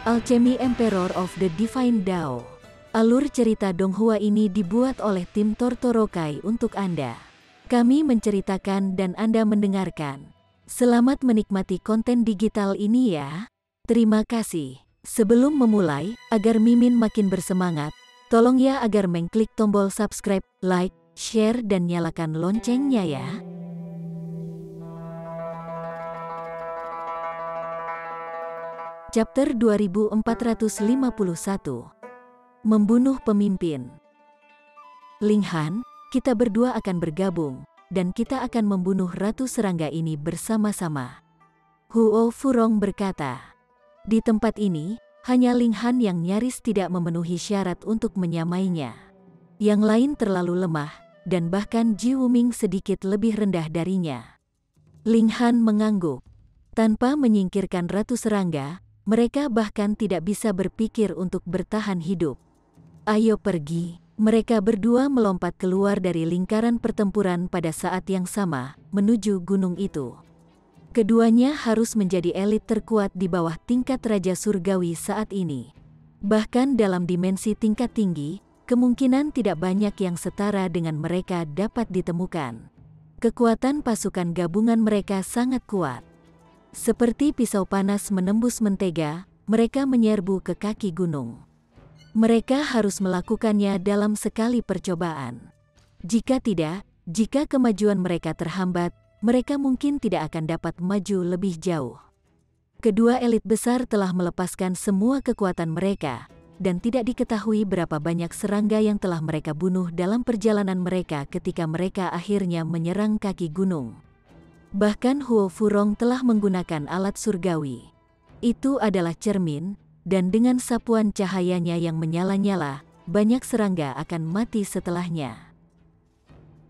Alchemy Emperor of the Divine Dao. Alur cerita Donghua ini dibuat oleh tim Tortorokai untuk Anda. Kami menceritakan dan Anda mendengarkan. Selamat menikmati konten digital ini ya. Terima kasih. Sebelum memulai, agar Mimin makin bersemangat, tolong ya agar mengklik tombol subscribe, like, share dan nyalakan loncengnya ya. Chapter 2451. Membunuh Pemimpin. Ling Han, kita berdua akan bergabung, dan kita akan membunuh Ratu Serangga ini bersama-sama. Huo Furong berkata. Di tempat ini, hanya Ling Han yang nyaris tidak memenuhi syarat untuk menyamainya. Yang lain terlalu lemah, dan bahkan Ji Wuming sedikit lebih rendah darinya. Ling Han mengangguk. Tanpa menyingkirkan Ratu Serangga, mereka bahkan tidak bisa berpikir untuk bertahan hidup. Ayo pergi. Mereka berdua melompat keluar dari lingkaran pertempuran pada saat yang sama, menuju gunung itu. Keduanya harus menjadi elit terkuat di bawah tingkat Raja Surgawi saat ini. Bahkan dalam dimensi tingkat tinggi, kemungkinan tidak banyak yang setara dengan mereka dapat ditemukan. Kekuatan pasukan gabungan mereka sangat kuat. Seperti pisau panas menembus mentega, mereka menyerbu ke kaki gunung. Mereka harus melakukannya dalam sekali percobaan. Jika tidak, jika kemajuan mereka terhambat, mereka mungkin tidak akan dapat maju lebih jauh. Kedua elit besar telah melepaskan semua kekuatan mereka, dan tidak diketahui berapa banyak serangga yang telah mereka bunuh dalam perjalanan mereka ketika mereka akhirnya menyerang kaki gunung. Bahkan Huo Furong telah menggunakan alat surgawi. Itu adalah cermin, dan dengan sapuan cahayanya yang menyala-nyala, banyak serangga akan mati setelahnya.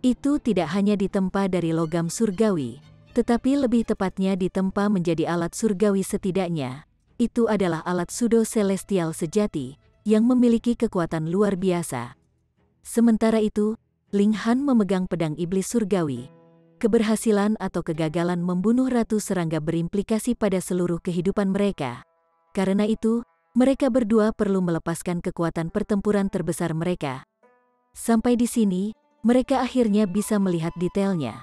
Itu tidak hanya ditempa dari logam surgawi, tetapi lebih tepatnya ditempa menjadi alat surgawi setidaknya. Itu adalah alat pseudo celestial sejati, yang memiliki kekuatan luar biasa. Sementara itu, Ling Han memegang pedang iblis surgawi. Keberhasilan atau kegagalan membunuh Ratu Serangga berimplikasi pada seluruh kehidupan mereka. Karena itu, mereka berdua perlu melepaskan kekuatan pertempuran terbesar mereka. Sampai di sini, mereka akhirnya bisa melihat detailnya.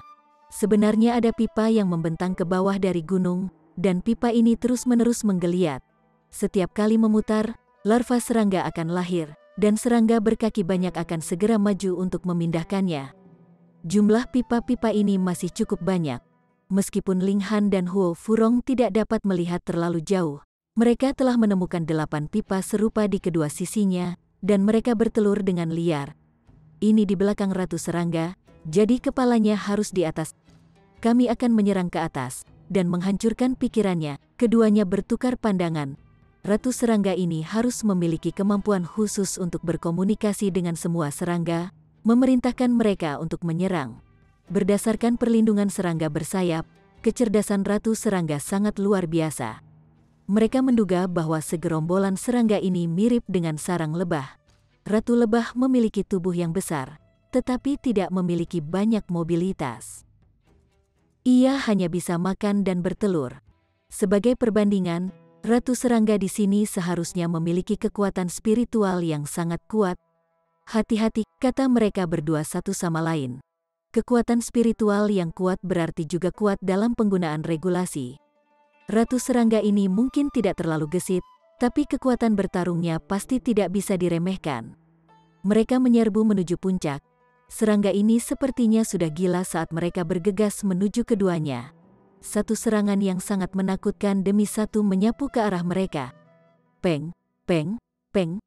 Sebenarnya ada pipa yang membentang ke bawah dari gunung, dan pipa ini terus-menerus menggeliat. Setiap kali memutar, larva serangga akan lahir, dan serangga berkaki banyak akan segera maju untuk memindahkannya. Jumlah pipa-pipa ini masih cukup banyak. Meskipun Ling Han dan Huo Furong tidak dapat melihat terlalu jauh, mereka telah menemukan 8 pipa serupa di kedua sisinya, dan mereka bertelur dengan liar. Ini di belakang Ratu Serangga, jadi kepalanya harus di atas. Kami akan menyerang ke atas, dan menghancurkan pikirannya. Keduanya bertukar pandangan. Ratu Serangga ini harus memiliki kemampuan khusus untuk berkomunikasi dengan semua serangga, memerintahkan mereka untuk menyerang. Berdasarkan perlindungan serangga bersayap, kecerdasan Ratu Serangga sangat luar biasa. Mereka menduga bahwa segerombolan serangga ini mirip dengan sarang lebah. Ratu Lebah memiliki tubuh yang besar, tetapi tidak memiliki banyak mobilitas. Ia hanya bisa makan dan bertelur. Sebagai perbandingan, Ratu Serangga di sini seharusnya memiliki kekuatan spiritual yang sangat kuat. Hati-hati, kata mereka berdua satu sama lain. Kekuatan spiritual yang kuat berarti juga kuat dalam penggunaan regulasi. Ratu Serangga ini mungkin tidak terlalu gesit, tapi kekuatan bertarungnya pasti tidak bisa diremehkan. Mereka menyerbu menuju puncak. Serangga ini sepertinya sudah gila saat mereka bergegas menuju keduanya. Satu serangan yang sangat menakutkan demi satu menyapu ke arah mereka. Peng, peng, peng.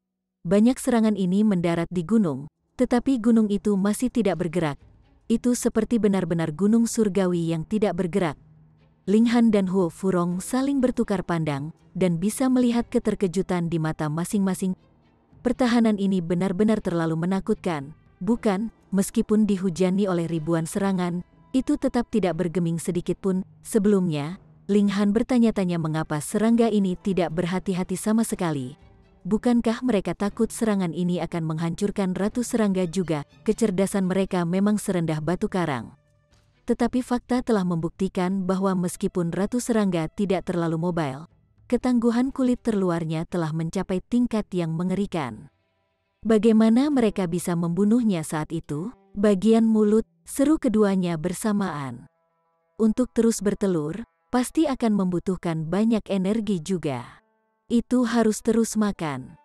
Banyak serangan ini mendarat di gunung, tetapi gunung itu masih tidak bergerak. Itu seperti benar-benar gunung surgawi yang tidak bergerak. Ling Han dan Huo Furong saling bertukar pandang, dan bisa melihat keterkejutan di mata masing-masing. Pertahanan ini benar-benar terlalu menakutkan, bukan? Meskipun dihujani oleh ribuan serangan, itu tetap tidak bergeming sedikitpun. Sebelumnya, Ling Han bertanya-tanya mengapa serangga ini tidak berhati-hati sama sekali. Bukankah mereka takut serangan ini akan menghancurkan Ratu Serangga juga? Kecerdasan mereka memang serendah batu karang. Tetapi fakta telah membuktikan bahwa meskipun Ratu Serangga tidak terlalu mobile, ketangguhan kulit terluarnya telah mencapai tingkat yang mengerikan. Bagaimana mereka bisa membunuhnya saat itu? Bagian mulut, seru keduanya bersamaan. Untuk terus bertelur, pasti akan membutuhkan banyak energi juga. Itu harus terus makan.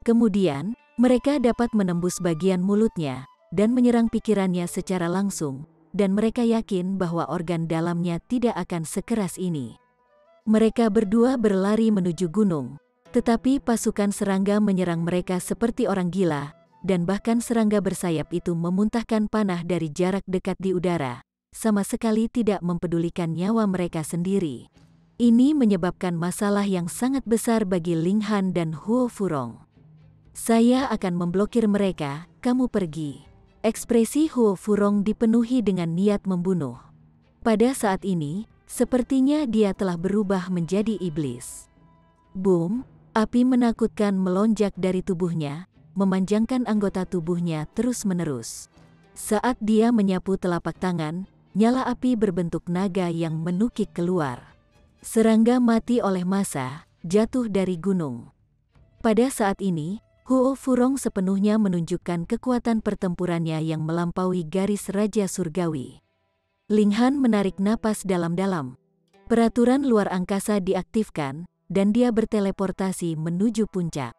Kemudian, mereka dapat menembus bagian mulutnya dan menyerang pikirannya secara langsung, dan mereka yakin bahwa organ dalamnya tidak akan sekeras ini. Mereka berdua berlari menuju gunung, tetapi pasukan serangga menyerang mereka seperti orang gila, dan bahkan serangga bersayap itu memuntahkan panah dari jarak dekat di udara, sama sekali tidak mempedulikan nyawa mereka sendiri. Ini menyebabkan masalah yang sangat besar bagi Ling Han dan Huo Furong. "Saya akan memblokir mereka, kamu pergi." Ekspresi Huo Furong dipenuhi dengan niat membunuh. Pada saat ini, sepertinya dia telah berubah menjadi iblis. Boom! Api menakutkan melonjak dari tubuhnya, memanjangkan anggota tubuhnya terus-menerus. Saat dia menyapu telapak tangan, nyala api berbentuk naga yang menukik keluar. Serangga mati oleh massa, jatuh dari gunung. Pada saat ini, Huo Furong sepenuhnya menunjukkan kekuatan pertempurannya yang melampaui garis Raja Surgawi. Ling Han menarik napas dalam-dalam. Peraturan luar angkasa diaktifkan, dan dia berteleportasi menuju puncak.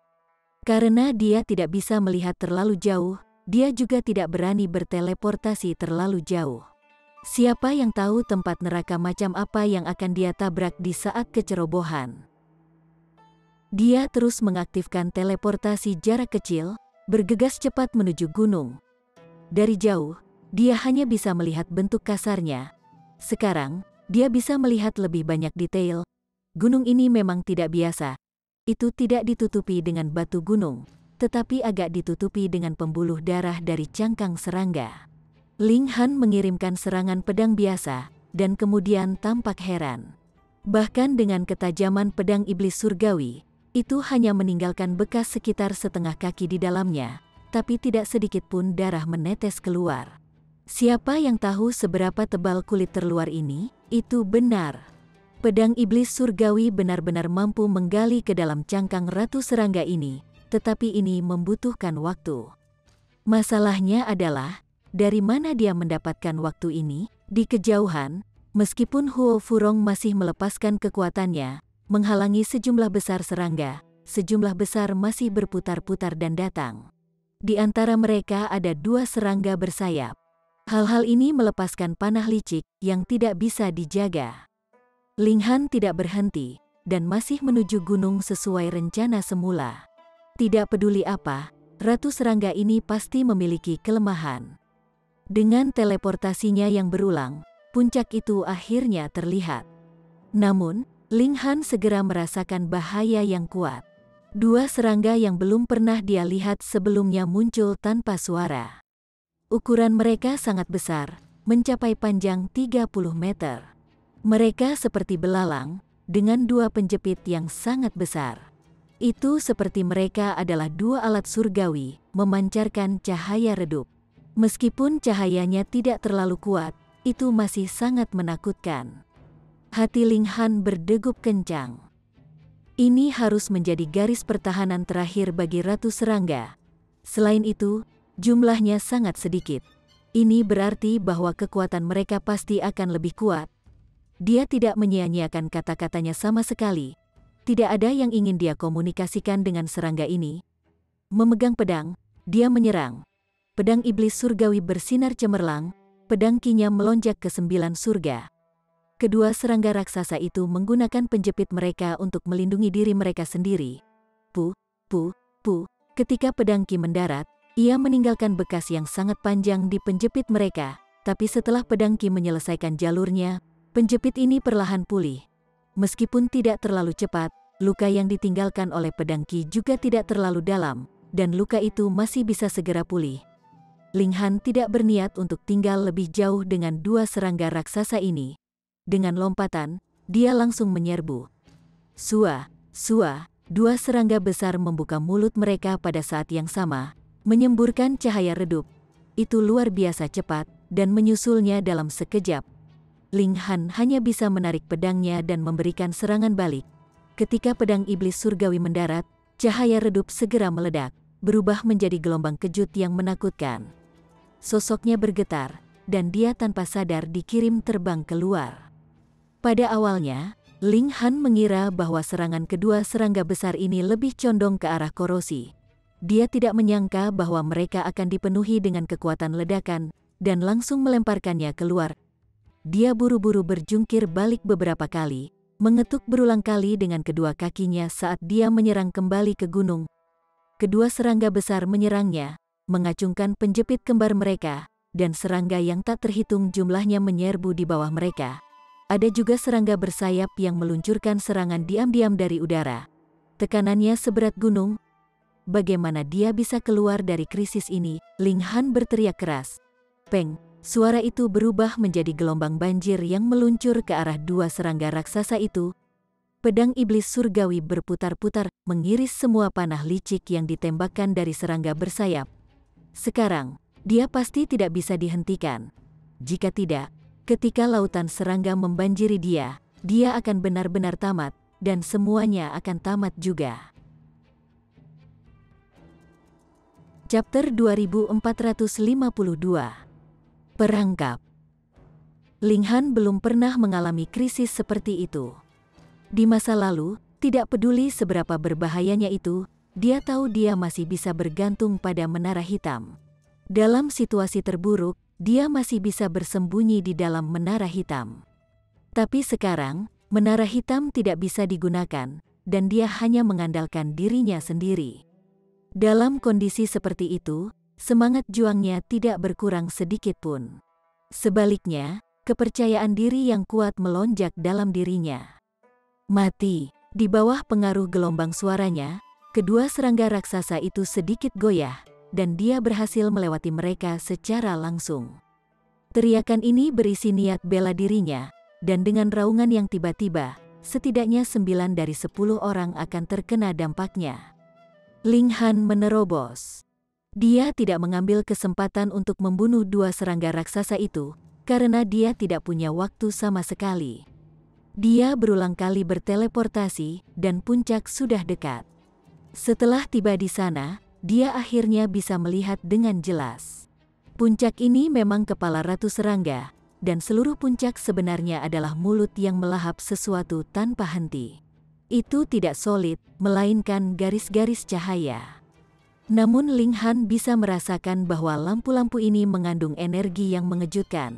Karena dia tidak bisa melihat terlalu jauh, dia juga tidak berani berteleportasi terlalu jauh. Siapa yang tahu tempat neraka macam apa yang akan dia tabrak di saat kecerobohan. Dia terus mengaktifkan teleportasi jarak kecil, bergegas cepat menuju gunung. Dari jauh, dia hanya bisa melihat bentuk kasarnya. Sekarang, dia bisa melihat lebih banyak detail. Gunung ini memang tidak biasa. Itu tidak ditutupi dengan batu gunung, tetapi agak ditutupi dengan pembuluh darah dari cangkang serangga. Ling Han mengirimkan serangan pedang biasa, dan kemudian tampak heran. Bahkan dengan ketajaman pedang iblis surgawi, itu hanya meninggalkan bekas sekitar setengah kaki di dalamnya, tapi tidak sedikit pun darah menetes keluar. Siapa yang tahu seberapa tebal kulit terluar ini? Itu benar. Pedang iblis surgawi benar-benar mampu menggali ke dalam cangkang ratu serangga ini, tetapi ini membutuhkan waktu. Masalahnya adalah, dari mana dia mendapatkan waktu ini? Di kejauhan, meskipun Huo Furong masih melepaskan kekuatannya, menghalangi sejumlah besar serangga, sejumlah besar masih berputar-putar dan datang. Di antara mereka ada 2 serangga bersayap. Hal-hal ini melepaskan panah licik yang tidak bisa dijaga. Ling Han tidak berhenti, dan masih menuju gunung sesuai rencana semula. Tidak peduli apa, ratu serangga ini pasti memiliki kelemahan. Dengan teleportasinya yang berulang, puncak itu akhirnya terlihat. Namun, Ling Han segera merasakan bahaya yang kuat. 2 serangga yang belum pernah dia lihat sebelumnya muncul tanpa suara. Ukuran mereka sangat besar, mencapai panjang 30 meter. Mereka seperti belalang, dengan 2 penjepit yang sangat besar. Itu seperti mereka adalah 2 alat surgawi, memancarkan cahaya redup. Meskipun cahayanya tidak terlalu kuat, itu masih sangat menakutkan. Hati Ling Han berdegup kencang. Ini harus menjadi garis pertahanan terakhir bagi Ratu Serangga. Selain itu, jumlahnya sangat sedikit. Ini berarti bahwa kekuatan mereka pasti akan lebih kuat. Dia tidak menyia-nyiakan kata-katanya sama sekali. Tidak ada yang ingin dia komunikasikan dengan serangga ini. Memegang pedang, dia menyerang. Pedang iblis surgawi bersinar cemerlang, pedang Qi-nya melonjak ke 9 surga. Kedua serangga raksasa itu menggunakan penjepit mereka untuk melindungi diri mereka sendiri. Pu. Ketika pedang Qi mendarat, ia meninggalkan bekas yang sangat panjang di penjepit mereka, tapi setelah pedang Qi menyelesaikan jalurnya, penjepit ini perlahan pulih. Meskipun tidak terlalu cepat, luka yang ditinggalkan oleh pedang Qi juga tidak terlalu dalam, dan luka itu masih bisa segera pulih. Ling Han tidak berniat untuk tinggal lebih jauh dengan 2 serangga raksasa ini. Dengan lompatan, dia langsung menyerbu. Sua, 2 serangga besar membuka mulut mereka pada saat yang sama, menyemburkan cahaya redup. Itu luar biasa cepat, dan menyusulnya dalam sekejap. Ling Han hanya bisa menarik pedangnya dan memberikan serangan balik. Ketika pedang iblis surgawi mendarat, cahaya redup segera meledak, berubah menjadi gelombang kejut yang menakutkan. Sosoknya bergetar, dan dia tanpa sadar dikirim terbang keluar. Pada awalnya, Ling Han mengira bahwa serangan kedua serangga besar ini lebih condong ke arah korosi. Dia tidak menyangka bahwa mereka akan dipenuhi dengan kekuatan ledakan, dan langsung melemparkannya keluar. Dia buru-buru berjungkir balik beberapa kali, mengetuk berulang kali dengan kedua kakinya saat dia menyerang kembali ke gunung. Kedua serangga besar menyerangnya, mengacungkan penjepit kembar mereka, dan serangga yang tak terhitung jumlahnya menyerbu di bawah mereka. Ada juga serangga bersayap yang meluncurkan serangan diam-diam dari udara. Tekanannya seberat gunung. Bagaimana dia bisa keluar dari krisis ini? Ling Han berteriak keras. Peng! Suara itu berubah menjadi gelombang banjir yang meluncur ke arah dua serangga raksasa itu. Pedang iblis surgawi berputar-putar, mengiris semua panah licik yang ditembakkan dari serangga bersayap. Sekarang, dia pasti tidak bisa dihentikan. Jika tidak, ketika lautan serangga membanjiri dia akan benar-benar tamat, dan semuanya akan tamat juga. Chapter 2452. Perangkap. Ling Han belum pernah mengalami krisis seperti itu. Di masa lalu, tidak peduli seberapa berbahayanya itu, dia tahu dia masih bisa bergantung pada menara hitam. Dalam situasi terburuk, dia masih bisa bersembunyi di dalam menara hitam. Tapi sekarang, menara hitam tidak bisa digunakan, dan dia hanya mengandalkan dirinya sendiri. Dalam kondisi seperti itu, semangat juangnya tidak berkurang sedikit pun. Sebaliknya, kepercayaan diri yang kuat melonjak dalam dirinya. Mati. Di bawah pengaruh gelombang suaranya, kedua serangga raksasa itu sedikit goyah, dan dia berhasil melewati mereka secara langsung. Teriakan ini berisi niat bela dirinya, dan dengan raungan yang tiba-tiba, setidaknya 9 dari 10 orang akan terkena dampaknya. Ling Han menerobos. Dia tidak mengambil kesempatan untuk membunuh dua serangga raksasa itu, karena dia tidak punya waktu sama sekali. Dia berulang kali berteleportasi, dan puncak sudah dekat. Setelah tiba di sana, dia akhirnya bisa melihat dengan jelas. Puncak ini memang kepala Ratu Serangga, dan seluruh puncak sebenarnya adalah mulut yang melahap sesuatu tanpa henti. Itu tidak solid, melainkan garis-garis cahaya. Namun Ling Han bisa merasakan bahwa lampu-lampu ini mengandung energi yang mengejutkan.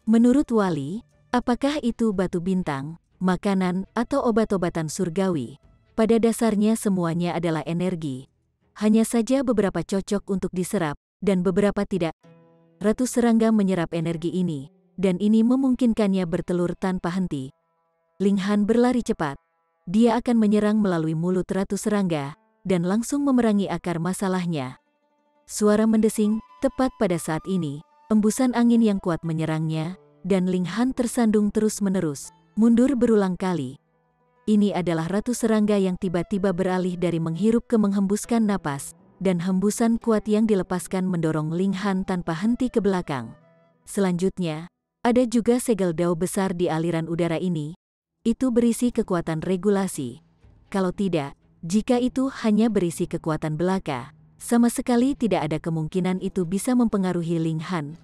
Menurut Wali, apakah itu batu bintang, makanan, atau obat-obatan surgawi? Pada dasarnya semuanya adalah energi. Hanya saja beberapa cocok untuk diserap, dan beberapa tidak. Ratu Serangga menyerap energi ini, dan ini memungkinkannya bertelur tanpa henti. Ling Han berlari cepat. Dia akan menyerang melalui mulut Ratu Serangga, dan langsung memerangi akar masalahnya. Suara mendesing, tepat pada saat ini, embusan angin yang kuat menyerangnya, dan Ling Han tersandung terus-menerus, mundur berulang kali. Ini adalah Ratu Serangga yang tiba-tiba beralih dari menghirup ke menghembuskan napas, dan hembusan kuat yang dilepaskan mendorong Ling Han tanpa henti ke belakang. Selanjutnya, ada juga segel dao besar di aliran udara ini. Itu berisi kekuatan regulasi. Kalau tidak, jika itu hanya berisi kekuatan belaka, sama sekali tidak ada kemungkinan itu bisa mempengaruhi Ling Han.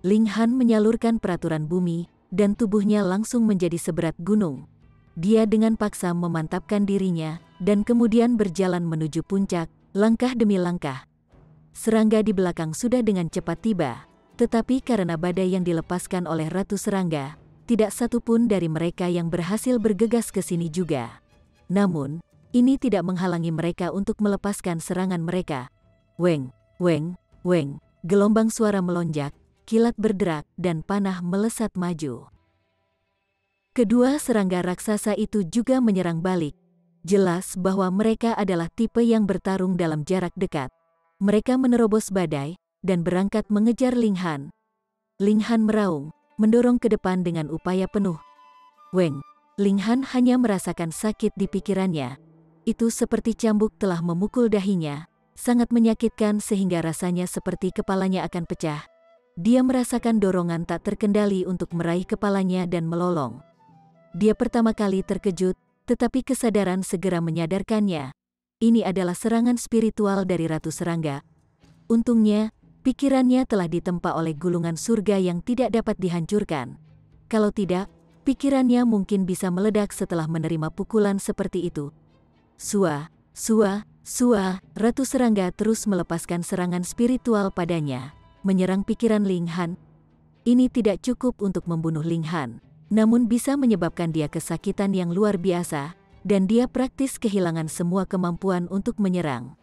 Ling Han menyalurkan peraturan bumi, dan tubuhnya langsung menjadi seberat gunung. Dia dengan paksa memantapkan dirinya, dan kemudian berjalan menuju puncak, langkah demi langkah. Serangga di belakang sudah dengan cepat tiba, tetapi karena badai yang dilepaskan oleh Ratu Serangga, tidak satu pun dari mereka yang berhasil bergegas ke sini juga. Namun, ini tidak menghalangi mereka untuk melepaskan serangan mereka. Weng, weng, weng, gelombang suara melonjak, kilat berderak, dan panah melesat maju. Kedua serangga raksasa itu juga menyerang balik. Jelas bahwa mereka adalah tipe yang bertarung dalam jarak dekat. Mereka menerobos badai, dan berangkat mengejar Ling Han. Ling Han meraung, mendorong ke depan dengan upaya penuh. Weng, Ling Han hanya merasakan sakit di pikirannya. Itu seperti cambuk telah memukul dahinya, sangat menyakitkan sehingga rasanya seperti kepalanya akan pecah. Dia merasakan dorongan tak terkendali untuk meraih kepalanya dan melolong. Dia pertama kali terkejut, tetapi kesadaran segera menyadarkannya. Ini adalah serangan spiritual dari Ratu Serangga. Untungnya, pikirannya telah ditempa oleh gulungan surga yang tidak dapat dihancurkan. Kalau tidak, pikirannya mungkin bisa meledak setelah menerima pukulan seperti itu. Sua, sua, sua, Ratu Serangga terus melepaskan serangan spiritual padanya, menyerang pikiran Ling Han. Ini tidak cukup untuk membunuh Ling Han, namun bisa menyebabkan dia kesakitan yang luar biasa, dan dia praktis kehilangan semua kemampuan untuk menyerang.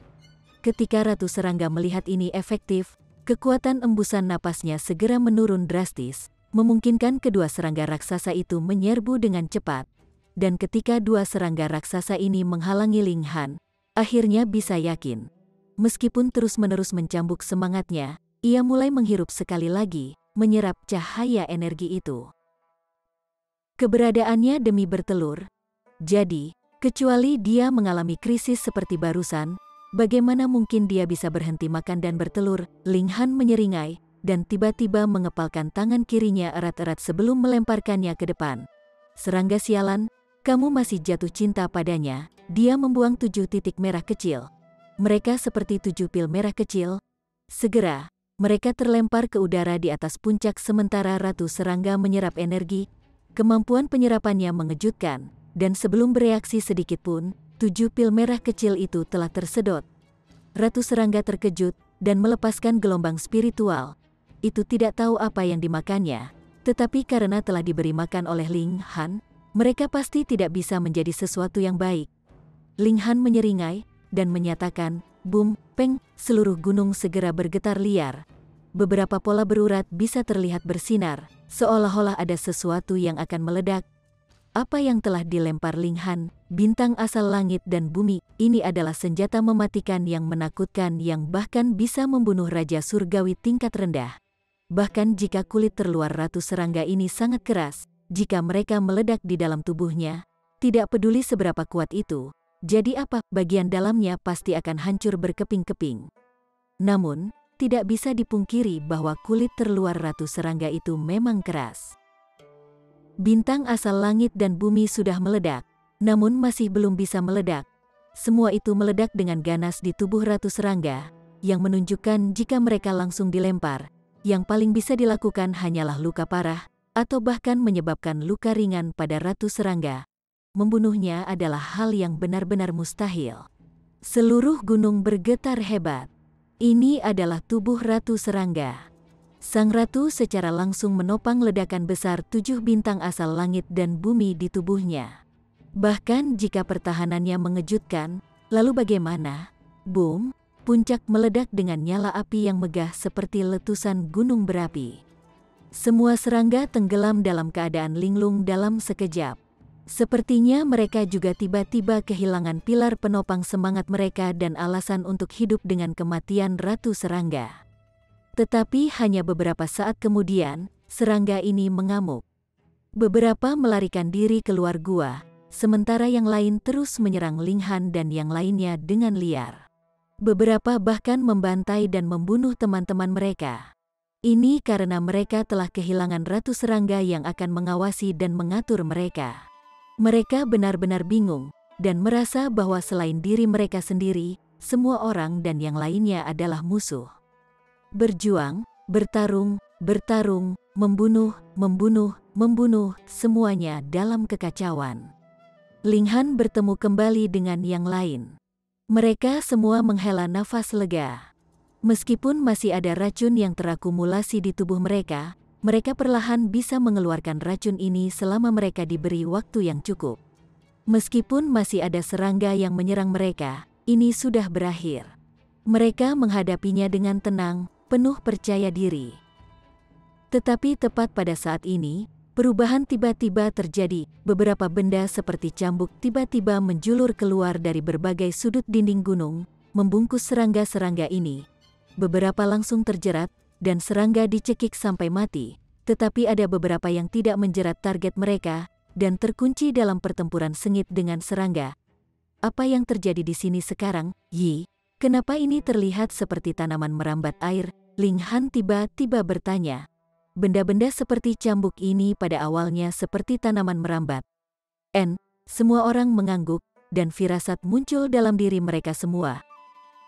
Ketika Ratu Serangga melihat ini efektif, kekuatan embusan napasnya segera menurun drastis, memungkinkan kedua serangga raksasa itu menyerbu dengan cepat. Dan ketika dua serangga raksasa ini menghalangi Ling Han, akhirnya bisa yakin. Meskipun terus-menerus mencambuk semangatnya, ia mulai menghirup sekali lagi, menyerap cahaya energi itu. Keberadaannya demi bertelur. Jadi, kecuali dia mengalami krisis seperti barusan, bagaimana mungkin dia bisa berhenti makan dan bertelur? Ling Han menyeringai, dan tiba-tiba mengepalkan tangan kirinya erat-erat sebelum melemparkannya ke depan. Serangga sialan, kamu masih jatuh cinta padanya. Dia membuang 7 titik merah kecil. Mereka seperti 7 pil merah kecil. Segera, mereka terlempar ke udara di atas puncak sementara Ratu Serangga menyerap energi. Kemampuan penyerapannya mengejutkan. Dan sebelum bereaksi sedikit pun, 7 pil merah kecil itu telah tersedot. Ratu Serangga terkejut dan melepaskan gelombang spiritual. Itu tidak tahu apa yang dimakannya, tetapi karena telah diberi makan oleh Ling Han, mereka pasti tidak bisa menjadi sesuatu yang baik. Ling Han menyeringai dan menyatakan, "Bum, peng!" Seluruh gunung segera bergetar liar. Beberapa pola berurat bisa terlihat bersinar, seolah-olah ada sesuatu yang akan meledak. Apa yang telah dilempar Ling Han, bintang asal langit dan bumi, ini adalah senjata mematikan yang menakutkan yang bahkan bisa membunuh Raja Surgawi tingkat rendah. Bahkan jika kulit terluar Ratu Serangga ini sangat keras, jika mereka meledak di dalam tubuhnya, tidak peduli seberapa kuat itu, jadi apa, bagian dalamnya pasti akan hancur berkeping-keping. Namun, tidak bisa dipungkiri bahwa kulit terluar Ratu Serangga itu memang keras. Bintang asal langit dan bumi sudah meledak, namun masih belum bisa meledak. Semua itu meledak dengan ganas di tubuh Ratu Serangga, yang menunjukkan jika mereka langsung dilempar, yang paling bisa dilakukan hanyalah luka parah, atau bahkan menyebabkan luka ringan pada Ratu Serangga. Membunuhnya adalah hal yang benar-benar mustahil. Seluruh gunung bergetar hebat. Ini adalah tubuh Ratu Serangga. Sang Ratu secara langsung menopang ledakan besar 7 bintang asal langit dan bumi di tubuhnya. Bahkan jika pertahanannya mengejutkan, lalu bagaimana? Boom, puncak meledak dengan nyala api yang megah seperti letusan gunung berapi. Semua serangga tenggelam dalam keadaan linglung dalam sekejap. Sepertinya mereka juga tiba-tiba kehilangan pilar penopang semangat mereka dan alasan untuk hidup dengan kematian Ratu Serangga. Tetapi hanya beberapa saat kemudian, serangga ini mengamuk. Beberapa melarikan diri keluar gua, sementara yang lain terus menyerang Ling Han dan yang lainnya dengan liar. Beberapa bahkan membantai dan membunuh teman-teman mereka. Ini karena mereka telah kehilangan Ratu Serangga yang akan mengawasi dan mengatur mereka. Mereka benar-benar bingung, dan merasa bahwa selain diri mereka sendiri, semua orang dan yang lainnya adalah musuh. Berjuang, bertarung, bertarung, membunuh, membunuh, membunuh, semuanya dalam kekacauan. Ling Han bertemu kembali dengan yang lain. Mereka semua menghela nafas lega. Meskipun masih ada racun yang terakumulasi di tubuh mereka, mereka perlahan bisa mengeluarkan racun ini selama mereka diberi waktu yang cukup. Meskipun masih ada serangga yang menyerang mereka, ini sudah berakhir. Mereka menghadapinya dengan tenang, penuh percaya diri. Tetapi tepat pada saat ini, perubahan tiba-tiba terjadi. Beberapa benda seperti cambuk tiba-tiba menjulur keluar dari berbagai sudut dinding gunung, membungkus serangga-serangga ini. Beberapa langsung terjerat, dan serangga dicekik sampai mati. Tetapi ada beberapa yang tidak menjerat target mereka, dan terkunci dalam pertempuran sengit dengan serangga. Apa yang terjadi di sini sekarang, Yi? Kenapa ini terlihat seperti tanaman merambat air? Ling Han tiba-tiba bertanya. Benda-benda seperti cambuk ini pada awalnya seperti tanaman merambat. Semua orang mengangguk, dan firasat muncul dalam diri mereka semua.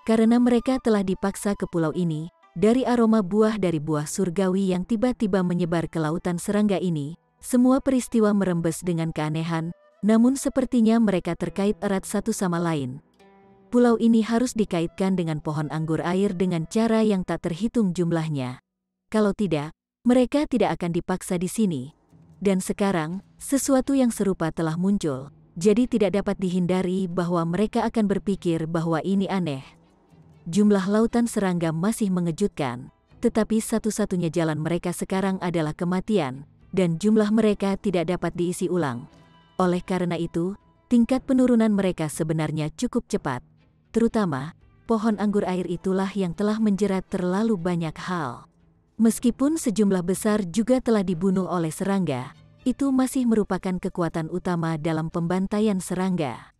Karena mereka telah dipaksa ke pulau ini, dari aroma buah dari buah surgawi yang tiba-tiba menyebar ke lautan serangga ini, semua peristiwa merembes dengan keanehan, namun sepertinya mereka terkait erat satu sama lain. Pulau ini harus dikaitkan dengan pohon anggur air dengan cara yang tak terhitung jumlahnya. Kalau tidak, mereka tidak akan dipaksa di sini. Dan sekarang, sesuatu yang serupa telah muncul, jadi tidak dapat dihindari bahwa mereka akan berpikir bahwa ini aneh. Jumlah lautan serangga masih mengejutkan, tetapi satu-satunya jalan mereka sekarang adalah kematian, dan jumlah mereka tidak dapat diisi ulang. Oleh karena itu, tingkat penurunan mereka sebenarnya cukup cepat. Terutama, pohon anggur air itulah yang telah menjerat terlalu banyak hal. Meskipun sejumlah besar juga telah dibunuh oleh serangga, itu masih merupakan kekuatan utama dalam pembantaian serangga.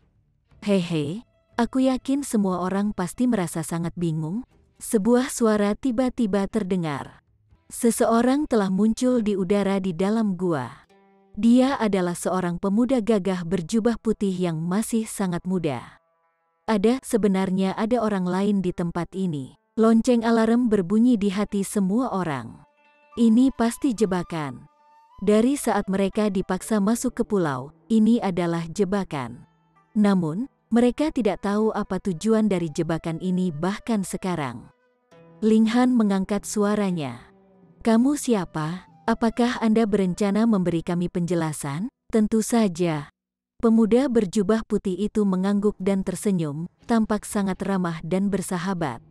Hehe, aku yakin semua orang pasti merasa sangat bingung. Sebuah suara tiba-tiba terdengar. Seseorang telah muncul di udara di dalam gua. Dia adalah seorang pemuda gagah berjubah putih yang masih sangat muda. Sebenarnya ada orang lain di tempat ini. Lonceng alarm berbunyi di hati semua orang. Ini pasti jebakan. Dari saat mereka dipaksa masuk ke pulau, ini adalah jebakan. Namun, mereka tidak tahu apa tujuan dari jebakan ini bahkan sekarang. Ling Han mengangkat suaranya. Kamu siapa? Apakah Anda berencana memberi kami penjelasan? Tentu saja. Pemuda berjubah putih itu mengangguk dan tersenyum, tampak sangat ramah dan bersahabat.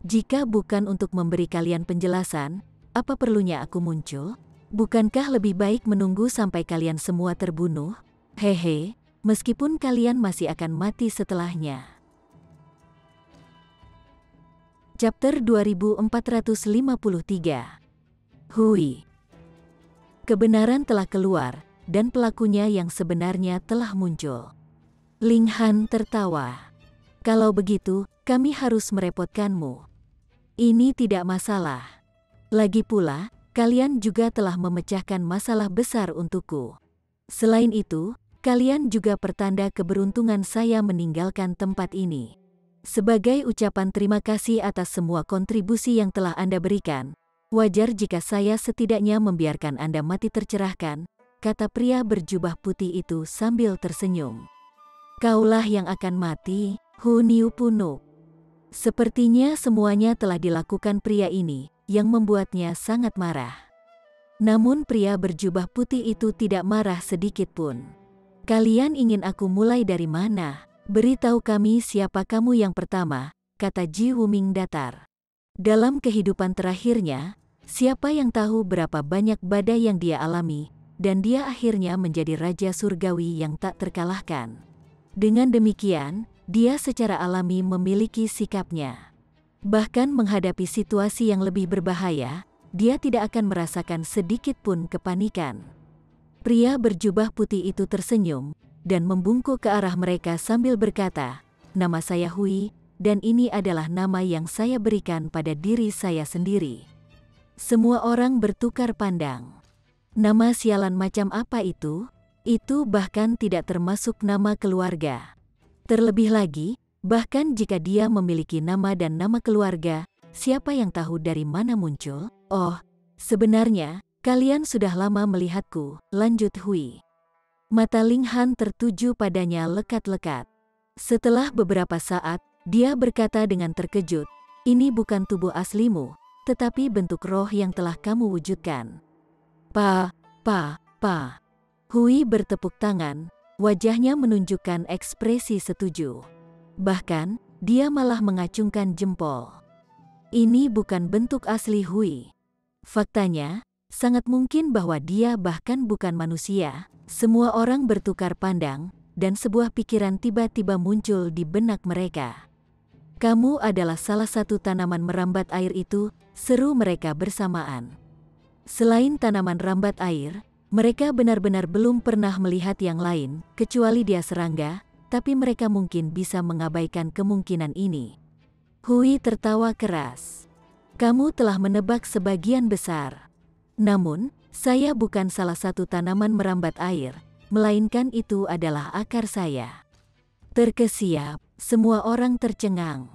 Jika bukan untuk memberi kalian penjelasan, apa perlunya aku muncul? Bukankah lebih baik menunggu sampai kalian semua terbunuh? Hehe, meskipun kalian masih akan mati setelahnya. Chapter 2453. Hui. Kebenaran telah keluar, dan pelakunya yang sebenarnya telah muncul. Ling Han tertawa. Kalau begitu, kami harus merepotkanmu. Ini tidak masalah. Lagi pula, kalian juga telah memecahkan masalah besar untukku. Selain itu, kalian juga pertanda keberuntungan saya meninggalkan tempat ini. Sebagai ucapan terima kasih atas semua kontribusi yang telah Anda berikan, wajar jika saya setidaknya membiarkan Anda mati tercerahkan, kata pria berjubah putih itu sambil tersenyum. Kaulah yang akan mati, Hu Niu Punuk. Sepertinya semuanya telah dilakukan pria ini, yang membuatnya sangat marah. Namun pria berjubah putih itu tidak marah sedikit pun. Kalian ingin aku mulai dari mana? Beritahu kami siapa kamu yang pertama, kata Ji Wuming datar. Dalam kehidupan terakhirnya, siapa yang tahu berapa banyak badai yang dia alami, dan dia akhirnya menjadi raja surgawi yang tak terkalahkan. Dengan demikian, dia secara alami memiliki sikapnya. Bahkan menghadapi situasi yang lebih berbahaya, dia tidak akan merasakan sedikit pun kepanikan. Pria berjubah putih itu tersenyum, dan membungkuk ke arah mereka sambil berkata, "Nama saya Hui, dan ini adalah nama yang saya berikan pada diri saya sendiri." Semua orang bertukar pandang. Nama sialan macam apa itu? Itu bahkan tidak termasuk nama keluarga. Terlebih lagi, bahkan jika dia memiliki nama dan nama keluarga, siapa yang tahu dari mana muncul? Oh, sebenarnya, kalian sudah lama melihatku, lanjut Hui. Mata Ling Han tertuju padanya lekat-lekat. Setelah beberapa saat, dia berkata dengan terkejut, "Ini bukan tubuh aslimu, tetapi bentuk roh yang telah kamu wujudkan." Hui bertepuk tangan, wajahnya menunjukkan ekspresi setuju. Bahkan, dia malah mengacungkan jempol. Ini bukan bentuk asli Hui. Faktanya, sangat mungkin bahwa dia bahkan bukan manusia. Semua orang bertukar pandang, dan sebuah pikiran tiba-tiba muncul di benak mereka. "Kamu adalah salah satu tanaman merambat air itu," seru mereka bersamaan. Selain tanaman rambat air, mereka benar-benar belum pernah melihat yang lain, kecuali dia serangga, tapi mereka mungkin bisa mengabaikan kemungkinan ini. Hui tertawa keras. "Kamu telah menebak sebagian besar. Namun, saya bukan salah satu tanaman merambat air, melainkan itu adalah akar saya. Terkesiap, semua orang tercengang.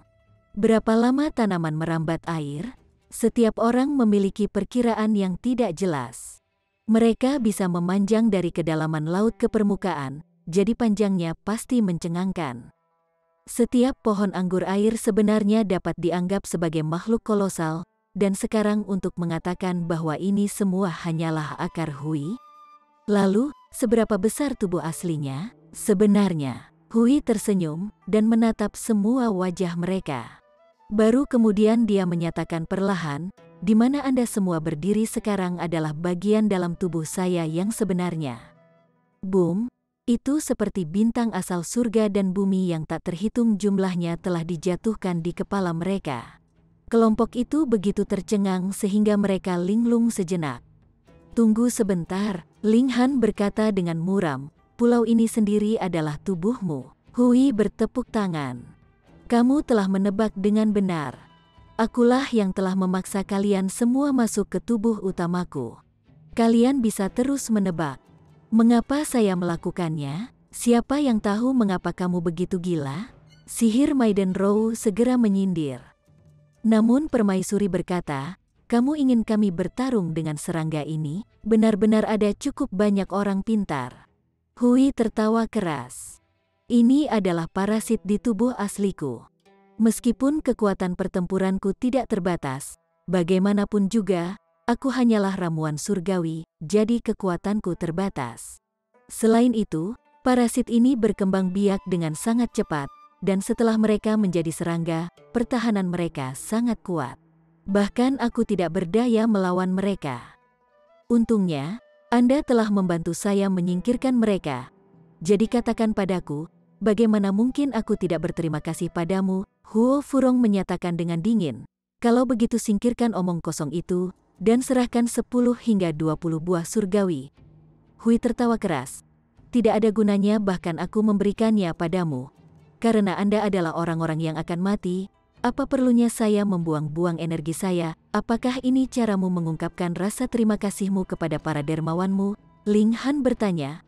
Berapa lama tanaman merambat air? Setiap orang memiliki perkiraan yang tidak jelas. Mereka bisa memanjang dari kedalaman laut ke permukaan, jadi panjangnya pasti mencengangkan. Setiap pohon anggur air sebenarnya dapat dianggap sebagai makhluk kolosal, dan sekarang untuk mengatakan bahwa ini semua hanyalah akar Hui? Lalu, seberapa besar tubuh aslinya? Sebenarnya, Hui tersenyum dan menatap semua wajah mereka. Baru kemudian dia menyatakan perlahan, di mana Anda semua berdiri sekarang adalah bagian dalam tubuh saya yang sebenarnya. Boom, itu seperti bintang asal surga dan bumi yang tak terhitung jumlahnya telah dijatuhkan di kepala mereka. Kelompok itu begitu tercengang sehingga mereka linglung sejenak. Tunggu sebentar, Ling Han berkata dengan muram, pulau ini sendiri adalah tubuhmu. Hui bertepuk tangan. Kamu telah menebak dengan benar. Akulah yang telah memaksa kalian semua masuk ke tubuh utamaku. Kalian bisa terus menebak. Mengapa saya melakukannya? Siapa yang tahu mengapa kamu begitu gila? Sihir Maiden Row segera menyindir. Namun Permaisuri berkata, kamu ingin kami bertarung dengan serangga ini? Benar-benar ada cukup banyak orang pintar. Hui tertawa keras. Ini adalah parasit di tubuh asliku. Meskipun kekuatan pertempuranku tidak terbatas, bagaimanapun juga, aku hanyalah ramuan surgawi, jadi kekuatanku terbatas. Selain itu, parasit ini berkembang biak dengan sangat cepat, dan setelah mereka menjadi serangga, pertahanan mereka sangat kuat. Bahkan aku tidak berdaya melawan mereka. Untungnya, Anda telah membantu saya menyingkirkan mereka. Jadi katakan padaku, bagaimana mungkin aku tidak berterima kasih padamu? Huo Furong menyatakan dengan dingin. Kalau begitu singkirkan omong kosong itu, dan serahkan 10 hingga 20 buah surgawi. Hui tertawa keras. Tidak ada gunanya bahkan aku memberikannya padamu. Karena Anda adalah orang-orang yang akan mati, apa perlunya saya membuang-buang energi saya? Apakah ini caramu mengungkapkan rasa terima kasihmu kepada para dermawanmu? Ling Han bertanya.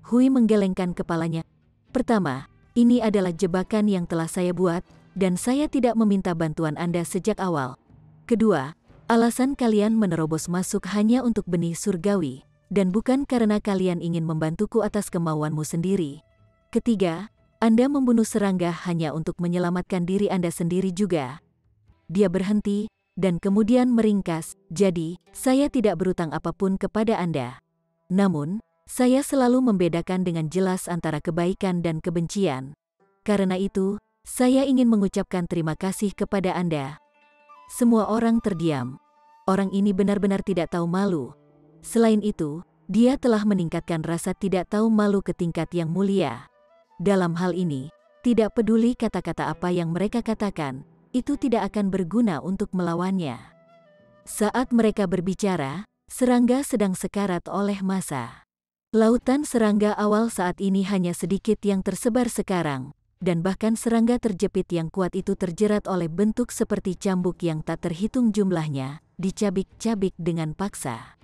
Hui menggelengkan kepalanya. Pertama, ini adalah jebakan yang telah saya buat, dan saya tidak meminta bantuan Anda sejak awal. Kedua, alasan kalian menerobos masuk hanya untuk benih surgawi, dan bukan karena kalian ingin membantuku atas kemauanmu sendiri. Ketiga, Anda membunuh serangga hanya untuk menyelamatkan diri Anda sendiri juga. Dia berhenti, dan kemudian meringkas, jadi, saya tidak berutang apapun kepada Anda. Namun, saya selalu membedakan dengan jelas antara kebaikan dan kebencian. Karena itu, saya ingin mengucapkan terima kasih kepada Anda. Semua orang terdiam. Orang ini benar-benar tidak tahu malu. Selain itu, dia telah meningkatkan rasa tidak tahu malu ke tingkat yang mulia. Dalam hal ini, tidak peduli kata-kata apa yang mereka katakan, itu tidak akan berguna untuk melawannya. Saat mereka berbicara, serangga sedang sekarat oleh massa. Lautan serangga awal saat ini hanya sedikit yang tersebar sekarang, dan bahkan serangga terjepit yang kuat itu terjerat oleh bentuk seperti cambuk yang tak terhitung jumlahnya, dicabik-cabik dengan paksa.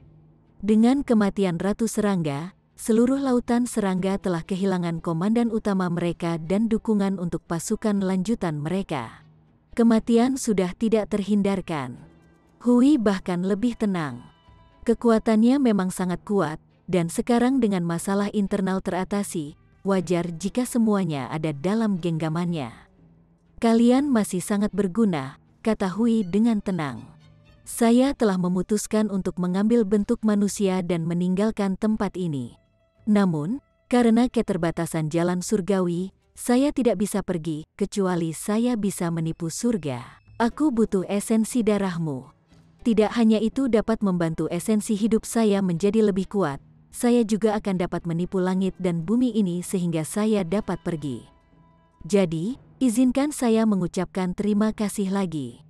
Dengan kematian Ratu Serangga, seluruh lautan serangga telah kehilangan komandan utama mereka dan dukungan untuk pasukan lanjutan mereka. Kematian sudah tidak terhindarkan. Hui bahkan lebih tenang. Kekuatannya memang sangat kuat, dan sekarang dengan masalah internal teratasi, wajar jika semuanya ada dalam genggamannya. Kalian masih sangat berguna, kata Hui dengan tenang. Saya telah memutuskan untuk mengambil bentuk manusia dan meninggalkan tempat ini. Namun, karena keterbatasan jalan surgawi, saya tidak bisa pergi, kecuali saya bisa menipu surga. Aku butuh esensi darahmu. Tidak hanya itu dapat membantu esensi hidup saya menjadi lebih kuat, saya juga akan dapat menipu langit dan bumi ini sehingga saya dapat pergi. Jadi, izinkan saya mengucapkan terima kasih lagi.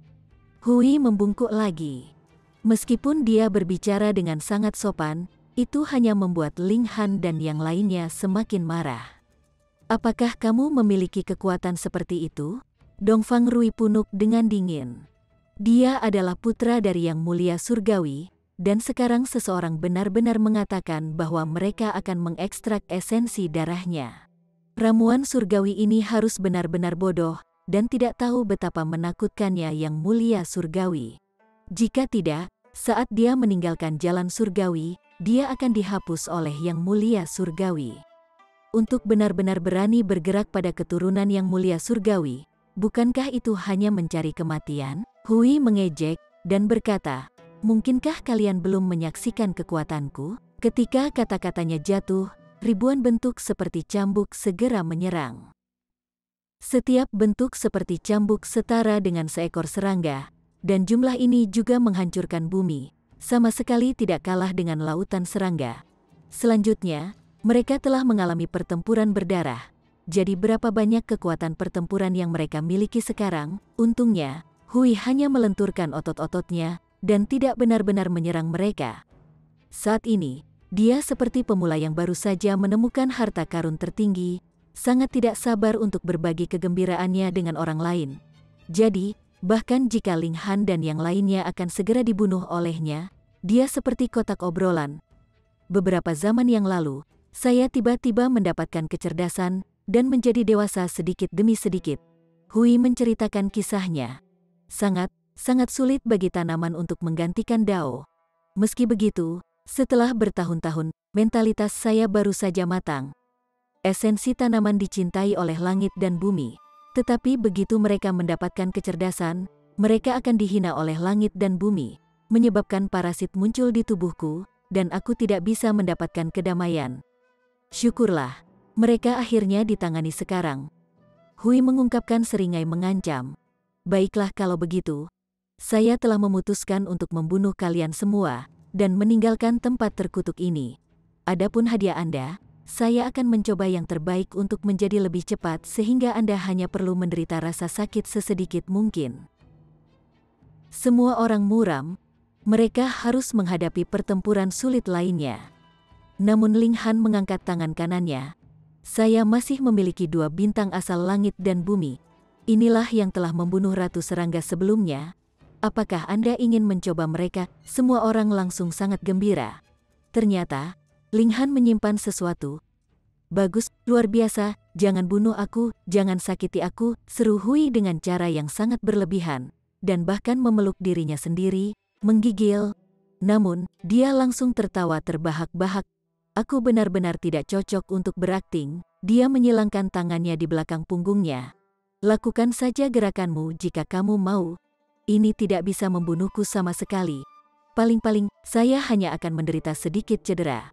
Hui membungkuk lagi. Meskipun dia berbicara dengan sangat sopan, itu hanya membuat Ling Han dan yang lainnya semakin marah. Apakah kamu memiliki kekuatan seperti itu? Dongfang Rui punuk dengan dingin. Dia adalah putra dari Yang Mulia Surgawi, dan sekarang seseorang benar-benar mengatakan bahwa mereka akan mengekstrak esensi darahnya. Ramuan surgawi ini harus benar-benar bodoh, dan tidak tahu betapa menakutkannya Yang Mulia Surgawi. Jika tidak, saat dia meninggalkan jalan surgawi, dia akan dihapus oleh Yang Mulia Surgawi. Untuk benar-benar berani bergerak pada keturunan Yang Mulia Surgawi, bukankah itu hanya mencari kematian? Hui mengejek dan berkata, "Mungkinkah kalian belum menyaksikan kekuatanku?" Ketika kata-katanya jatuh, ribuan bentuk seperti cambuk segera menyerang. Setiap bentuk seperti cambuk setara dengan seekor serangga, dan jumlah ini juga menghancurkan bumi, sama sekali tidak kalah dengan lautan serangga. Selanjutnya, mereka telah mengalami pertempuran berdarah. Jadi berapa banyak kekuatan pertempuran yang mereka miliki sekarang? Untungnya, Hui hanya melenturkan otot-ototnya dan tidak benar-benar menyerang mereka. Saat ini, dia seperti pemula yang baru saja menemukan harta karun tertinggi, sangat tidak sabar untuk berbagi kegembiraannya dengan orang lain. Jadi, bahkan jika Ling Han dan yang lainnya akan segera dibunuh olehnya, dia seperti kotak obrolan. Beberapa zaman yang lalu, saya tiba-tiba mendapatkan kecerdasan dan menjadi dewasa sedikit demi sedikit. Hui menceritakan kisahnya. Sangat sulit bagi tanaman untuk menggantikan Dao. Meski begitu, setelah bertahun-tahun, mentalitas saya baru saja matang. Esensi tanaman dicintai oleh langit dan bumi. Tetapi begitu mereka mendapatkan kecerdasan, mereka akan dihina oleh langit dan bumi, menyebabkan parasit muncul di tubuhku, dan aku tidak bisa mendapatkan kedamaian. Syukurlah, mereka akhirnya ditangani sekarang. Hui mengungkapkan seringai mengancam. Baiklah kalau begitu, saya telah memutuskan untuk membunuh kalian semua, dan meninggalkan tempat terkutuk ini. Adapun hadiah Anda, saya akan mencoba yang terbaik untuk menjadi lebih cepat sehingga Anda hanya perlu menderita rasa sakit sesedikit mungkin. Semua orang muram, mereka harus menghadapi pertempuran sulit lainnya. Namun Ling Han mengangkat tangan kanannya. Saya masih memiliki 2 bintang asal langit dan bumi. Inilah yang telah membunuh Ratu Serangga sebelumnya. Apakah Anda ingin mencoba mereka? Semua orang langsung sangat gembira. Ternyata, Ling Han menyimpan sesuatu. Bagus, luar biasa, jangan bunuh aku, jangan sakiti aku, seru Hui dengan cara yang sangat berlebihan, dan bahkan memeluk dirinya sendiri, menggigil. Namun, dia langsung tertawa terbahak-bahak. Aku benar-benar tidak cocok untuk berakting. Dia menyilangkan tangannya di belakang punggungnya. Lakukan saja gerakanmu jika kamu mau. Ini tidak bisa membunuhku sama sekali. Paling-paling, saya hanya akan menderita sedikit cedera.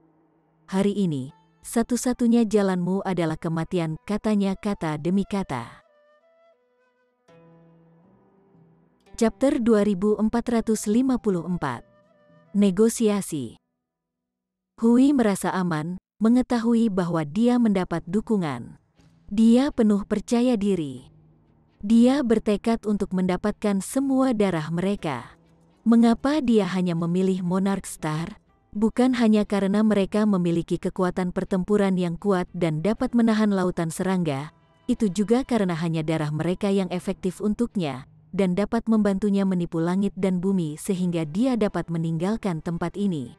Hari ini, satu-satunya jalanmu adalah kematian, katanya kata demi kata. Chapter 2454. Negosiasi. Hui merasa aman, mengetahui bahwa dia mendapat dukungan. Dia penuh percaya diri. Dia bertekad untuk mendapatkan semua darah mereka. Mengapa dia hanya memilih Monarch Star? Bukan hanya karena mereka memiliki kekuatan pertempuran yang kuat dan dapat menahan lautan serangga, itu juga karena hanya darah mereka yang efektif untuknya, dan dapat membantunya menipu langit dan bumi sehingga dia dapat meninggalkan tempat ini.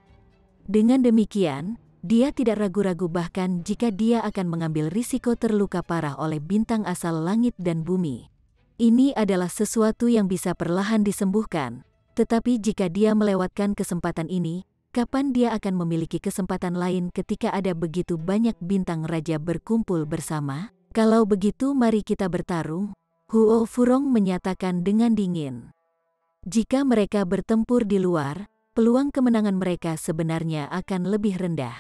Dengan demikian, dia tidak ragu-ragu bahkan jika dia akan mengambil risiko terluka parah oleh bintang asal langit dan bumi. Ini adalah sesuatu yang bisa perlahan disembuhkan, tetapi jika dia melewatkan kesempatan ini, kapan dia akan memiliki kesempatan lain ketika ada begitu banyak bintang raja berkumpul bersama? Kalau begitu mari kita bertarung, Huo Furong menyatakan dengan dingin. Jika mereka bertempur di luar, peluang kemenangan mereka sebenarnya akan lebih rendah.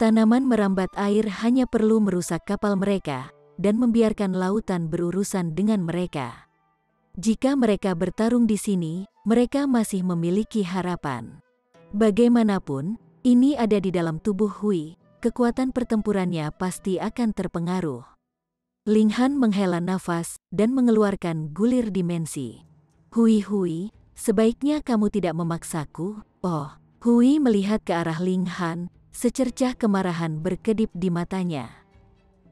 Tanaman merambat air hanya perlu merusak kapal mereka, dan membiarkan lautan berurusan dengan mereka. Jika mereka bertarung di sini, mereka masih memiliki harapan. Bagaimanapun, ini ada di dalam tubuh Hui, kekuatan pertempurannya pasti akan terpengaruh. Ling Han menghela nafas dan mengeluarkan gulir dimensi. Hui, sebaiknya kamu tidak memaksaku. Oh, Hui melihat ke arah Ling Han, secercah kemarahan berkedip di matanya.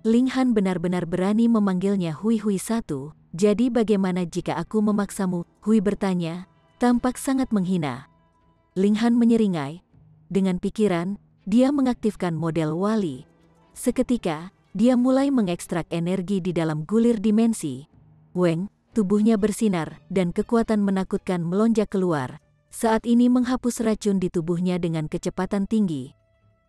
Ling Han benar-benar berani memanggilnya Hui satu, jadi bagaimana jika aku memaksamu? Hui bertanya, tampak sangat menghina. Ling Han menyeringai. Dengan pikiran, dia mengaktifkan model wali. Seketika, dia mulai mengekstrak energi di dalam gulir dimensi. Weng, tubuhnya bersinar dan kekuatan menakutkan melonjak keluar. Saat ini menghapus racun di tubuhnya dengan kecepatan tinggi.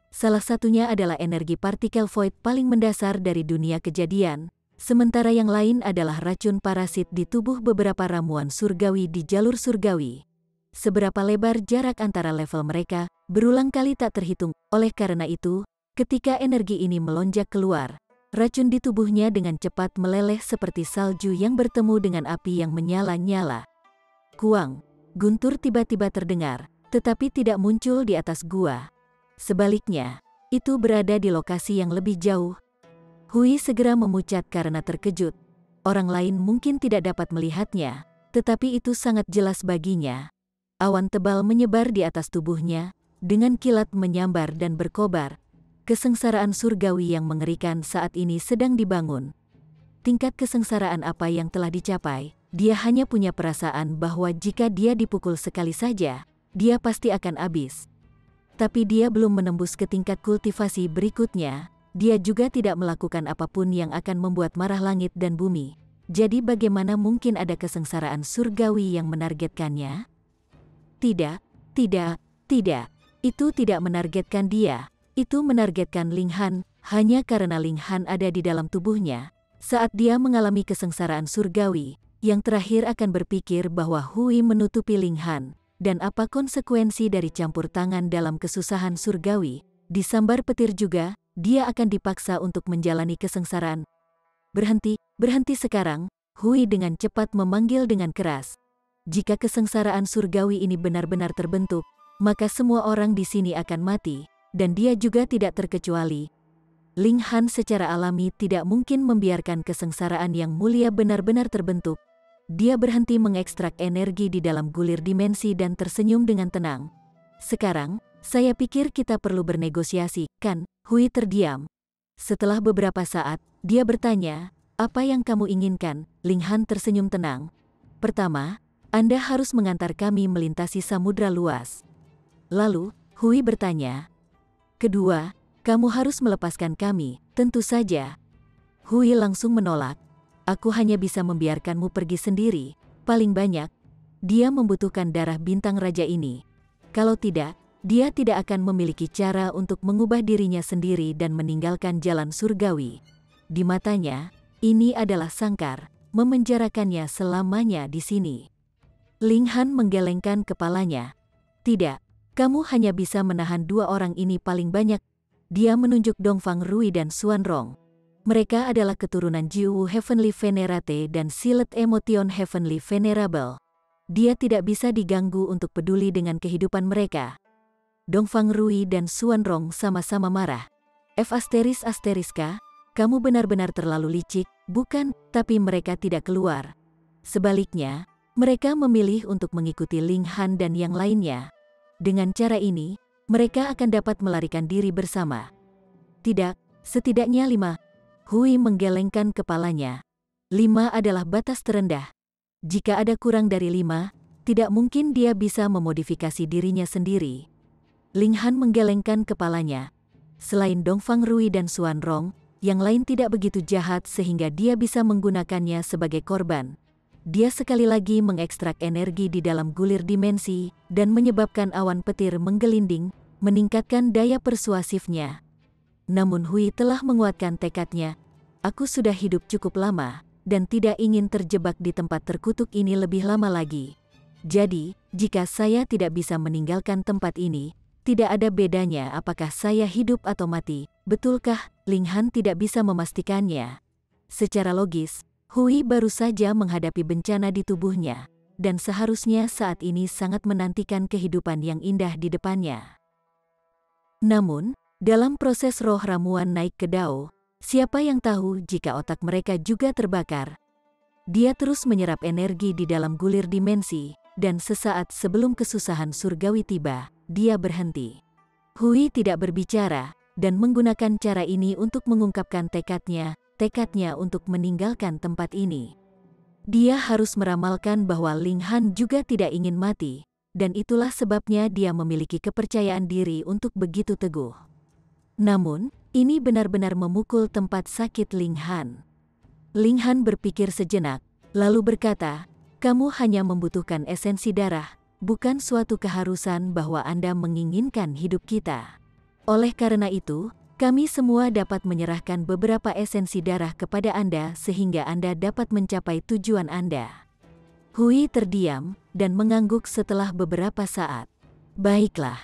Salah satunya adalah energi partikel void paling mendasar dari dunia kejadian, sementara yang lain adalah racun parasit di tubuh beberapa ramuan surgawi di jalur surgawi. Seberapa lebar jarak antara level mereka, berulang kali tak terhitung. Oleh karena itu, ketika energi ini melonjak keluar, racun di tubuhnya dengan cepat meleleh seperti salju yang bertemu dengan api yang menyala-nyala. Kuang, guntur tiba-tiba terdengar, tetapi tidak muncul di atas gua. Sebaliknya, itu berada di lokasi yang lebih jauh. Hui segera memucat karena terkejut. Orang lain mungkin tidak dapat melihatnya, tetapi itu sangat jelas baginya. Awan tebal menyebar di atas tubuhnya, dengan kilat menyambar dan berkobar. Kesengsaraan surgawi yang mengerikan saat ini sedang dibangun. Tingkat kesengsaraan apa yang telah dicapai, dia hanya punya perasaan bahwa jika dia dipukul sekali saja, dia pasti akan habis. Tapi dia belum menembus ke tingkat kultivasi berikutnya, dia juga tidak melakukan apapun yang akan membuat marah langit dan bumi. Jadi bagaimana mungkin ada kesengsaraan surgawi yang menargetkannya? Tidak, tidak. Itu tidak menargetkan dia. Itu menargetkan Ling Han, hanya karena Ling Han ada di dalam tubuhnya. Saat dia mengalami kesengsaraan surgawi, yang terakhir akan berpikir bahwa Hui menutupi Ling Han, dan apa konsekuensi dari campur tangan dalam kesusahan surgawi. Disambar petir juga, dia akan dipaksa untuk menjalani kesengsaraan. Berhenti sekarang, Hui dengan cepat memanggil dengan keras. Jika kesengsaraan surgawi ini benar-benar terbentuk, maka semua orang di sini akan mati, dan dia juga tidak terkecuali. Ling Han secara alami tidak mungkin membiarkan kesengsaraan yang mulia benar-benar terbentuk. Dia berhenti mengekstrak energi di dalam gulir dimensi dan tersenyum dengan tenang. Sekarang, saya pikir kita perlu bernegosiasi, kan? Hui terdiam. Setelah beberapa saat, dia bertanya, apa yang kamu inginkan? Ling Han tersenyum tenang. Pertama, Anda harus mengantar kami melintasi samudra luas. Lalu, Hui bertanya. Kedua, kamu harus melepaskan kami, tentu saja. Hui langsung menolak. Aku hanya bisa membiarkanmu pergi sendiri, paling banyak. Dia membutuhkan darah bintang raja ini. Kalau tidak, dia tidak akan memiliki cara untuk mengubah dirinya sendiri dan meninggalkan jalan surgawi. Di matanya, ini adalah sangkar, memenjarakannya selamanya di sini. Ling Han menggelengkan kepalanya. Tidak, kamu hanya bisa menahan dua orang ini paling banyak. Dia menunjuk Dongfang Rui dan Xuan Rong. Mereka adalah keturunan Jiwu Heavenly Venerate dan Silet Emotion Heavenly Venerable. Dia tidak bisa diganggu untuk peduli dengan kehidupan mereka. Dongfang Rui dan Xuan Rong sama-sama marah. F***K, kamu benar-benar terlalu licik, bukan? Tapi mereka tidak keluar. Sebaliknya, mereka memilih untuk mengikuti Ling Han dan yang lainnya. Dengan cara ini, mereka akan dapat melarikan diri bersama. Tidak, setidaknya 5. Hui menggelengkan kepalanya. 5 adalah batas terendah. Jika ada kurang dari 5, tidak mungkin dia bisa memodifikasi dirinya sendiri. Ling Han menggelengkan kepalanya. Selain Dongfang Rui dan Xuan Rong, yang lain tidak begitu jahat sehingga dia bisa menggunakannya sebagai korban. Dia sekali lagi mengekstrak energi di dalam gulir dimensi dan menyebabkan awan petir menggelinding, meningkatkan daya persuasifnya. Namun Hui telah menguatkan tekadnya. Aku sudah hidup cukup lama, dan tidak ingin terjebak di tempat terkutuk ini lebih lama lagi. Jadi, jika saya tidak bisa meninggalkan tempat ini, tidak ada bedanya apakah saya hidup atau mati, betulkah? Ling Han tidak bisa memastikannya. Secara logis, Hui baru saja menghadapi bencana di tubuhnya, dan seharusnya saat ini sangat menantikan kehidupan yang indah di depannya. Namun, dalam proses roh ramuan naik ke Dao, siapa yang tahu jika otak mereka juga terbakar? Dia terus menyerap energi di dalam gulir dimensi, dan sesaat sebelum kesusahan surgawi tiba, dia berhenti. Hui tidak berbicara, dan menggunakan cara ini untuk mengungkapkan tekadnya untuk meninggalkan tempat ini. Dia harus meramalkan bahwa Ling Han juga tidak ingin mati, dan itulah sebabnya dia memiliki kepercayaan diri untuk begitu teguh. Namun, ini benar-benar memukul tempat sakit Ling Han. Ling Han berpikir sejenak, lalu berkata, "Kamu hanya membutuhkan esensi darah, bukan suatu keharusan bahwa Anda menginginkan hidup kita. Oleh karena itu, kami semua dapat menyerahkan beberapa esensi darah kepada Anda sehingga Anda dapat mencapai tujuan Anda." Hui terdiam dan mengangguk setelah beberapa saat. "Baiklah."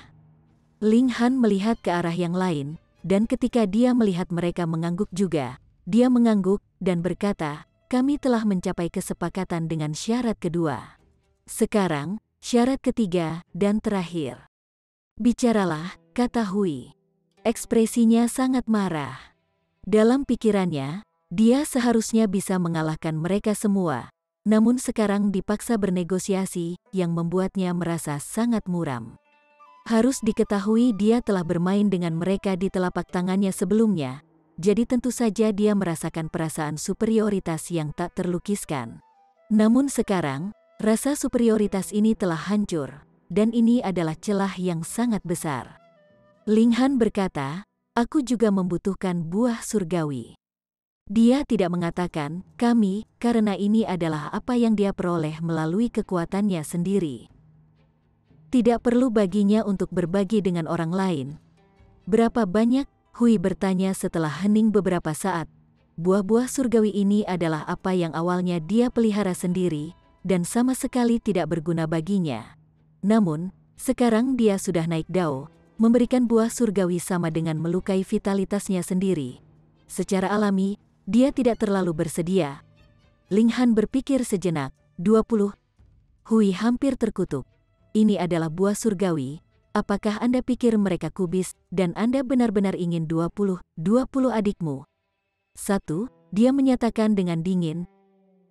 Ling Han melihat ke arah yang lain, dan ketika dia melihat mereka mengangguk juga, dia mengangguk dan berkata, "Kami telah mencapai kesepakatan dengan syarat kedua. Sekarang, syarat ketiga dan terakhir." "Bicaralah," kata Hui. Ekspresinya sangat marah. Dalam pikirannya, dia seharusnya bisa mengalahkan mereka semua, namun sekarang dipaksa bernegosiasi yang membuatnya merasa sangat muram. Harus diketahui dia telah bermain dengan mereka di telapak tangannya sebelumnya, jadi tentu saja dia merasakan perasaan superioritas yang tak terlukiskan. Namun sekarang, rasa superioritas ini telah hancur, dan ini adalah celah yang sangat besar. Ling Han berkata, "Aku juga membutuhkan buah surgawi." Dia tidak mengatakan, "kami," karena ini adalah apa yang dia peroleh melalui kekuatannya sendiri. Tidak perlu baginya untuk berbagi dengan orang lain. "Berapa banyak?" Hui bertanya setelah hening beberapa saat. Buah-buah surgawi ini adalah apa yang awalnya dia pelihara sendiri, dan sama sekali tidak berguna baginya. Namun, sekarang dia sudah naik dao. Memberikan buah surgawi sama dengan melukai vitalitasnya sendiri. Secara alami, dia tidak terlalu bersedia. Ling Han berpikir sejenak, 20. Hui hampir terkutuk. "Ini adalah buah surgawi. Apakah Anda pikir mereka kubis, dan Anda benar-benar ingin 20 adikmu?" "1, dia menyatakan dengan dingin.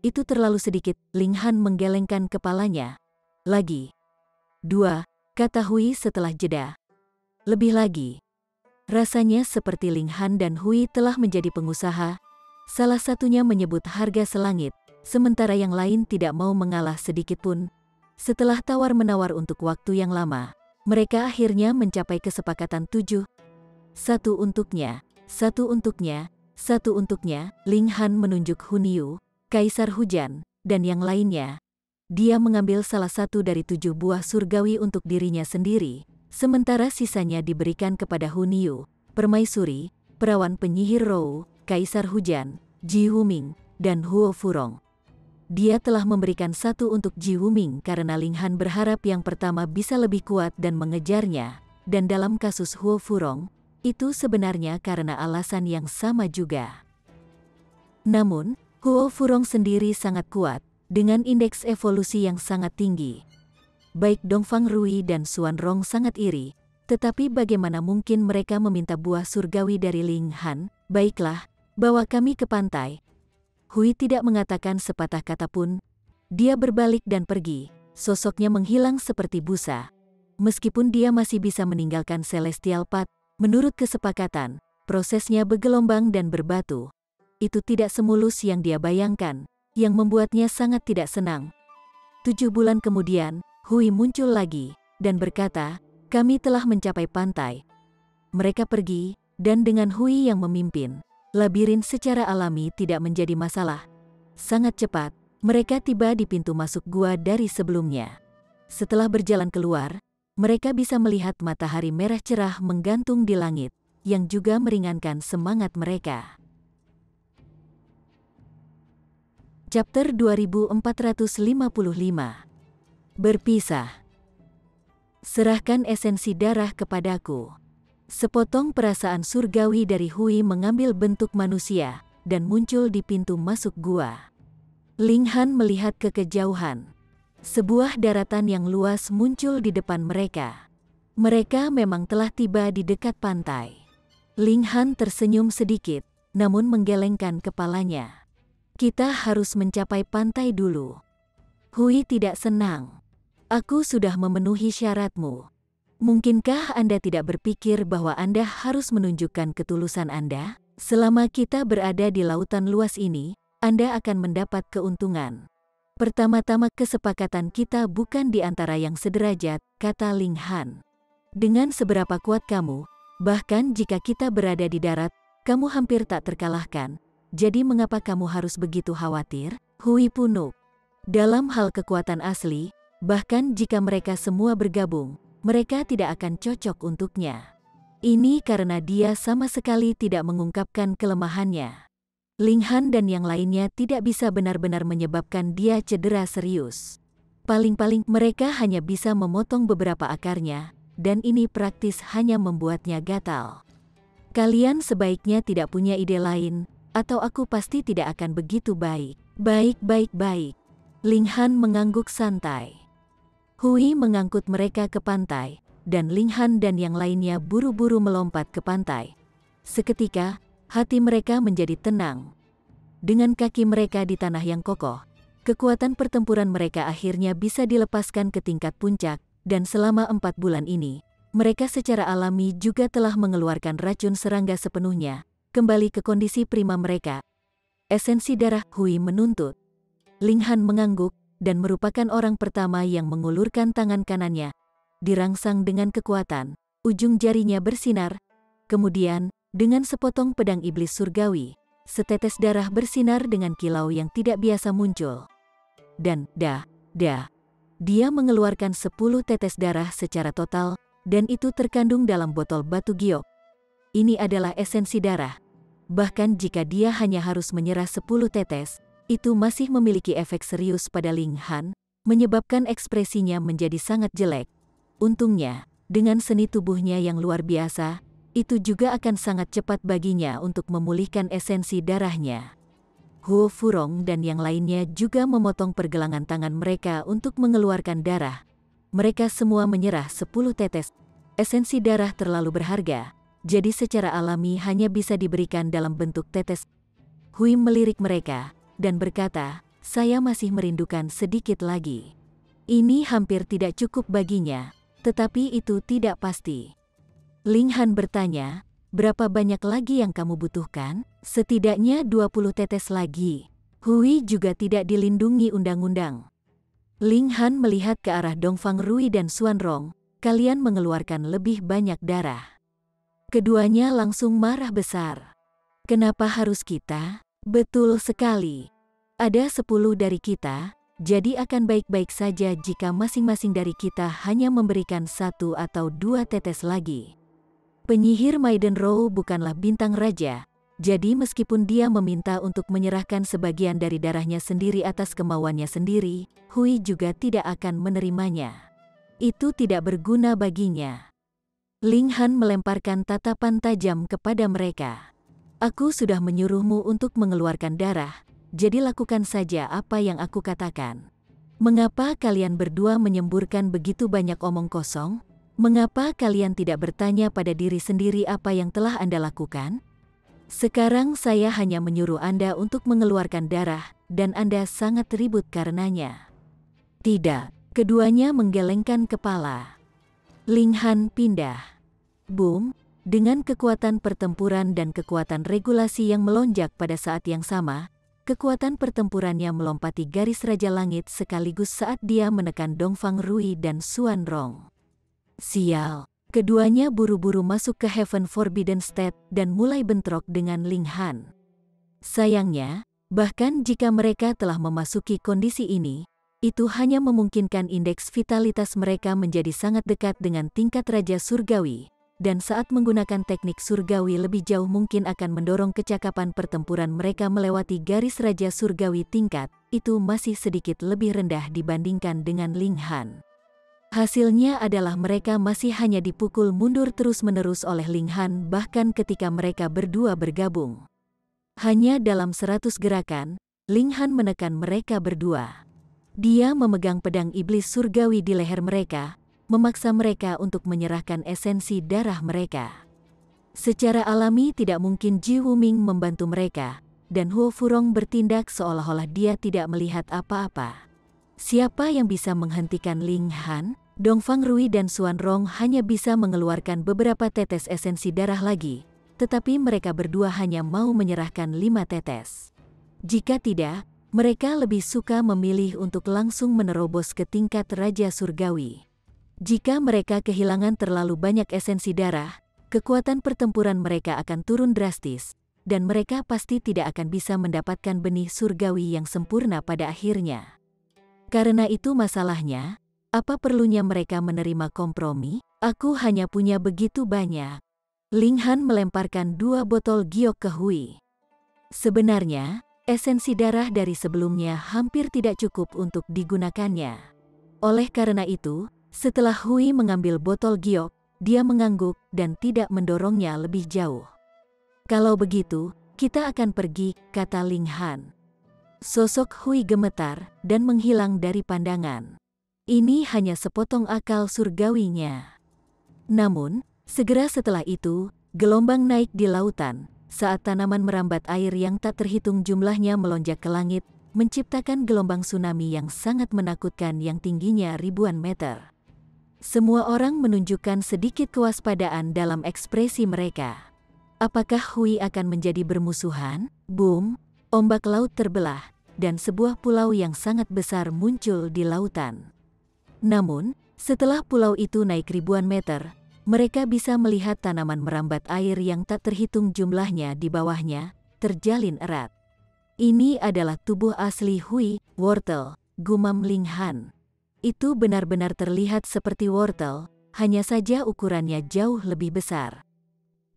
"Itu terlalu sedikit." Ling Han menggelengkan kepalanya. "Lagi." 2, kata Hui setelah jeda. "Lebih lagi." Rasanya seperti Ling Han dan Hui telah menjadi pengusaha. Salah satunya menyebut harga selangit, sementara yang lain tidak mau mengalah sedikit pun. Setelah tawar-menawar untuk waktu yang lama, mereka akhirnya mencapai kesepakatan 7. "1 untuknya, 1 untuknya, 1 untuknya." Ling Han menunjuk Hunyu, Kaisar Hujan, dan yang lainnya. Dia mengambil salah satu dari 7 buah surgawi untuk dirinya sendiri. Sementara sisanya diberikan kepada Hunyu, Permaisuri, perawan penyihir Rou, Kaisar Hujan, Ji Wuming, dan Huo Furong. Dia telah memberikan 1 untuk Ji Wuming karena Ling Han berharap yang pertama bisa lebih kuat dan mengejarnya, dan dalam kasus Huo Furong, itu sebenarnya karena alasan yang sama juga. Namun, Huo Furong sendiri sangat kuat, dengan indeks evolusi yang sangat tinggi. Baik Dongfang Rui dan Xuan Rong sangat iri, tetapi bagaimana mungkin mereka meminta buah surgawi dari Ling Han? "Baiklah, bawa kami ke pantai." Hui tidak mengatakan sepatah kata pun. Dia berbalik dan pergi, sosoknya menghilang seperti busa. Meskipun dia masih bisa meninggalkan Celestial Path, menurut kesepakatan, prosesnya bergelombang dan berbatu. Itu tidak semulus yang dia bayangkan, yang membuatnya sangat tidak senang. 7 bulan kemudian, Hui muncul lagi, dan berkata, "Kami telah mencapai pantai." Mereka pergi, dan dengan Hui yang memimpin, labirin secara alami tidak menjadi masalah. Sangat cepat, mereka tiba di pintu masuk gua dari sebelumnya. Setelah berjalan keluar, mereka bisa melihat matahari merah cerah menggantung di langit, yang juga meringankan semangat mereka. Chapter 2455. Berpisah. "Serahkan esensi darah kepadaku." Sepotong perasaan surgawi dari Hui mengambil bentuk manusia, dan muncul di pintu masuk gua. Ling Han melihat ke kejauhan. Sebuah daratan yang luas muncul di depan mereka. Mereka memang telah tiba di dekat pantai. Ling Han tersenyum sedikit, namun menggelengkan kepalanya. "Kita harus mencapai pantai dulu." Hui tidak senang. "Aku sudah memenuhi syaratmu. Mungkinkah Anda tidak berpikir bahwa Anda harus menunjukkan ketulusan Anda? Selama kita berada di lautan luas ini, Anda akan mendapat keuntungan." Pertama-tama kesepakatan kita bukan di antara yang sederajat, kata Ling Han. Dengan seberapa kuat kamu, bahkan jika kita berada di darat, kamu hampir tak terkalahkan. Jadi mengapa kamu harus begitu khawatir? Hui punuk. Dalam hal kekuatan asli, bahkan jika mereka semua bergabung, mereka tidak akan cocok untuknya. Ini karena dia sama sekali tidak mengungkapkan kelemahannya. Ling Han dan yang lainnya tidak bisa benar-benar menyebabkan dia cedera serius. Paling-paling mereka hanya bisa memotong beberapa akarnya, dan ini praktis hanya membuatnya gatal. Kalian sebaiknya tidak punya ide lain, atau aku pasti tidak akan begitu baik. Baik. Ling Han mengangguk santai. Hui mengangkut mereka ke pantai, dan Ling Han dan yang lainnya buru-buru melompat ke pantai. Seketika, hati mereka menjadi tenang. Dengan kaki mereka di tanah yang kokoh, kekuatan pertempuran mereka akhirnya bisa dilepaskan ke tingkat puncak, dan selama 4 bulan ini, mereka secara alami juga telah mengeluarkan racun serangga sepenuhnya, kembali ke kondisi prima mereka. Esensi darah, Hui menuntut. Ling Han mengangguk, dan merupakan orang pertama yang mengulurkan tangan kanannya. Dirangsang dengan kekuatan, ujung jarinya bersinar. Kemudian, dengan sepotong pedang iblis surgawi, setetes darah bersinar dengan kilau yang tidak biasa muncul. Dan, dia mengeluarkan 10 tetes darah secara total, dan itu terkandung dalam botol batu giok. Ini adalah esensi darah. Bahkan jika dia hanya harus menyerah 10 tetes, itu masih memiliki efek serius pada Ling Han, menyebabkan ekspresinya menjadi sangat jelek. Untungnya, dengan seni tubuhnya yang luar biasa, itu juga akan sangat cepat baginya untuk memulihkan esensi darahnya. Huo Furong dan yang lainnya juga memotong pergelangan tangan mereka untuk mengeluarkan darah. Mereka semua menyerah 10 tetes. Esensi darah terlalu berharga, jadi secara alami hanya bisa diberikan dalam bentuk tetes. Hui melirik mereka, dan berkata, saya masih merindukan sedikit lagi. Ini hampir tidak cukup baginya. Tetapi itu tidak pasti. Ling Han bertanya, berapa banyak lagi yang kamu butuhkan? Setidaknya 20 tetes lagi. Hui juga tidak dilindungi undang-undang. Ling Han melihat ke arah Dongfang Rui dan Xuan Rong, kalian mengeluarkan lebih banyak darah. Keduanya langsung marah besar. Kenapa harus kita? Betul sekali. Ada 10 dari kita. Jadi akan baik-baik saja jika masing-masing dari kita hanya memberikan 1 atau 2 tetes lagi. Penyihir Maiden Row bukanlah bintang raja, jadi meskipun dia meminta untuk menyerahkan sebagian dari darahnya sendiri atas kemauannya sendiri, Hui juga tidak akan menerimanya. Itu tidak berguna baginya. Ling Han melemparkan tatapan tajam kepada mereka. Aku sudah menyuruhmu untuk mengeluarkan darah. Jadi lakukan saja apa yang aku katakan. Mengapa kalian berdua menyemburkan begitu banyak omong kosong? Mengapa kalian tidak bertanya pada diri sendiri apa yang telah Anda lakukan? Sekarang saya hanya menyuruh Anda untuk mengeluarkan darah, dan Anda sangat ribut karenanya. Tidak, keduanya menggelengkan kepala. Ling Han pindah. Boom, dengan kekuatan pertempuran dan kekuatan regulasi yang melonjak pada saat yang sama, kekuatan pertempurannya melompati garis Raja Langit sekaligus saat dia menekan Dongfang Rui dan Xuan Rong. Sial, keduanya buru-buru masuk ke Heaven Forbidden State dan mulai bentrok dengan Ling Han. Sayangnya, bahkan jika mereka telah memasuki kondisi ini, itu hanya memungkinkan indeks vitalitas mereka menjadi sangat dekat dengan tingkat Raja Surgawi. Dan saat menggunakan teknik surgawi lebih jauh mungkin akan mendorong kecakapan pertempuran mereka melewati garis Raja Surgawi tingkat, itu masih sedikit lebih rendah dibandingkan dengan Ling Han. Hasilnya adalah mereka masih hanya dipukul mundur terus-menerus oleh Ling Han bahkan ketika mereka berdua bergabung. Hanya dalam 100 gerakan, Ling Han menekan mereka berdua. Dia memegang pedang iblis surgawi di leher mereka, memaksa mereka untuk menyerahkan esensi darah mereka. Secara alami tidak mungkin Ji Wuming membantu mereka, dan Huo Furong bertindak seolah-olah dia tidak melihat apa-apa. Siapa yang bisa menghentikan Ling Han? Dongfang Rui dan Xuan Rong hanya bisa mengeluarkan beberapa tetes esensi darah lagi, tetapi mereka berdua hanya mau menyerahkan 5 tetes. Jika tidak, Mereka lebih suka memilih untuk langsung menerobos ke tingkat Raja Surgawi. Jika mereka kehilangan terlalu banyak esensi darah, kekuatan pertempuran mereka akan turun drastis, dan mereka pasti tidak akan bisa mendapatkan benih surgawi yang sempurna pada akhirnya. Karena itu masalahnya, apa perlunya mereka menerima kompromi? Aku hanya punya begitu banyak. Ling Han melemparkan 2 botol giok ke Hui. Sebenarnya, esensi darah dari sebelumnya hampir tidak cukup untuk digunakannya. Oleh karena itu, setelah Hui mengambil botol giok, dia mengangguk dan tidak mendorongnya lebih jauh. Kalau begitu, kita akan pergi, kata Ling Han. Sosok Hui gemetar dan menghilang dari pandangan. Ini hanya sepotong akal surgawinya. Namun, segera setelah itu, gelombang naik di lautan, saat tanaman merambat air yang tak terhitung jumlahnya melonjak ke langit, menciptakan gelombang tsunami yang sangat menakutkan yang tingginya ribuan meter. Semua orang menunjukkan sedikit kewaspadaan dalam ekspresi mereka. Apakah Hui akan menjadi bermusuhan? Boom, ombak laut terbelah, dan sebuah pulau yang sangat besar muncul di lautan. Namun, setelah pulau itu naik ribuan meter, mereka bisa melihat tanaman merambat air yang tak terhitung jumlahnya di bawahnya, terjalin erat. Ini adalah tubuh asli Hui, wortel, gumam Ling Han. Itu benar-benar terlihat seperti wortel, hanya saja ukurannya jauh lebih besar.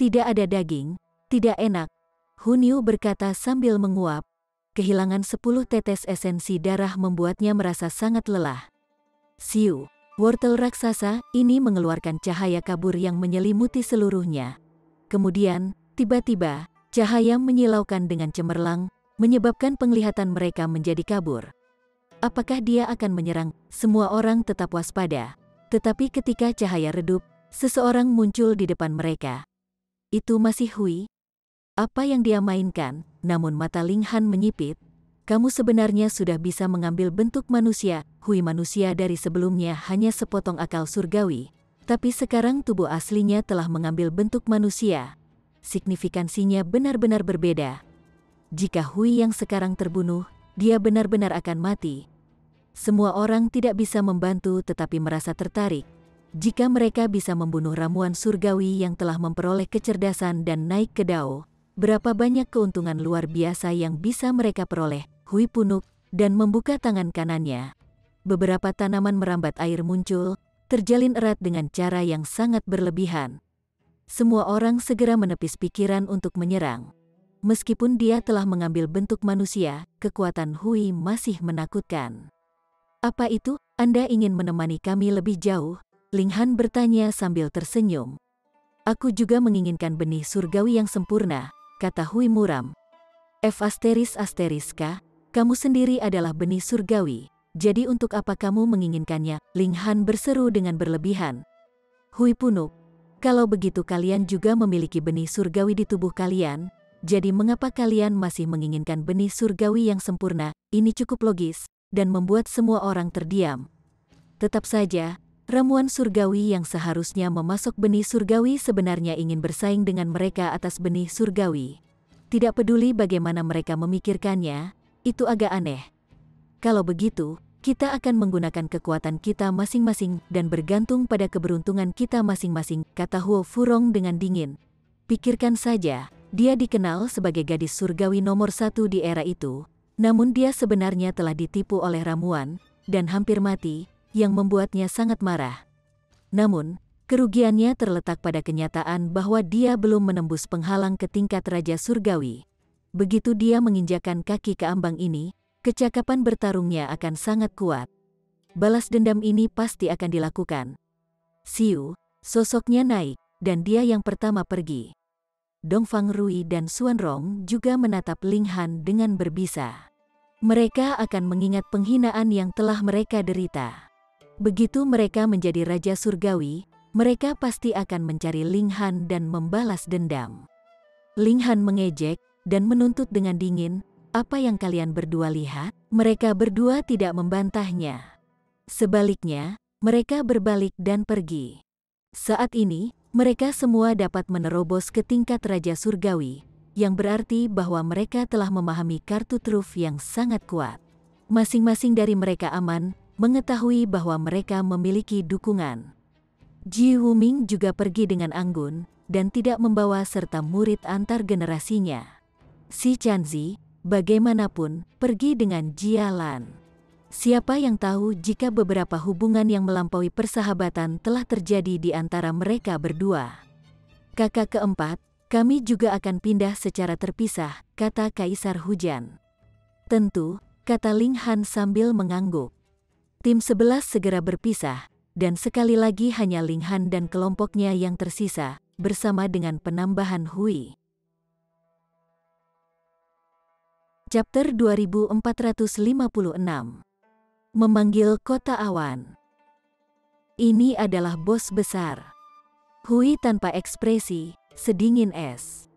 Tidak ada daging, tidak enak, Hunyu berkata sambil menguap. Kehilangan 10 tetes esensi darah membuatnya merasa sangat lelah. Siu. Wortel raksasa ini mengeluarkan cahaya kabur yang menyelimuti seluruhnya. Kemudian, tiba-tiba, cahaya menyilaukan dengan cemerlang, menyebabkan penglihatan mereka menjadi kabur. Apakah dia akan menyerang? Semua orang tetap waspada. Tetapi ketika cahaya redup, seseorang muncul di depan mereka. Itu masih Hui? Apa yang dia mainkan? Namun mata Ling Han menyipit. Kamu sebenarnya sudah bisa mengambil bentuk manusia. Hui manusia dari sebelumnya hanya sepotong akal surgawi, tapi sekarang tubuh aslinya telah mengambil bentuk manusia. Signifikansinya benar-benar berbeda. Jika Hui yang sekarang terbunuh, dia benar-benar akan mati. Semua orang tidak bisa membantu tetapi merasa tertarik. Jika mereka bisa membunuh ramuan surgawi yang telah memperoleh kecerdasan dan naik ke Dao, berapa banyak keuntungan luar biasa yang bisa mereka peroleh? Hui punuk dan membuka tangan kanannya. Beberapa tanaman merambat air muncul, terjalin erat dengan cara yang sangat berlebihan. Semua orang segera menepis pikiran untuk menyerang. Meskipun dia telah mengambil bentuk manusia, kekuatan Hui masih menakutkan. Apa itu? Anda ingin menemani kami lebih jauh? Ling Han bertanya sambil tersenyum. Aku juga menginginkan benih surgawi yang sempurna, kata Hui muram. K, kamu sendiri adalah benih surgawi, jadi untuk apa kamu menginginkannya? Ling Han berseru dengan berlebihan. Hui punuk, kalau begitu kalian juga memiliki benih surgawi di tubuh kalian, jadi mengapa kalian masih menginginkan benih surgawi yang sempurna? Ini cukup logis, dan membuat semua orang terdiam. Tetap saja, ramuan surgawi yang seharusnya memasok benih surgawi sebenarnya ingin bersaing dengan mereka atas benih surgawi. Tidak peduli bagaimana mereka memikirkannya, itu agak aneh. Kalau begitu, kita akan menggunakan kekuatan kita masing-masing dan bergantung pada keberuntungan kita masing-masing, kata Huo Furong dengan dingin. Pikirkan saja, dia dikenal sebagai gadis surgawi nomor 1 di era itu, namun dia sebenarnya telah ditipu oleh ramuan, dan hampir mati, yang membuatnya sangat marah. Namun, kerugiannya terletak pada kenyataan bahwa dia belum menembus penghalang ke tingkat Raja Surgawi. Begitu dia menginjakan kaki ke ambang ini, kecakapan bertarungnya akan sangat kuat. Balas dendam ini pasti akan dilakukan. Siu, sosoknya naik, dan dia yang pertama pergi. Dongfang Rui dan Xuan Rong juga menatap Ling Han dengan berbisa. Mereka akan mengingat penghinaan yang telah mereka derita. Begitu mereka menjadi Raja Surgawi, mereka pasti akan mencari Ling Han dan membalas dendam. Ling Han mengejek dan menuntut dengan dingin, apa yang kalian berdua lihat? Mereka berdua tidak membantahnya. Sebaliknya, mereka berbalik dan pergi. Saat ini, mereka semua dapat menerobos ke tingkat Raja Surgawi, yang berarti bahwa mereka telah memahami kartu truf yang sangat kuat. Masing-masing dari mereka aman, mengetahui bahwa mereka memiliki dukungan. Ji Wuming juga pergi dengan anggun, dan tidak membawa serta murid antar generasinya. Si Chanzi, bagaimanapun, pergi dengan Jia Lan. Siapa yang tahu jika beberapa hubungan yang melampaui persahabatan telah terjadi di antara mereka berdua. Kakak keempat, kami juga akan pindah secara terpisah, kata Kaisar Hujan. Tentu, kata Ling Han sambil mengangguk. Tim 11 segera berpisah, dan sekali lagi hanya Ling Han dan kelompoknya yang tersisa, bersama dengan penambahan Hui. Chapter 2456. Memanggil Kota Awan. Ini adalah bos besar. Hui tanpa ekspresi, sedingin es.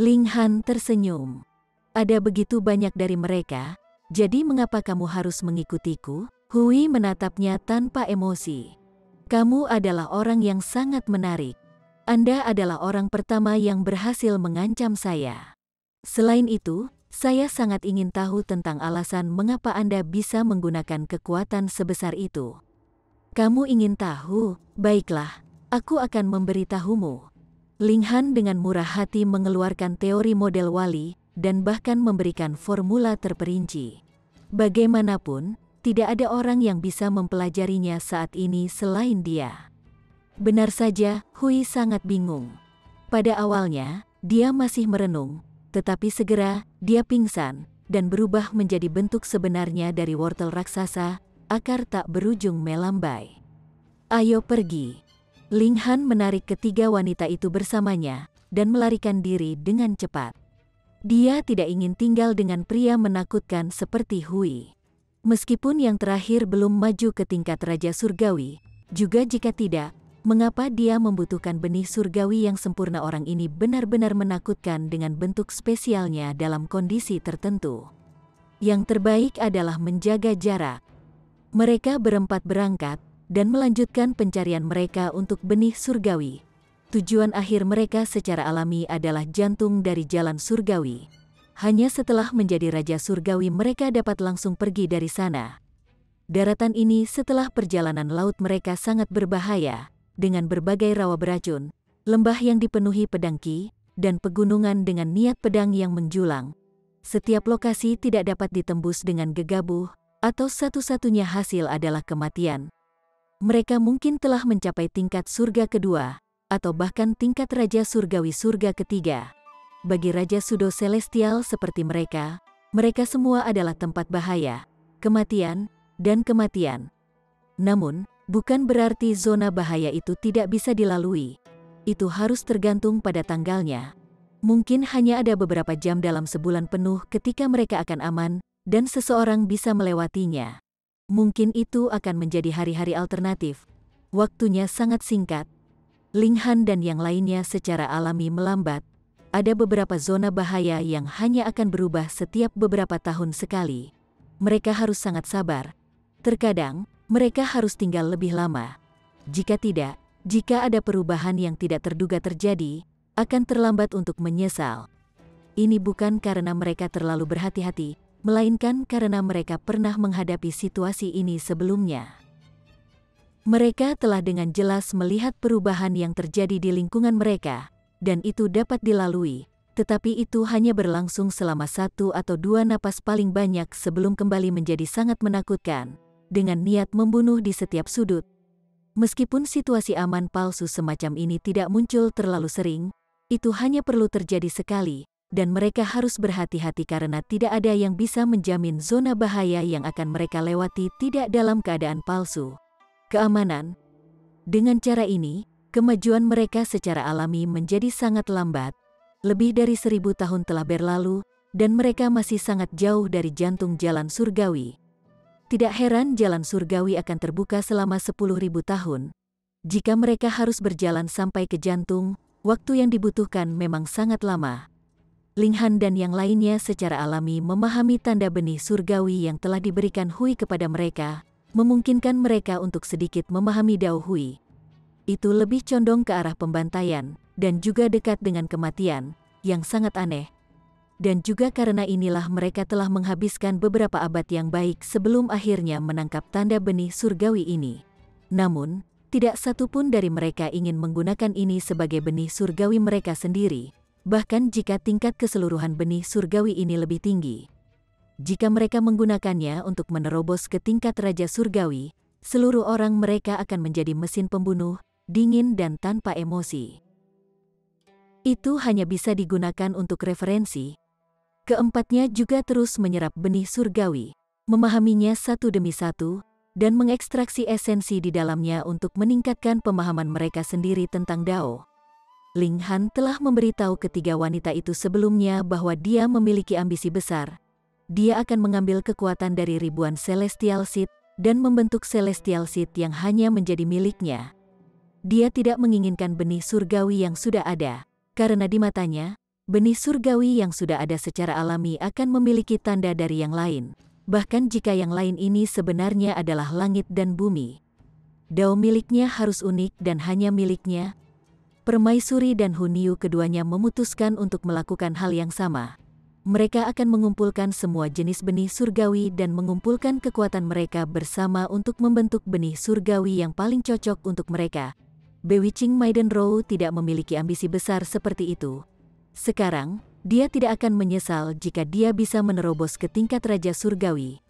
Ling Han tersenyum. Ada begitu banyak dari mereka, jadi mengapa kamu harus mengikutiku? Hui menatapnya tanpa emosi. Kamu adalah orang yang sangat menarik. Anda adalah orang pertama yang berhasil mengancam saya. Selain itu, saya sangat ingin tahu tentang alasan mengapa Anda bisa menggunakan kekuatan sebesar itu. Kamu ingin tahu? Baiklah, aku akan memberitahumu. Ling Han dengan murah hati mengeluarkan teori model wali, dan bahkan memberikan formula terperinci. Bagaimanapun, tidak ada orang yang bisa mempelajarinya saat ini selain dia. Benar saja, Hui sangat bingung. Pada awalnya, dia masih merenung, tetapi segera, dia pingsan, dan berubah menjadi bentuk sebenarnya dari wortel raksasa, akar tak berujung melambai. Ayo pergi. Ling Han menarik ketiga wanita itu bersamanya, dan melarikan diri dengan cepat. Dia tidak ingin tinggal dengan pria menakutkan seperti Hui. Meskipun yang terakhir belum maju ke tingkat Raja Surgawi, juga jika tidak, mengapa dia membutuhkan benih surgawi yang sempurna? Orang ini benar-benar menakutkan dengan bentuk spesialnya dalam kondisi tertentu. Yang terbaik adalah menjaga jarak. Mereka berempat berangkat, dan melanjutkan pencarian mereka untuk benih surgawi. Tujuan akhir mereka secara alami adalah jantung dari jalan surgawi. Hanya setelah menjadi Raja Surgawi mereka dapat langsung pergi dari sana. Daratan ini setelah perjalanan laut mereka sangat berbahaya, dengan berbagai rawa beracun, lembah yang dipenuhi pedang Qi, dan pegunungan dengan niat pedang yang menjulang. Setiap lokasi tidak dapat ditembus dengan gegabah, atau satu-satunya hasil adalah kematian. Mereka mungkin telah mencapai tingkat surga kedua, atau bahkan tingkat Raja Surgawi surga ketiga. Bagi Raja Sudo Celestial seperti mereka, mereka semua adalah tempat bahaya, kematian, dan kematian. Namun, bukan berarti zona bahaya itu tidak bisa dilalui. Itu harus tergantung pada tanggalnya. Mungkin hanya ada beberapa jam dalam sebulan penuh ketika mereka akan aman, dan seseorang bisa melewatinya. Mungkin itu akan menjadi hari-hari alternatif. Waktunya sangat singkat. Ling Han dan yang lainnya secara alami melambat. Ada beberapa zona bahaya yang hanya akan berubah setiap beberapa tahun sekali. Mereka harus sangat sabar. Terkadang, mereka harus tinggal lebih lama. Jika tidak, jika ada perubahan yang tidak terduga terjadi, akan terlambat untuk menyesal. Ini bukan karena mereka terlalu berhati-hati, melainkan karena mereka pernah menghadapi situasi ini sebelumnya. Mereka telah dengan jelas melihat perubahan yang terjadi di lingkungan mereka, dan itu dapat dilalui, tetapi itu hanya berlangsung selama 1 atau 2 napas paling banyak sebelum kembali menjadi sangat menakutkan, dengan niat membunuh di setiap sudut. Meskipun situasi aman palsu semacam ini tidak muncul terlalu sering, itu hanya perlu terjadi sekali, dan mereka harus berhati-hati karena tidak ada yang bisa menjamin zona bahaya yang akan mereka lewati tidak dalam keadaan palsu. Keamanan. Dengan cara ini, kemajuan mereka secara alami menjadi sangat lambat. Lebih dari 1000 tahun telah berlalu, dan mereka masih sangat jauh dari jantung jalan surgawi. Tidak heran jalan surgawi akan terbuka selama 10.000 tahun. Jika mereka harus berjalan sampai ke jantung, waktu yang dibutuhkan memang sangat lama. Ling Han dan yang lainnya secara alami memahami tanda benih surgawi yang telah diberikan Hui kepada mereka, memungkinkan mereka untuk sedikit memahami Dao Hui. Itu lebih condong ke arah pembantaian, dan juga dekat dengan kematian, yang sangat aneh. Dan juga karena inilah mereka telah menghabiskan beberapa abad yang baik sebelum akhirnya menangkap tanda benih surgawi ini. Namun, tidak satu pun dari mereka ingin menggunakan ini sebagai benih surgawi mereka sendiri, bahkan jika tingkat keseluruhan benih surgawi ini lebih tinggi. Jika mereka menggunakannya untuk menerobos ke tingkat Raja Surgawi, seluruh orang mereka akan menjadi mesin pembunuh, dingin dan tanpa emosi. Itu hanya bisa digunakan untuk referensi. Keempatnya juga terus menyerap benih surgawi, memahaminya satu demi satu, dan mengekstraksi esensi di dalamnya untuk meningkatkan pemahaman mereka sendiri tentang Dao. Ling Han telah memberitahu ketiga wanita itu sebelumnya bahwa dia memiliki ambisi besar. Dia akan mengambil kekuatan dari ribuan Celestial Seed dan membentuk Celestial Seed yang hanya menjadi miliknya. Dia tidak menginginkan benih surgawi yang sudah ada, karena di matanya, benih surgawi yang sudah ada secara alami akan memiliki tanda dari yang lain, bahkan jika yang lain ini sebenarnya adalah langit dan bumi. Dao miliknya harus unik dan hanya miliknya. Permaisuri dan Hunyu keduanya memutuskan untuk melakukan hal yang sama. Mereka akan mengumpulkan semua jenis benih surgawi dan mengumpulkan kekuatan mereka bersama untuk membentuk benih surgawi yang paling cocok untuk mereka. Bewitching Maiden Rou tidak memiliki ambisi besar seperti itu. Sekarang, dia tidak akan menyesal jika dia bisa menerobos ke tingkat Raja Surgawi.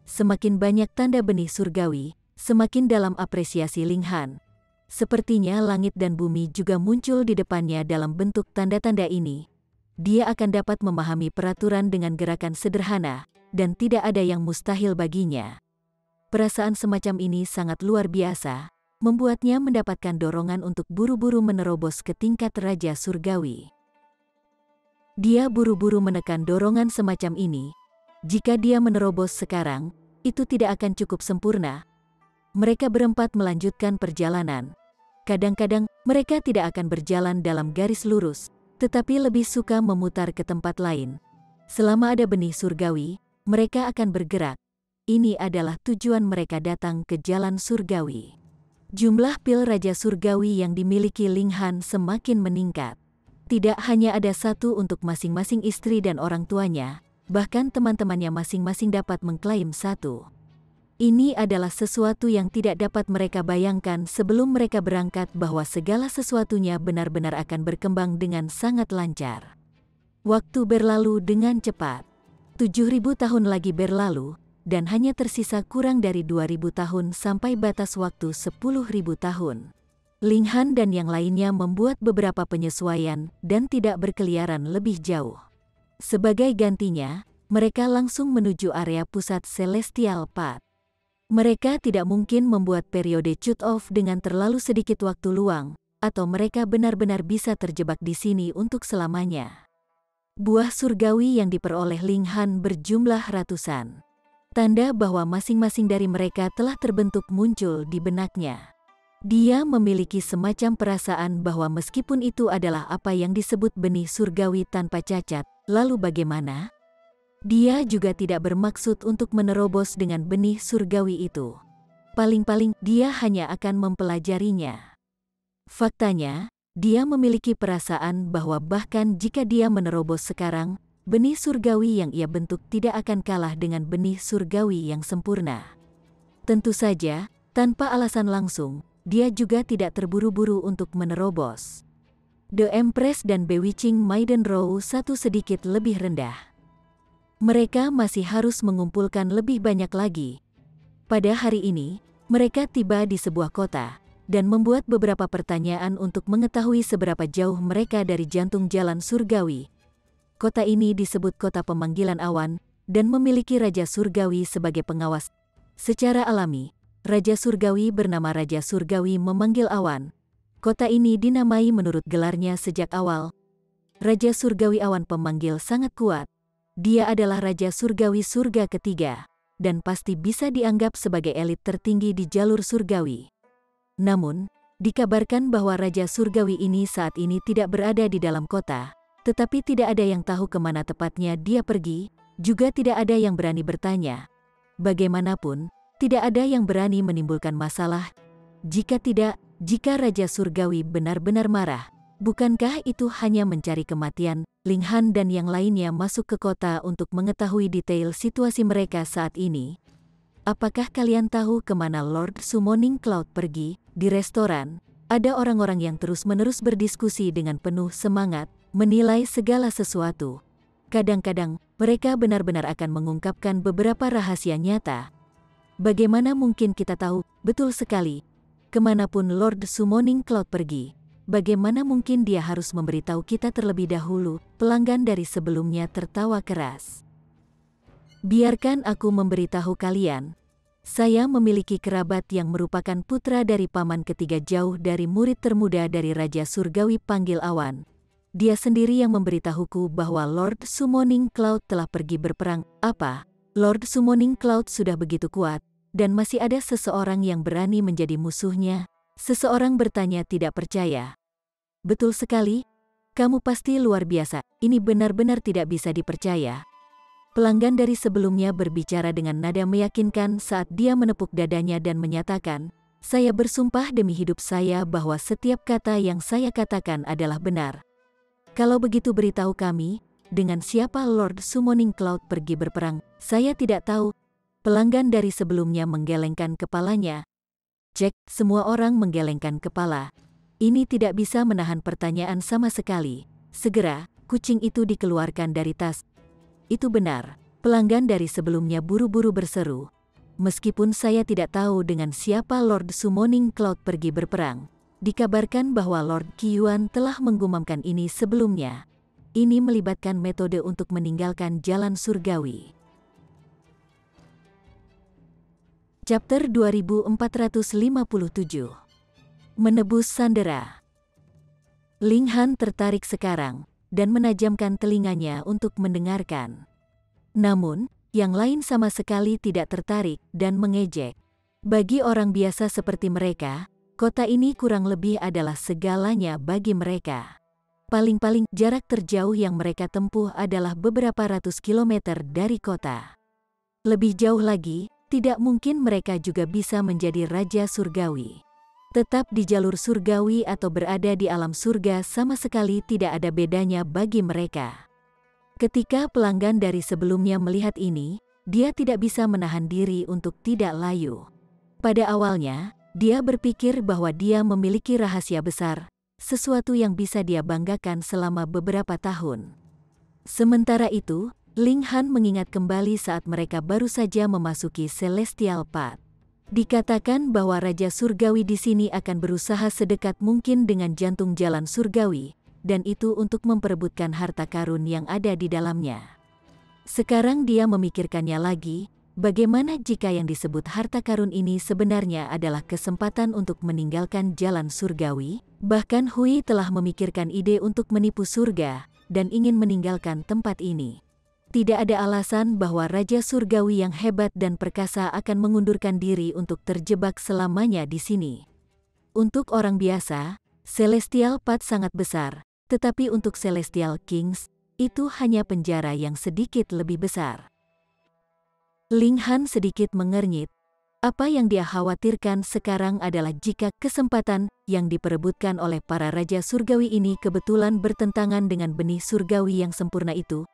Semakin banyak tanda benih surgawi, semakin dalam apresiasi Ling Han. Sepertinya langit dan bumi juga muncul di depannya dalam bentuk tanda-tanda ini. Dia akan dapat memahami peraturan dengan gerakan sederhana, dan tidak ada yang mustahil baginya. Perasaan semacam ini sangat luar biasa, membuatnya mendapatkan dorongan untuk buru-buru menerobos ke tingkat Raja Surgawi. Dia buru-buru menekan dorongan semacam ini. Jika dia menerobos sekarang, itu tidak akan cukup sempurna. Mereka berempat melanjutkan perjalanan. Kadang-kadang, mereka tidak akan berjalan dalam garis lurus, tetapi lebih suka memutar ke tempat lain. Selama ada benih surgawi, mereka akan bergerak. Ini adalah tujuan mereka datang ke jalan surgawi. Jumlah pil Raja Surgawi yang dimiliki Ling Han semakin meningkat. Tidak hanya ada satu untuk masing-masing istri dan orang tuanya, bahkan teman-temannya masing-masing dapat mengklaim satu. Ini adalah sesuatu yang tidak dapat mereka bayangkan sebelum mereka berangkat bahwa segala sesuatunya benar-benar akan berkembang dengan sangat lancar. Waktu berlalu dengan cepat. 7.000 tahun lagi berlalu, dan hanya tersisa kurang dari 2.000 tahun sampai batas waktu 10.000 tahun. Ling Han dan yang lainnya membuat beberapa penyesuaian dan tidak berkeliaran lebih jauh. Sebagai gantinya, mereka langsung menuju area pusat Celestial Path. Mereka tidak mungkin membuat periode cut-off dengan terlalu sedikit waktu luang, atau mereka benar-benar bisa terjebak di sini untuk selamanya. Buah surgawi yang diperoleh Ling Han berjumlah ratusan. Tanda bahwa masing-masing dari mereka telah terbentuk muncul di benaknya. Dia memiliki semacam perasaan bahwa meskipun itu adalah apa yang disebut benih surgawi tanpa cacat, lalu bagaimana? Dia juga tidak bermaksud untuk menerobos dengan benih surgawi itu. Paling-paling, dia hanya akan mempelajarinya. Faktanya, dia memiliki perasaan bahwa bahkan jika dia menerobos sekarang, benih surgawi yang ia bentuk tidak akan kalah dengan benih surgawi yang sempurna. Tentu saja, tanpa alasan langsung, dia juga tidak terburu-buru untuk menerobos. The Empress dan Bewitching Maiden Rou satu sedikit lebih rendah. Mereka masih harus mengumpulkan lebih banyak lagi. Pada hari ini, mereka tiba di sebuah kota, dan membuat beberapa pertanyaan untuk mengetahui seberapa jauh mereka dari jantung jalan surgawi. Kota ini disebut Kota Pemanggilan Awan, dan memiliki Raja Surgawi sebagai pengawas. Secara alami, Raja Surgawi bernama Raja Surgawi memanggil awan. Kota ini dinamai menurut gelarnya sejak awal. Raja Surgawi Awan Pemanggil sangat kuat. Dia adalah Raja Surgawi surga ketiga, dan pasti bisa dianggap sebagai elit tertinggi di jalur surgawi. Namun, dikabarkan bahwa Raja Surgawi ini saat ini tidak berada di dalam kota, tetapi tidak ada yang tahu kemana tepatnya dia pergi, juga tidak ada yang berani bertanya. Bagaimanapun, tidak ada yang berani menimbulkan masalah. Jika Raja Surgawi benar-benar marah, Bukankah itu hanya mencari kematian? Ling Han dan yang lainnya masuk ke kota untuk mengetahui detail situasi mereka saat ini. Apakah kalian tahu kemana Lord Summoning Cloud pergi? Di restoran, ada orang-orang yang terus-menerus berdiskusi dengan penuh semangat, menilai segala sesuatu. Kadang-kadang, mereka benar-benar akan mengungkapkan beberapa rahasia nyata. Bagaimana mungkin kita tahu? Betul sekali. Kemanapun Lord Summoning Cloud pergi, bagaimana mungkin dia harus memberitahu kita terlebih dahulu? Pelanggan dari sebelumnya tertawa keras. Biarkan aku memberitahu kalian. Saya memiliki kerabat yang merupakan putra dari paman ketiga jauh dari murid termuda dari Raja Surgawi Panggil Awan. Dia sendiri yang memberitahuku bahwa Lord Summoning Cloud telah pergi berperang. Apa? Lord Summoning Cloud sudah begitu kuat, dan masih ada seseorang yang berani menjadi musuhnya? Seseorang bertanya tidak percaya. Betul sekali. Kamu pasti luar biasa. Ini benar-benar tidak bisa dipercaya. Pelanggan dari sebelumnya berbicara dengan nada meyakinkan saat dia menepuk dadanya dan menyatakan, "Saya bersumpah demi hidup saya bahwa setiap kata yang saya katakan adalah benar." Kalau begitu beritahu kami, dengan siapa Lord Summoning Cloud pergi berperang? Saya tidak tahu. Pelanggan dari sebelumnya menggelengkan kepalanya. Cek, semua orang menggelengkan kepala. Ini tidak bisa menahan pertanyaan sama sekali. Segera, kucing itu dikeluarkan dari tas. Itu benar, pelanggan dari sebelumnya buru-buru berseru. Meskipun saya tidak tahu dengan siapa Lord Summoning Cloud pergi berperang, dikabarkan bahwa Lord Qiyuan telah menggumamkan ini sebelumnya. Ini melibatkan metode untuk meninggalkan jalan surgawi. Chapter 2457. Menebus sandera. Ling Han tertarik sekarang, dan menajamkan telinganya untuk mendengarkan. Namun, yang lain sama sekali tidak tertarik dan mengejek. Bagi orang biasa seperti mereka, kota ini kurang lebih adalah segalanya bagi mereka. Paling-paling jarak terjauh yang mereka tempuh adalah beberapa ratus kilometer dari kota. Lebih jauh lagi, tidak mungkin mereka juga bisa menjadi Raja Surgawi. Tetap di jalur surgawi atau berada di alam surga sama sekali tidak ada bedanya bagi mereka. Ketika pelanggan dari sebelumnya melihat ini, dia tidak bisa menahan diri untuk tidak layu. Pada awalnya, dia berpikir bahwa dia memiliki rahasia besar, sesuatu yang bisa dia banggakan selama beberapa tahun. Sementara itu, Ling Han mengingat kembali saat mereka baru saja memasuki Celestial Path. Dikatakan bahwa Raja Surgawi di sini akan berusaha sedekat mungkin dengan jantung jalan surgawi, dan itu untuk memperebutkan harta karun yang ada di dalamnya. Sekarang dia memikirkannya lagi. Bagaimana jika yang disebut harta karun ini sebenarnya adalah kesempatan untuk meninggalkan jalan surgawi? Bahkan Hui telah memikirkan ide untuk menipu surga dan ingin meninggalkan tempat ini. Tidak ada alasan bahwa Raja Surgawi yang hebat dan perkasa akan mengundurkan diri untuk terjebak selamanya di sini. Untuk orang biasa, Celestial Path sangat besar, tetapi untuk Celestial Kings, itu hanya penjara yang sedikit lebih besar. Ling Han sedikit mengernyit. Apa yang dia khawatirkan sekarang adalah jika kesempatan yang diperebutkan oleh para Raja Surgawi ini kebetulan bertentangan dengan benih surgawi yang sempurna itu.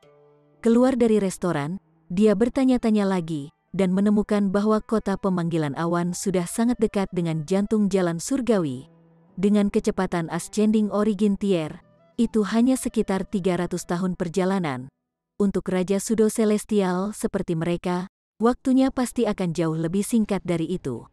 Keluar dari restoran, dia bertanya-tanya lagi, dan menemukan bahwa kota pemanggilan awan sudah sangat dekat dengan jantung jalan surgawi. Dengan kecepatan Ascending Origin Tier, itu hanya sekitar 300 tahun perjalanan. Untuk Raja Sudo Celestial seperti mereka, waktunya pasti akan jauh lebih singkat dari itu.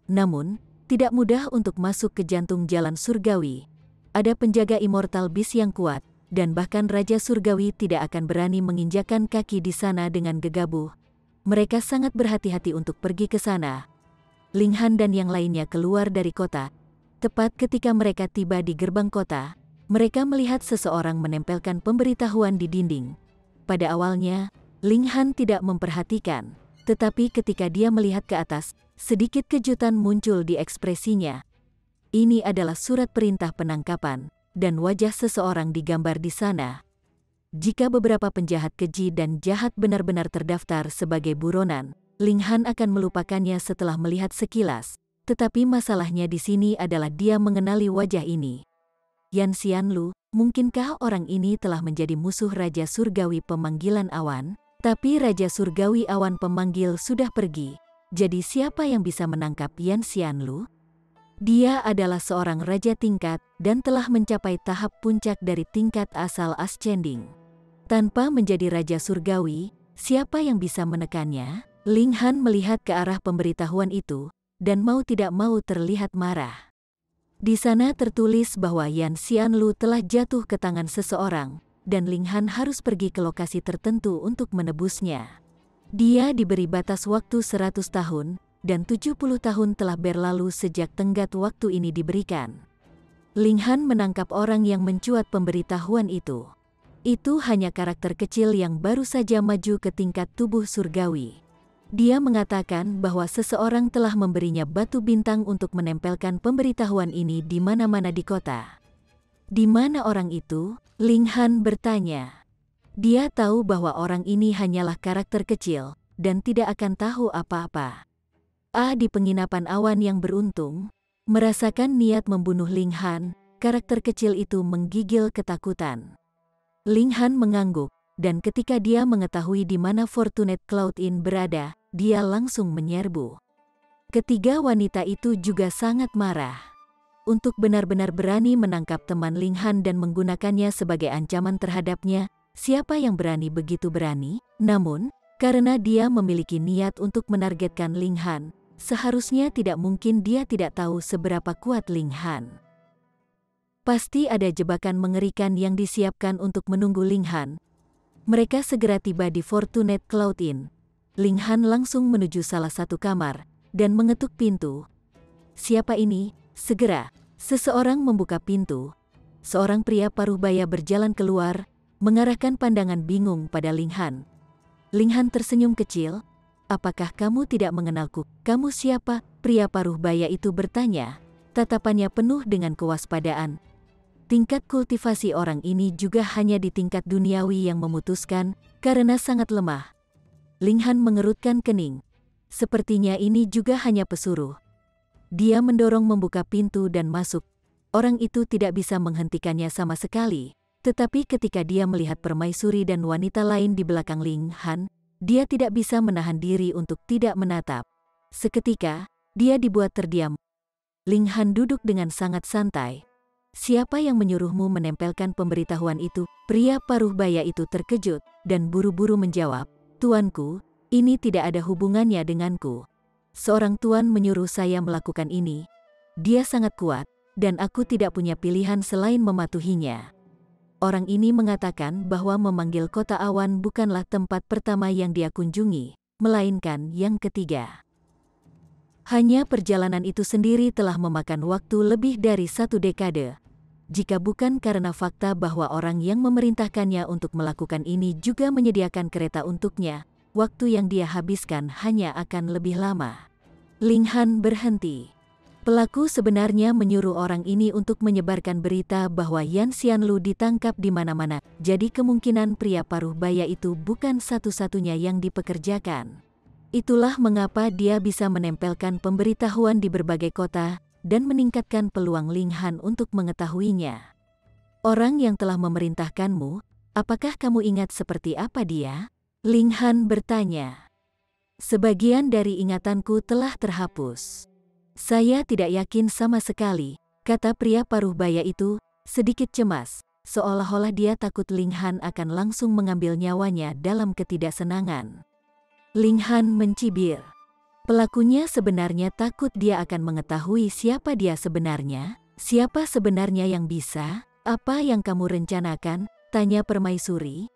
Namun, tidak mudah untuk masuk ke jantung jalan surgawi. Ada penjaga immortal bis yang kuat, dan bahkan Raja Surgawi tidak akan berani menginjakan kaki di sana dengan gegabah. Mereka sangat berhati-hati untuk pergi ke sana. Ling Han dan yang lainnya keluar dari kota. Tepat ketika mereka tiba di gerbang kota, mereka melihat seseorang menempelkan pemberitahuan di dinding. Pada awalnya, Ling Han tidak memperhatikan, tetapi ketika dia melihat ke atas, sedikit kejutan muncul di ekspresinya. Ini adalah surat perintah penangkapan, dan wajah seseorang digambar di sana. Jika beberapa penjahat keji dan jahat benar-benar terdaftar sebagai buronan, Ling Han akan melupakannya setelah melihat sekilas. Tetapi masalahnya di sini adalah dia mengenali wajah ini. Yan Xianlu, mungkinkah orang ini telah menjadi musuh Raja Surgawi Pemanggilan Awan? Tapi Raja Surgawi Awan Pemanggil sudah pergi. Jadi siapa yang bisa menangkap Yan Xianlu? Dia adalah seorang raja tingkat dan telah mencapai tahap puncak dari tingkat asal ascending. Tanpa menjadi Raja Surgawi, siapa yang bisa menekannya? Ling Han melihat ke arah pemberitahuan itu, dan mau tidak mau terlihat marah. Di sana tertulis bahwa Yan Xianlu telah jatuh ke tangan seseorang, dan Ling Han harus pergi ke lokasi tertentu untuk menebusnya. Dia diberi batas waktu 100 tahun, dan 70 tahun telah berlalu sejak tenggat waktu ini diberikan. Ling Han menangkap orang yang mencuat pemberitahuan itu. Itu hanya karakter kecil yang baru saja maju ke tingkat tubuh surgawi. Dia mengatakan bahwa seseorang telah memberinya batu bintang untuk menempelkan pemberitahuan ini di mana-mana di kota. Di mana orang itu? Ling Han bertanya. Dia tahu bahwa orang ini hanyalah karakter kecil, dan tidak akan tahu apa-apa. Di penginapan awan yang beruntung, merasakan niat membunuh Ling Han, karakter kecil itu menggigil ketakutan. Ling Han mengangguk, dan ketika dia mengetahui di mana Fortunate Cloud Inn berada, dia langsung menyerbu. Ketiga wanita itu juga sangat marah. Untuk benar-benar berani menangkap teman Ling Han dan menggunakannya sebagai ancaman terhadapnya, siapa yang berani begitu berani? Namun, karena dia memiliki niat untuk menargetkan Ling Han, seharusnya tidak mungkin dia tidak tahu seberapa kuat Ling Han. Pasti ada jebakan mengerikan yang disiapkan untuk menunggu Ling Han. Mereka segera tiba di Fortunate Cloud Inn. Ling Han langsung menuju salah satu kamar, dan mengetuk pintu. Siapa ini? Segera, seseorang membuka pintu. Seorang pria paruhbaya berjalan keluar, mengarahkan pandangan bingung pada Ling Han. Ling Han tersenyum kecil. Apakah kamu tidak mengenalku? Kamu siapa? Pria paruhbaya itu bertanya, tatapannya penuh dengan kewaspadaan. Tingkat kultivasi orang ini juga hanya di tingkat duniawi yang memutuskan, karena sangat lemah. Ling Han mengerutkan kening. Sepertinya ini juga hanya pesuruh. Dia mendorong membuka pintu dan masuk. Orang itu tidak bisa menghentikannya sama sekali. Tetapi ketika dia melihat permaisuri dan wanita lain di belakang Ling Han, dia tidak bisa menahan diri untuk tidak menatap. Seketika, dia dibuat terdiam. Ling Han duduk dengan sangat santai. Siapa yang menyuruhmu menempelkan pemberitahuan itu? Pria paruhbaya itu terkejut, dan buru-buru menjawab, Tuanku, ini tidak ada hubungannya denganku. Seorang tuan menyuruh saya melakukan ini. Dia sangat kuat, dan aku tidak punya pilihan selain mematuhinya. Orang ini mengatakan bahwa memanggil kota awan bukanlah tempat pertama yang dia kunjungi, melainkan yang ketiga. Hanya perjalanan itu sendiri telah memakan waktu lebih dari 1 dekade. Jika bukan karena fakta bahwa orang yang memerintahkannya untuk melakukan ini juga menyediakan kereta untuknya, waktu yang dia habiskan hanya akan lebih lama. Ling Han berhenti. Pelaku sebenarnya menyuruh orang ini untuk menyebarkan berita bahwa Yan Xianlu ditangkap di mana-mana, jadi kemungkinan pria paruhbaya itu bukan satu-satunya yang dipekerjakan. Itulah mengapa dia bisa menempelkan pemberitahuan di berbagai kota, dan meningkatkan peluang Ling Han untuk mengetahuinya. Orang yang telah memerintahkanmu, apakah kamu ingat seperti apa dia? Ling Han bertanya. Sebagian dari ingatanku telah terhapus. Saya tidak yakin sama sekali, kata pria paruhbaya itu, sedikit cemas, seolah-olah dia takut Ling Han akan langsung mengambil nyawanya dalam ketidaksenangan. Ling Han mencibir. Pelakunya sebenarnya takut dia akan mengetahui siapa dia sebenarnya. Siapa sebenarnya yang bisa? Apa yang kamu rencanakan? Tanya permaisuri.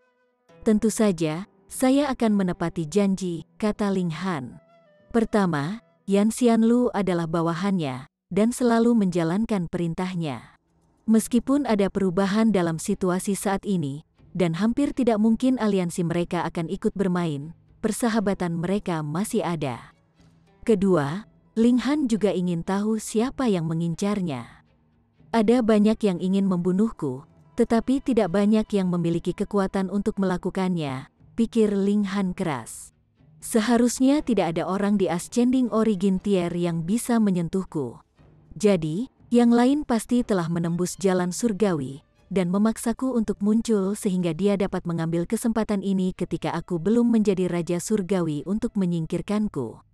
Tentu saja, saya akan menepati janji, kata Ling Han. Pertama, Yan Xianlu adalah bawahannya, dan selalu menjalankan perintahnya. Meskipun ada perubahan dalam situasi saat ini, dan hampir tidak mungkin aliansi mereka akan ikut bermain, persahabatan mereka masih ada. Kedua, Ling Han juga ingin tahu siapa yang mengincarnya. Ada banyak yang ingin membunuhku, tetapi tidak banyak yang memiliki kekuatan untuk melakukannya, pikir Ling Han keras. Seharusnya tidak ada orang di Ascending Origin Tier yang bisa menyentuhku. Jadi, Yang lain pasti telah menembus jalan surgawi dan memaksaku untuk muncul sehingga dia dapat mengambil kesempatan ini ketika aku belum menjadi raja surgawi untuk menyingkirkanku.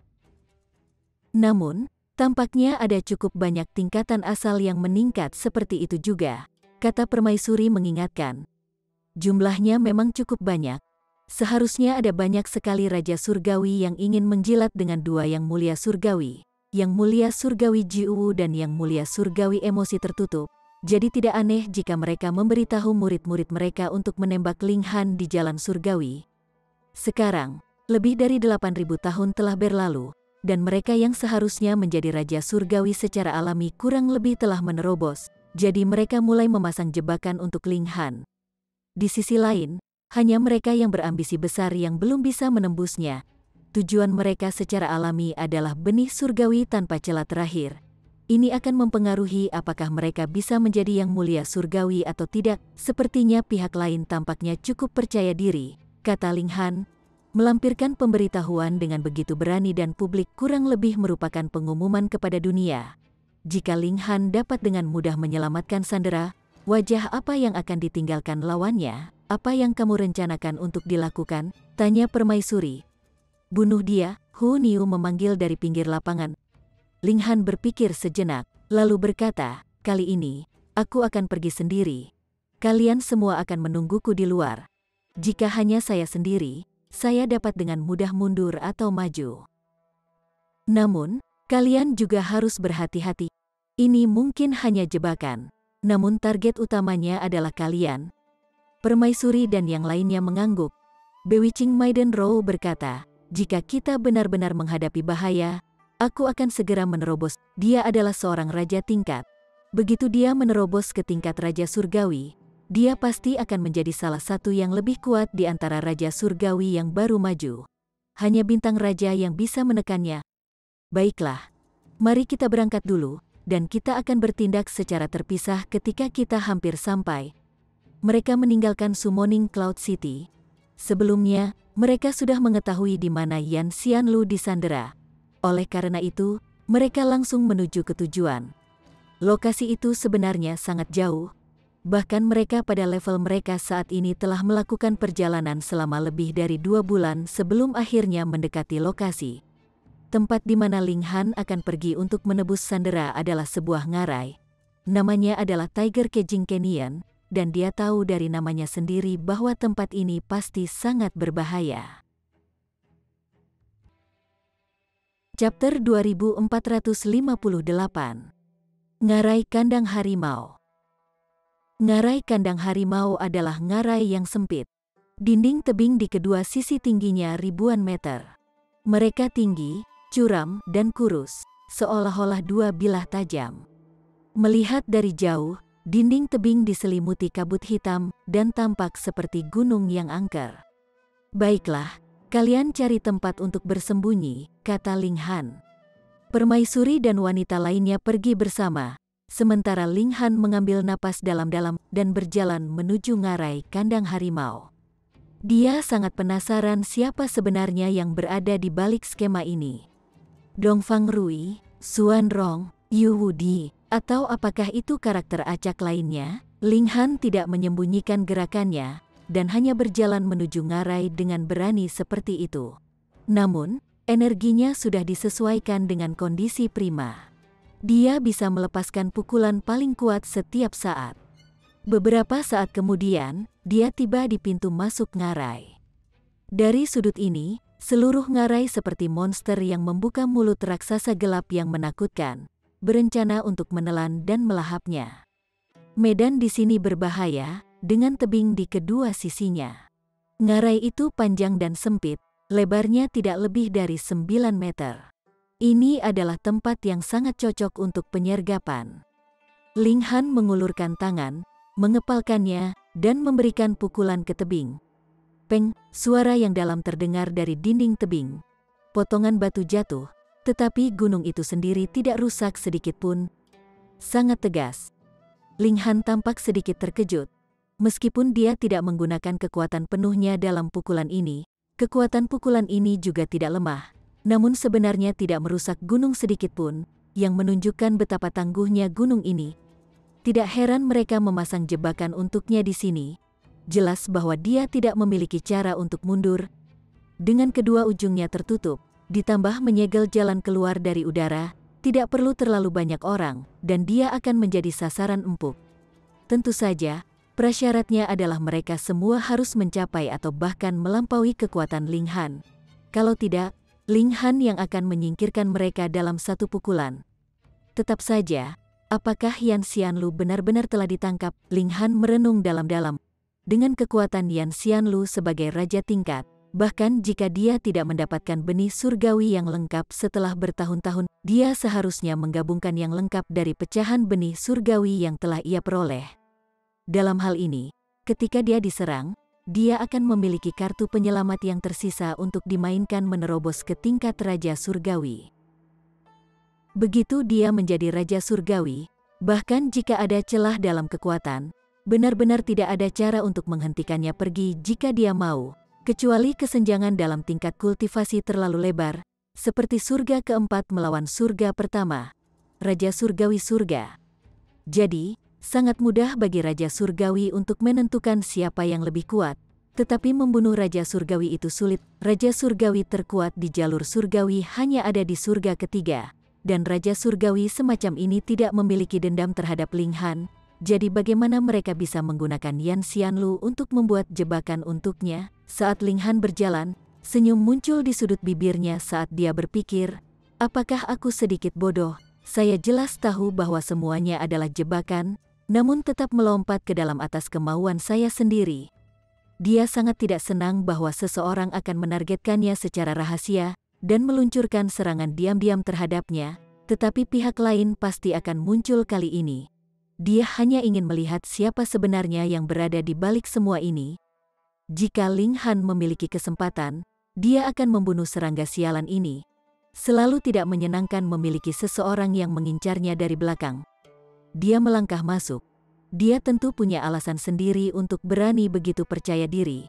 Namun, tampaknya ada cukup banyak tingkatan asal yang meningkat seperti itu juga, kata Permaisuri mengingatkan. Jumlahnya memang cukup banyak. Seharusnya ada banyak sekali raja surgawi yang ingin menjilat dengan dua yang mulia surgawi. Yang mulia surgawi Jiwu dan yang mulia surgawi emosi tertutup. Jadi tidak aneh jika mereka memberitahu murid-murid mereka untuk menembak Ling Han di jalan surgawi. Sekarang, lebih dari 8.000 tahun telah berlalu, dan mereka yang seharusnya menjadi raja surgawi secara alami kurang lebih telah menerobos, jadi mereka mulai memasang jebakan untuk Ling Han. Di sisi lain, hanya mereka yang berambisi besar yang belum bisa menembusnya. Tujuan mereka secara alami adalah benih surgawi tanpa celah terakhir. Ini akan mempengaruhi apakah mereka bisa menjadi yang mulia surgawi atau tidak. Sepertinya pihak lain tampaknya cukup percaya diri, kata Ling Han. Melampirkan pemberitahuan dengan begitu berani dan publik kurang lebih merupakan pengumuman kepada dunia. Jika Ling Han dapat dengan mudah menyelamatkan Sandera, wajah apa yang akan ditinggalkan lawannya? Apa yang kamu rencanakan untuk dilakukan? Tanya Permaisuri. Bunuh dia, Hu Niu memanggil dari pinggir lapangan. Ling Han berpikir sejenak, lalu berkata, kali ini, aku akan pergi sendiri. Kalian semua akan menungguku di luar. Jika hanya saya sendiri, saya dapat dengan mudah mundur atau maju. Namun, kalian juga harus berhati-hati. Ini mungkin hanya jebakan, namun target utamanya adalah kalian. Permaisuri dan yang lainnya mengangguk. Bewitching Maiden Row berkata, jika kita benar-benar menghadapi bahaya, aku akan segera menerobos. Dia adalah seorang raja tingkat. Begitu dia menerobos ke tingkat raja surgawi, dia pasti akan menjadi salah satu yang lebih kuat di antara raja surgawi yang baru maju. Hanya bintang raja yang bisa menekannya. Baiklah, mari kita berangkat dulu, dan kita akan bertindak secara terpisah ketika kita hampir sampai. Mereka meninggalkan Summoning Cloud City. Sebelumnya, mereka sudah mengetahui di mana Yan Xianlu disandera. Oleh karena itu, mereka langsung menuju ke tujuan. Lokasi itu sebenarnya sangat jauh. Bahkan mereka pada level mereka saat ini telah melakukan perjalanan selama lebih dari 2 bulan sebelum akhirnya mendekati lokasi. Tempat di mana Ling Han akan pergi untuk menebus Sandera adalah sebuah ngarai. Namanya adalah Tiger Caging Canyon, dan dia tahu dari namanya sendiri bahwa tempat ini pasti sangat berbahaya. Chapter 2458. Ngarai Kandang Harimau. Ngarai Kandang Harimau adalah ngarai yang sempit. Dinding tebing di kedua sisi tingginya ribuan meter. Mereka tinggi, curam, dan kurus, seolah-olah dua bilah tajam. Melihat dari jauh, dinding tebing diselimuti kabut hitam dan tampak seperti gunung yang angker. Baiklah, kalian cari tempat untuk bersembunyi, kata Ling Han. Permaisuri dan wanita lainnya pergi bersama, sementara Ling Han mengambil napas dalam-dalam dan berjalan menuju ngarai kandang harimau. Dia sangat penasaran siapa sebenarnya yang berada di balik skema ini. Dongfang Rui, Xuan Rong, Yu Wudi, atau apakah itu karakter acak lainnya? Ling Han tidak menyembunyikan gerakannya, dan hanya berjalan menuju ngarai dengan berani seperti itu. Namun, energinya sudah disesuaikan dengan kondisi prima. Dia bisa melepaskan pukulan paling kuat setiap saat. Beberapa saat kemudian, dia tiba di pintu masuk ngarai. Dari sudut ini, seluruh ngarai seperti monster yang membuka mulut raksasa gelap yang menakutkan, berencana untuk menelan dan melahapnya. Medan di sini berbahaya, dengan tebing di kedua sisinya. Ngarai itu panjang dan sempit, lebarnya tidak lebih dari 9 meter. Ini adalah tempat yang sangat cocok untuk penyergapan. Ling Han mengulurkan tangan, mengepalkannya, dan memberikan pukulan ke tebing. Peng, suara yang dalam terdengar dari dinding tebing. Potongan batu jatuh, tetapi gunung itu sendiri tidak rusak sedikit pun. Sangat tegas. Ling Han tampak sedikit terkejut. Meskipun dia tidak menggunakan kekuatan penuhnya dalam pukulan ini, kekuatan pukulan ini juga tidak lemah. Namun sebenarnya tidak merusak gunung sedikit pun. yang menunjukkan betapa tangguhnya gunung ini. Tidak heran mereka memasang jebakan untuknya di sini. Jelas bahwa dia tidak memiliki cara untuk mundur. Dengan kedua ujungnya tertutup, ditambah menyegel jalan keluar dari udara, tidak perlu terlalu banyak orang, dan dia akan menjadi sasaran empuk. Tentu saja, prasyaratnya adalah mereka semua harus mencapai atau bahkan melampaui kekuatan Ling Han. Kalau tidak, Ling Han yang akan menyingkirkan mereka dalam satu pukulan. Tetap saja, apakah Yan Xianlu benar-benar telah ditangkap? Ling Han merenung dalam-dalam. Dengan kekuatan Yan Xianlu sebagai raja tingkat, bahkan jika dia tidak mendapatkan benih surgawi yang lengkap setelah bertahun-tahun, dia seharusnya menggabungkan yang lengkap dari pecahan benih surgawi yang telah ia peroleh. Dalam hal ini, ketika dia diserang, dia akan memiliki kartu penyelamat yang tersisa untuk dimainkan menerobos ke tingkat raja surgawi. Begitu dia menjadi raja surgawi, bahkan jika ada celah dalam kekuatan, benar-benar tidak ada cara untuk menghentikannya pergi jika dia mau, kecuali kesenjangan dalam tingkat kultivasi terlalu lebar, seperti surga keempat melawan surga pertama, raja surgawi surga. Jadi, sangat mudah bagi raja surgawi untuk menentukan siapa yang lebih kuat, tetapi membunuh raja surgawi itu sulit. Raja surgawi terkuat di jalur surgawi hanya ada di surga ketiga, dan raja surgawi semacam ini tidak memiliki dendam terhadap Ling Han. Jadi bagaimana mereka bisa menggunakan Yan Xianlu untuk membuat jebakan untuknya? Saat Ling Han berjalan, senyum muncul di sudut bibirnya saat dia berpikir, apakah aku sedikit bodoh? Saya jelas tahu bahwa semuanya adalah jebakan, namun tetap melompat ke dalam atas kemauan saya sendiri. Dia sangat tidak senang bahwa seseorang akan menargetkannya secara rahasia dan meluncurkan serangan diam-diam terhadapnya, tetapi pihak lain pasti akan muncul kali ini. Dia hanya ingin melihat siapa sebenarnya yang berada di balik semua ini. Jika Ling Han memiliki kesempatan, dia akan membunuh serangga sialan ini. Selalu tidak menyenangkan memiliki seseorang yang mengincarnya dari belakang. Dia melangkah masuk. Dia tentu punya alasan sendiri untuk berani begitu percaya diri.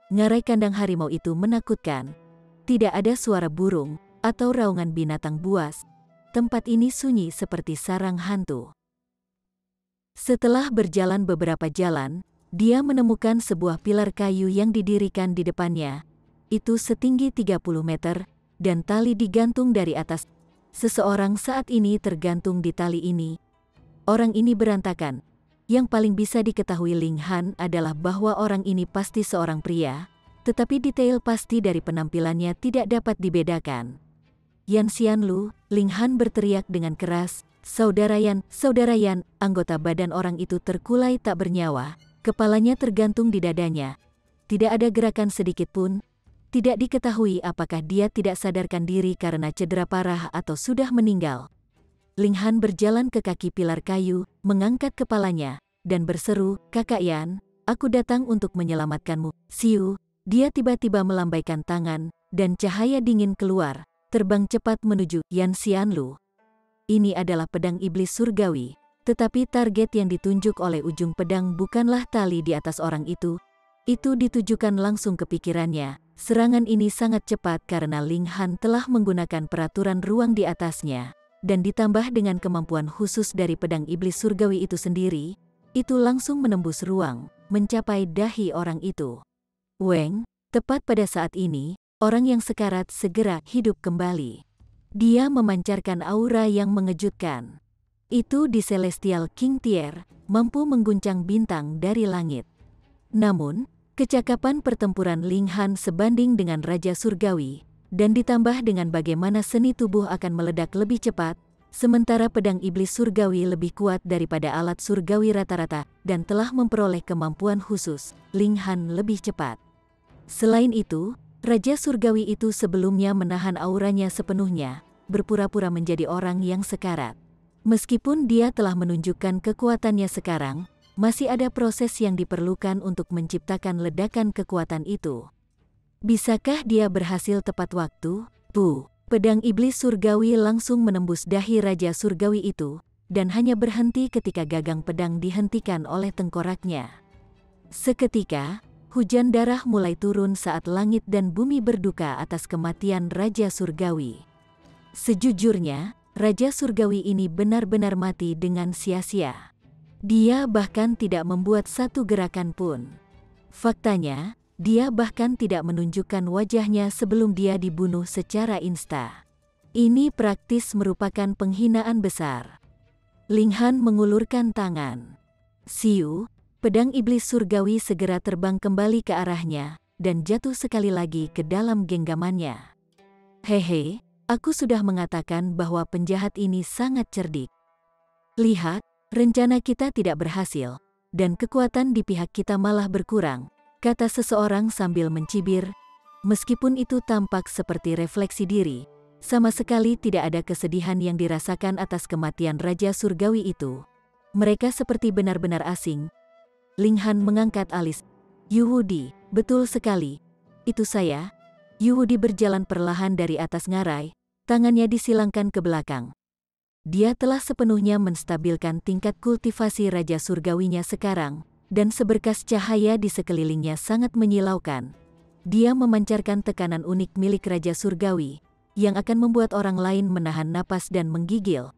Ngarai kandang harimau itu menakutkan. Tidak ada suara burung atau raungan binatang buas. Tempat ini sunyi seperti sarang hantu. Setelah berjalan beberapa jalan, dia menemukan sebuah pilar kayu yang didirikan di depannya. Itu setinggi 30 meter, dan tali digantung dari atas. Seseorang saat ini tergantung di tali ini. Orang ini berantakan. Yang paling bisa diketahui Ling Han adalah bahwa orang ini pasti seorang pria, tetapi detail pasti dari penampilannya tidak dapat dibedakan. Yan Xianlu, Ling Han berteriak dengan keras, Saudara Yan, anggota badan orang itu terkulai tak bernyawa, kepalanya tergantung di dadanya. Tidak ada gerakan sedikit pun. Tidak diketahui apakah dia tidak sadarkan diri karena cedera parah atau sudah meninggal. Ling Han berjalan ke kaki pilar kayu, mengangkat kepalanya, dan berseru, Kakak Yan, aku datang untuk menyelamatkanmu. Siu, dia tiba-tiba melambaikan tangan, dan cahaya dingin keluar, terbang cepat menuju Yan Xianlu. Ini adalah pedang iblis surgawi, tetapi target yang ditunjuk oleh ujung pedang bukanlah tali di atas orang itu. Itu ditujukan langsung ke pikirannya. Serangan ini sangat cepat karena Ling Han telah menggunakan peraturan ruang di atasnya, dan ditambah dengan kemampuan khusus dari pedang iblis surgawi itu sendiri, itu langsung menembus ruang, mencapai dahi orang itu. Weng, tepat pada saat ini, orang yang sekarat segera hidup kembali. Dia memancarkan aura yang mengejutkan. Itu di Celestial King Tier, mampu mengguncang bintang dari langit. Namun, kecakapan pertempuran Ling Han sebanding dengan Raja Surgawi, dan ditambah dengan bagaimana seni tubuh akan meledak lebih cepat, sementara pedang iblis surgawi lebih kuat daripada alat surgawi rata-rata, dan telah memperoleh kemampuan khusus, Ling Han lebih cepat. Selain itu, Raja Surgawi itu sebelumnya menahan auranya sepenuhnya, berpura-pura menjadi orang yang sekarat. Meskipun dia telah menunjukkan kekuatannya sekarang, masih ada proses yang diperlukan untuk menciptakan ledakan kekuatan itu. Bisakah dia berhasil tepat waktu? Pedang iblis surgawi langsung menembus dahi Raja Surgawi itu, dan hanya berhenti ketika gagang pedang dihentikan oleh tengkoraknya. Seketika, hujan darah mulai turun saat langit dan bumi berduka atas kematian Raja Surgawi. Sejujurnya, Raja Surgawi ini benar-benar mati dengan sia-sia. Dia bahkan tidak membuat satu gerakan pun. Faktanya, dia bahkan tidak menunjukkan wajahnya sebelum dia dibunuh secara insta. Ini praktis merupakan penghinaan besar. Ling Han mengulurkan tangan. Siu, pedang iblis surgawi segera terbang kembali ke arahnya dan jatuh sekali lagi ke dalam genggamannya. Hehe, aku sudah mengatakan bahwa penjahat ini sangat cerdik. Lihat, rencana kita tidak berhasil, dan kekuatan di pihak kita malah berkurang, kata seseorang sambil mencibir. Meskipun itu tampak seperti refleksi diri, sama sekali tidak ada kesedihan yang dirasakan atas kematian Raja Surgawi itu. Mereka seperti benar-benar asing. Ling Han mengangkat alis. Yuhudi, betul sekali. Itu saya. Yuhudi berjalan perlahan dari atas ngarai, tangannya disilangkan ke belakang. Dia telah sepenuhnya menstabilkan tingkat kultivasi Raja Surgawinya sekarang, dan seberkas cahaya di sekelilingnya sangat menyilaukan. Dia memancarkan tekanan unik milik Raja Surgawi, yang akan membuat orang lain menahan napas dan menggigil.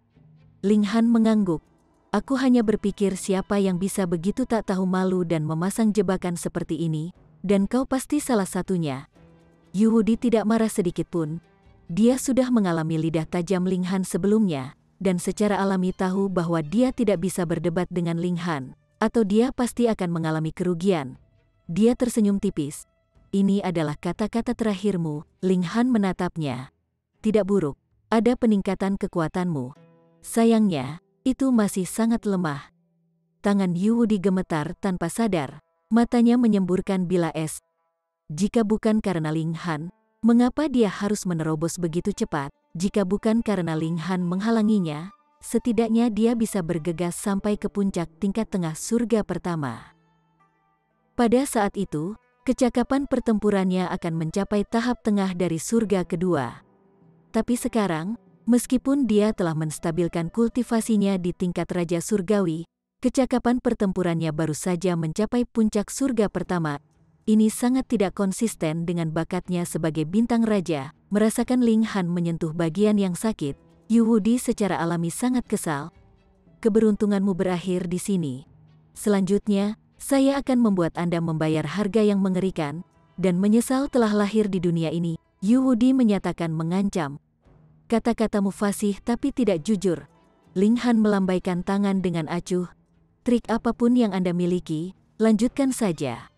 Ling Han mengangguk. Aku hanya berpikir siapa yang bisa begitu tak tahu malu dan memasang jebakan seperti ini, dan kau pasti salah satunya. Yuhudi tidak marah sedikit pun. Dia sudah mengalami lidah tajam Ling Han sebelumnya, dan secara alami tahu bahwa dia tidak bisa berdebat dengan Ling Han, atau dia pasti akan mengalami kerugian. Dia tersenyum tipis. Ini adalah kata-kata terakhirmu. Ling Han menatapnya. Tidak buruk, ada peningkatan kekuatanmu. Sayangnya, itu masih sangat lemah. Tangan Yuhudi gemetar tanpa sadar, matanya menyemburkan bila es. Jika bukan karena Ling Han, mengapa dia harus menerobos begitu cepat? Jika bukan karena Ling Han menghalanginya, setidaknya dia bisa bergegas sampai ke puncak tingkat tengah surga pertama. Pada saat itu, kecakapan pertempurannya akan mencapai tahap tengah dari surga kedua. Tapi sekarang, meskipun dia telah menstabilkan kultivasinya di tingkat Raja Surgawi, kecakapan pertempurannya baru saja mencapai puncak surga pertama. Ini sangat tidak konsisten dengan bakatnya sebagai bintang raja. Merasakan Ling Han menyentuh bagian yang sakit, Yuhudi secara alami sangat kesal. Keberuntunganmu berakhir di sini. Selanjutnya, saya akan membuat Anda membayar harga yang mengerikan, dan menyesal telah lahir di dunia ini, Yuhudi menyatakan mengancam. Kata-katamu fasih tapi tidak jujur. Ling Han melambaikan tangan dengan acuh. Trik apapun yang Anda miliki, lanjutkan saja.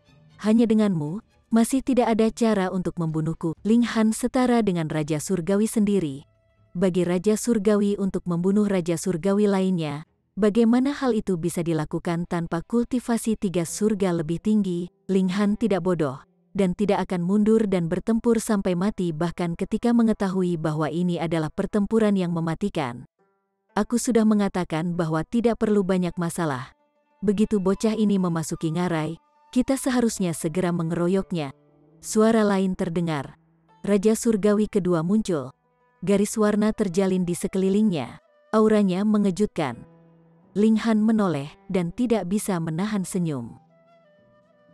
Hanya denganmu, masih tidak ada cara untuk membunuhku. Ling Han setara dengan Raja Surgawi sendiri. Bagi Raja Surgawi untuk membunuh Raja Surgawi lainnya, bagaimana hal itu bisa dilakukan tanpa kultivasi 3 surga lebih tinggi? Ling Han tidak bodoh, dan tidak akan mundur dan bertempur sampai mati bahkan ketika mengetahui bahwa ini adalah pertempuran yang mematikan. Aku sudah mengatakan bahwa tidak perlu banyak masalah. Begitu bocah ini memasuki ngarai, kita seharusnya segera mengeroyoknya. Suara lain terdengar. Raja Surgawi kedua muncul. Garis warna terjalin di sekelilingnya. Auranya mengejutkan. Ling Han menoleh dan tidak bisa menahan senyum.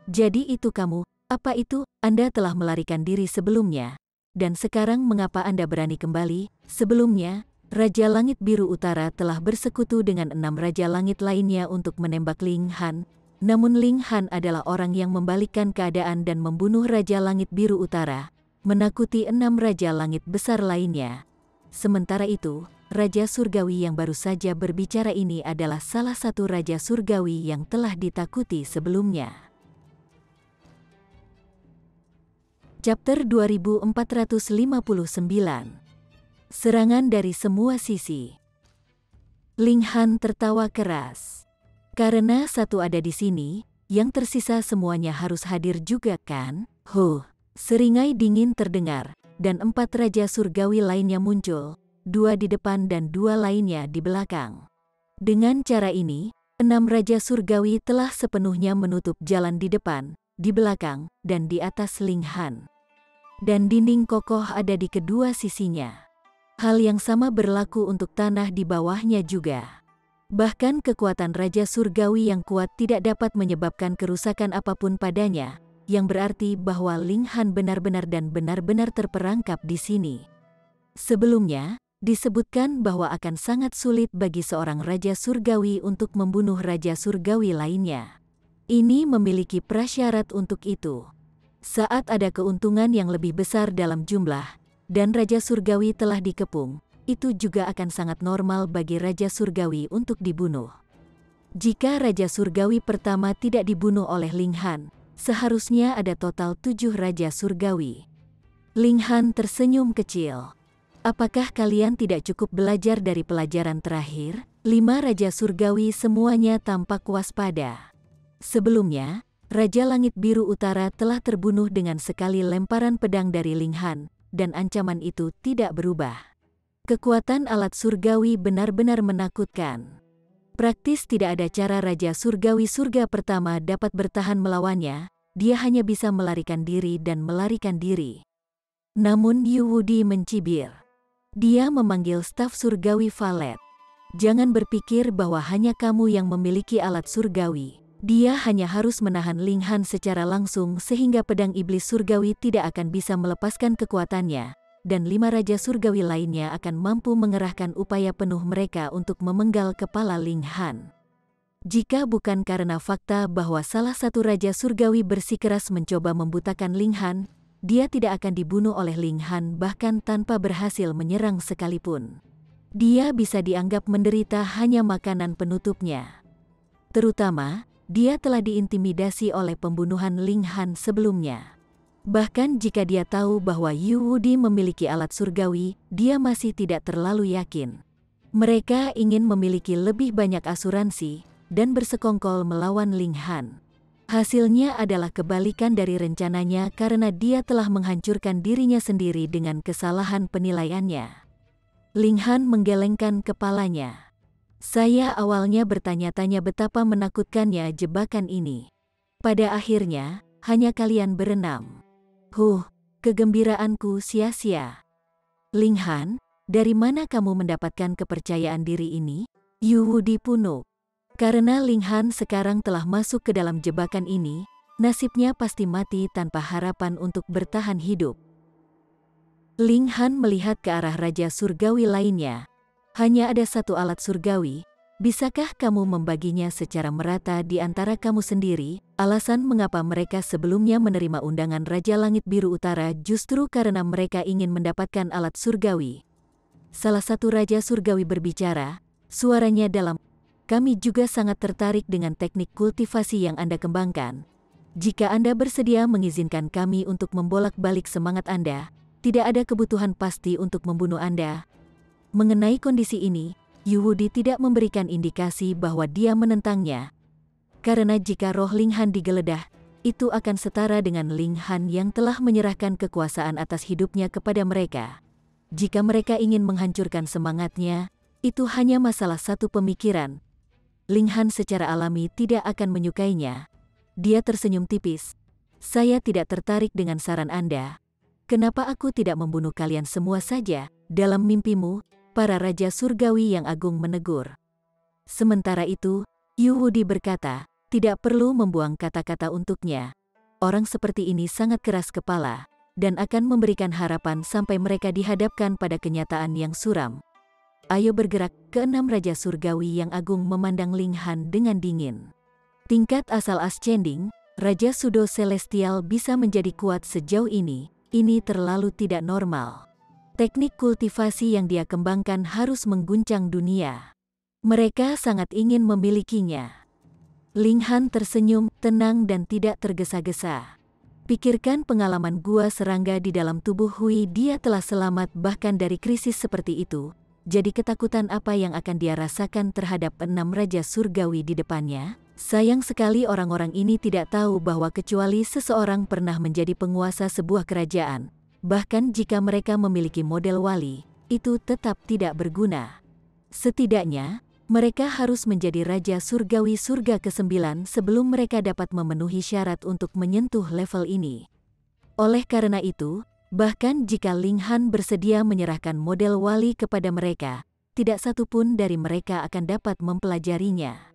Jadi itu kamu, apa itu? Anda telah melarikan diri sebelumnya. Dan sekarang mengapa Anda berani kembali? Sebelumnya, Raja Langit Biru Utara telah bersekutu dengan 6 Raja Langit lainnya untuk menembak Ling Han. Namun Ling Han adalah orang yang membalikkan keadaan dan membunuh Raja Langit Biru Utara, menakuti 6 Raja Langit besar lainnya. Sementara itu, Raja Surgawi yang baru saja berbicara ini adalah salah satu Raja Surgawi yang telah ditakuti sebelumnya. Chapter 2459. Serangan dari semua sisi. Ling Han tertawa keras. Karena satu ada di sini, yang tersisa semuanya harus hadir juga kan? Seringai dingin terdengar, dan 4 Raja Surgawi lainnya muncul, 2 di depan dan 2 lainnya di belakang. Dengan cara ini, 6 Raja Surgawi telah sepenuhnya menutup jalan di depan, di belakang, dan di atas Ling Han. Dan dinding kokoh ada di kedua sisinya. Hal yang sama berlaku untuk tanah di bawahnya juga. Bahkan kekuatan Raja Surgawi yang kuat tidak dapat menyebabkan kerusakan apapun padanya, yang berarti bahwa Ling Han benar-benar terperangkap di sini. Sebelumnya, Disebutkan bahwa akan sangat sulit bagi seorang raja surgawi untuk membunuh raja surgawi lainnya. Ini memiliki prasyarat untuk itu. Saat ada keuntungan yang lebih besar dalam jumlah, dan raja surgawi telah dikepung, itu juga akan sangat normal bagi raja surgawi untuk dibunuh. Jika raja surgawi pertama tidak dibunuh oleh Ling Han, seharusnya ada total 7 raja surgawi. Ling Han tersenyum kecil. Apakah kalian tidak cukup belajar dari pelajaran terakhir? 5 raja surgawi semuanya tampak waspada. Sebelumnya, Raja Langit Biru Utara telah terbunuh dengan sekali lemparan pedang dari Ling Han, dan ancaman itu tidak berubah. Kekuatan alat surgawi benar-benar menakutkan. Praktis tidak ada cara Raja Surgawi Surga pertama dapat bertahan melawannya, dia hanya bisa melarikan diri dan melarikan diri. Namun Yu Wudi mencibir. Dia memanggil staf surgawi Valet. Jangan berpikir bahwa hanya kamu yang memiliki alat surgawi. Dia hanya harus menahan Ling Han secara langsung sehingga pedang iblis surgawi tidak akan bisa melepaskan kekuatannya, dan 5 raja surgawi lainnya akan mampu mengerahkan upaya penuh mereka untuk memenggal kepala Ling Han. Jika bukan karena fakta bahwa salah satu raja surgawi bersikeras mencoba membutakan Ling Han, dia tidak akan dibunuh oleh Ling Han bahkan tanpa berhasil menyerang sekalipun. Dia bisa dianggap menderita hanya makanan penutupnya. Terutama, dia telah diintimidasi oleh pembunuhan Ling Han sebelumnya. Bahkan jika dia tahu bahwa Yu Wudi memiliki alat surgawi, dia masih tidak terlalu yakin. Mereka ingin memiliki lebih banyak asuransi, dan bersekongkol melawan Ling Han. Hasilnya adalah kebalikan dari rencananya karena dia telah menghancurkan dirinya sendiri dengan kesalahan penilaiannya. Ling Han menggelengkan kepalanya. Saya awalnya bertanya-tanya betapa menakutkannya jebakan ini. Pada akhirnya, hanya kalian berenam. Kegembiraanku sia-sia. Ling Han, dari mana kamu mendapatkan kepercayaan diri ini? Yu Wudi punuk. Karena Ling Han sekarang telah masuk ke dalam jebakan ini, nasibnya pasti mati tanpa harapan untuk bertahan hidup. Ling Han melihat ke arah raja surgawi lainnya. Hanya ada satu alat surgawi, bisakah kamu membaginya secara merata di antara kamu sendiri? Alasan mengapa mereka sebelumnya menerima undangan Raja Langit Biru Utara justru karena mereka ingin mendapatkan alat surgawi. Salah satu raja surgawi berbicara, suaranya dalam. Kami juga sangat tertarik dengan teknik kultivasi yang Anda kembangkan. Jika Anda bersedia mengizinkan kami untuk membolak-balik semangat Anda, tidak ada kebutuhan pasti untuk membunuh Anda. Mengenai kondisi ini, Yu Wudi tidak memberikan indikasi bahwa dia menentangnya. Karena jika roh Ling Han digeledah, itu akan setara dengan Ling Han yang telah menyerahkan kekuasaan atas hidupnya kepada mereka. Jika mereka ingin menghancurkan semangatnya, itu hanya masalah satu pemikiran. Ling Han secara alami tidak akan menyukainya. Dia tersenyum tipis. Saya tidak tertarik dengan saran Anda. Kenapa aku tidak membunuh kalian semua saja? Dalam mimpimu, para raja surgawi yang agung menegur. Sementara itu, Yu Wudi berkata, tidak perlu membuang kata-kata untuknya. Orang seperti ini sangat keras kepala, dan akan memberikan harapan sampai mereka dihadapkan pada kenyataan yang suram. Ayo bergerak. Keenam raja surgawi yang agung memandang Ling Han dengan dingin. Tingkat asal ascending, Raja Sudo Celestial bisa menjadi kuat sejauh ini terlalu tidak normal. Teknik kultivasi yang dia kembangkan harus mengguncang dunia. Mereka sangat ingin memilikinya. Ling Han tersenyum, tenang dan tidak tergesa-gesa. Pikirkan pengalaman gua serangga di dalam tubuh Hui, dia telah selamat bahkan dari krisis seperti itu. Jadi ketakutan apa yang akan dia rasakan terhadap 6 raja surgawi di depannya? Sayang sekali orang-orang ini tidak tahu bahwa kecuali seseorang pernah menjadi penguasa sebuah kerajaan, bahkan jika mereka memiliki model wali, itu tetap tidak berguna. Setidaknya, mereka harus menjadi Raja Surgawi Surga ke-9 sebelum mereka dapat memenuhi syarat untuk menyentuh level ini. Oleh karena itu, bahkan jika Ling Han bersedia menyerahkan model wali kepada mereka, tidak satupun dari mereka akan dapat mempelajarinya.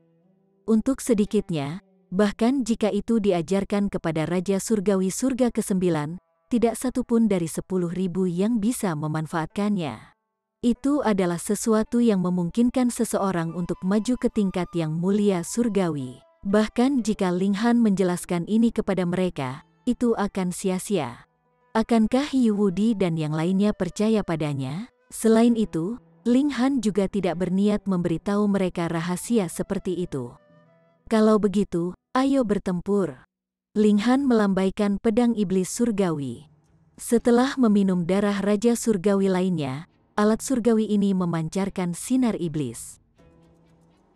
Untuk sedikitnya, bahkan jika itu diajarkan kepada Raja Surgawi Surga ke-9, tidak satupun dari 10.000 yang bisa memanfaatkannya. Itu adalah sesuatu yang memungkinkan seseorang untuk maju ke tingkat yang mulia surgawi. Bahkan jika Ling Han menjelaskan ini kepada mereka, itu akan sia-sia. Akankah Yu Wudi dan yang lainnya percaya padanya? Selain itu, Ling Han juga tidak berniat memberitahu mereka rahasia seperti itu. Kalau begitu, ayo bertempur. Ling Han melambaikan pedang iblis surgawi. Setelah meminum darah raja surgawi lainnya, alat surgawi ini memancarkan sinar iblis.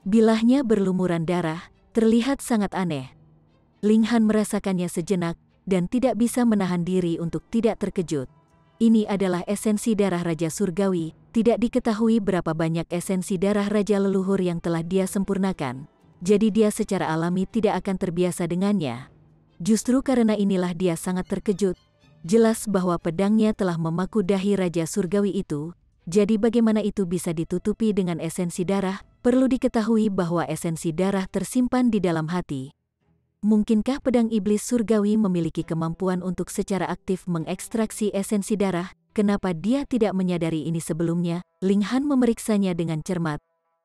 Bilahnya berlumuran darah, terlihat sangat aneh. Ling Han merasakannya sejenak, dan tidak bisa menahan diri untuk tidak terkejut. Ini adalah esensi darah raja surgawi, tidak diketahui berapa banyak esensi darah raja leluhur yang telah dia sempurnakan. Jadi dia secara alami tidak akan terbiasa dengannya. Justru karena inilah dia sangat terkejut. Jelas bahwa pedangnya telah memaku dahi raja surgawi itu. Jadi bagaimana itu bisa ditutupi dengan esensi darah? Perlu diketahui bahwa esensi darah tersimpan di dalam hati. Mungkinkah pedang iblis surgawi memiliki kemampuan untuk secara aktif mengekstraksi esensi darah? Kenapa dia tidak menyadari ini sebelumnya? Ling Han memeriksanya dengan cermat.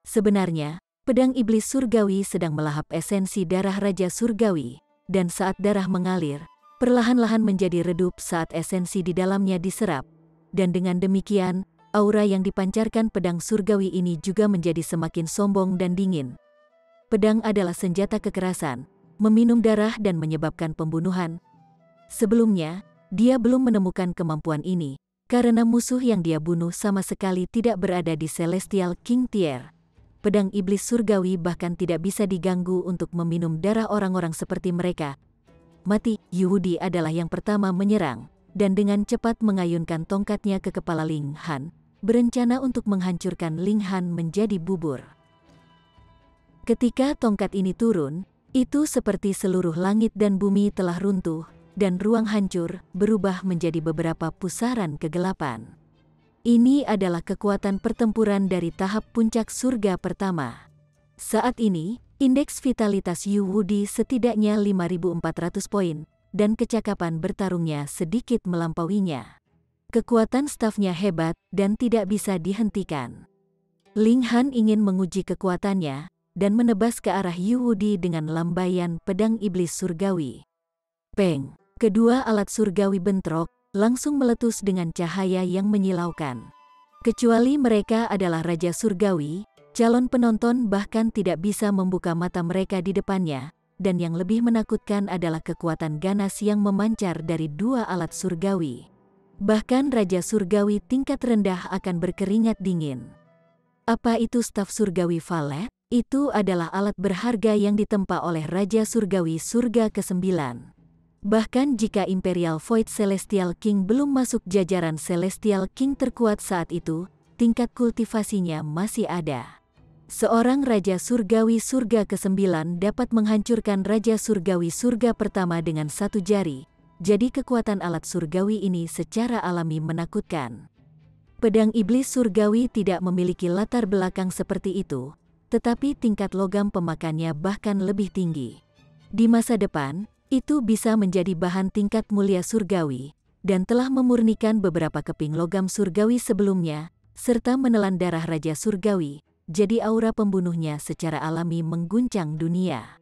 Sebenarnya, pedang iblis surgawi sedang melahap esensi darah raja surgawi. Dan saat darah mengalir, perlahan-lahan menjadi redup saat esensi di dalamnya diserap. Dan dengan demikian, aura yang dipancarkan pedang surgawi ini juga menjadi semakin sombong dan dingin. Pedang adalah senjata kekerasan, meminum darah dan menyebabkan pembunuhan. Sebelumnya, dia belum menemukan kemampuan ini, karena musuh yang dia bunuh sama sekali tidak berada di Celestial King Tier. Pedang iblis surgawi bahkan tidak bisa diganggu untuk meminum darah orang-orang seperti mereka. Mati, Yu Wudi adalah yang pertama menyerang, dan dengan cepat mengayunkan tongkatnya ke kepala Ling Han, berencana untuk menghancurkan Ling Han menjadi bubur. Ketika tongkat ini turun, itu seperti seluruh langit dan bumi telah runtuh, dan ruang hancur berubah menjadi beberapa pusaran kegelapan. Ini adalah kekuatan pertempuran dari tahap puncak surga pertama. Saat ini, indeks vitalitas Yu Wudi setidaknya 5.400 poin, dan kecakapan bertarungnya sedikit melampauinya. Kekuatan stafnya hebat dan tidak bisa dihentikan. Ling Han ingin menguji kekuatannya, dan menebas ke arah Yu Wudi dengan lambaian pedang iblis surgawi. Peng! Kedua alat surgawi bentrok, langsung meletus dengan cahaya yang menyilaukan. Kecuali mereka adalah raja surgawi, calon penonton bahkan tidak bisa membuka mata mereka di depannya, dan yang lebih menakutkan adalah kekuatan ganas yang memancar dari dua alat surgawi. Bahkan raja surgawi tingkat rendah akan berkeringat dingin. Apa itu staf surgawi Valet? Itu adalah alat berharga yang ditempa oleh raja surgawi surga ke-9. Bahkan jika Imperial Void Celestial King belum masuk jajaran Celestial King terkuat saat itu, tingkat kultivasinya masih ada. Seorang raja surgawi surga ke-9 dapat menghancurkan raja surgawi surga pertama dengan satu jari. Jadi kekuatan alat surgawi ini secara alami menakutkan. Pedang iblis surgawi tidak memiliki latar belakang seperti itu, tetapi tingkat logam pemakannya bahkan lebih tinggi. Di masa depan, itu bisa menjadi bahan tingkat mulia surgawi, dan telah memurnikan beberapa keping logam surgawi sebelumnya, serta menelan darah raja surgawi, jadi aura pembunuhnya secara alami mengguncang dunia.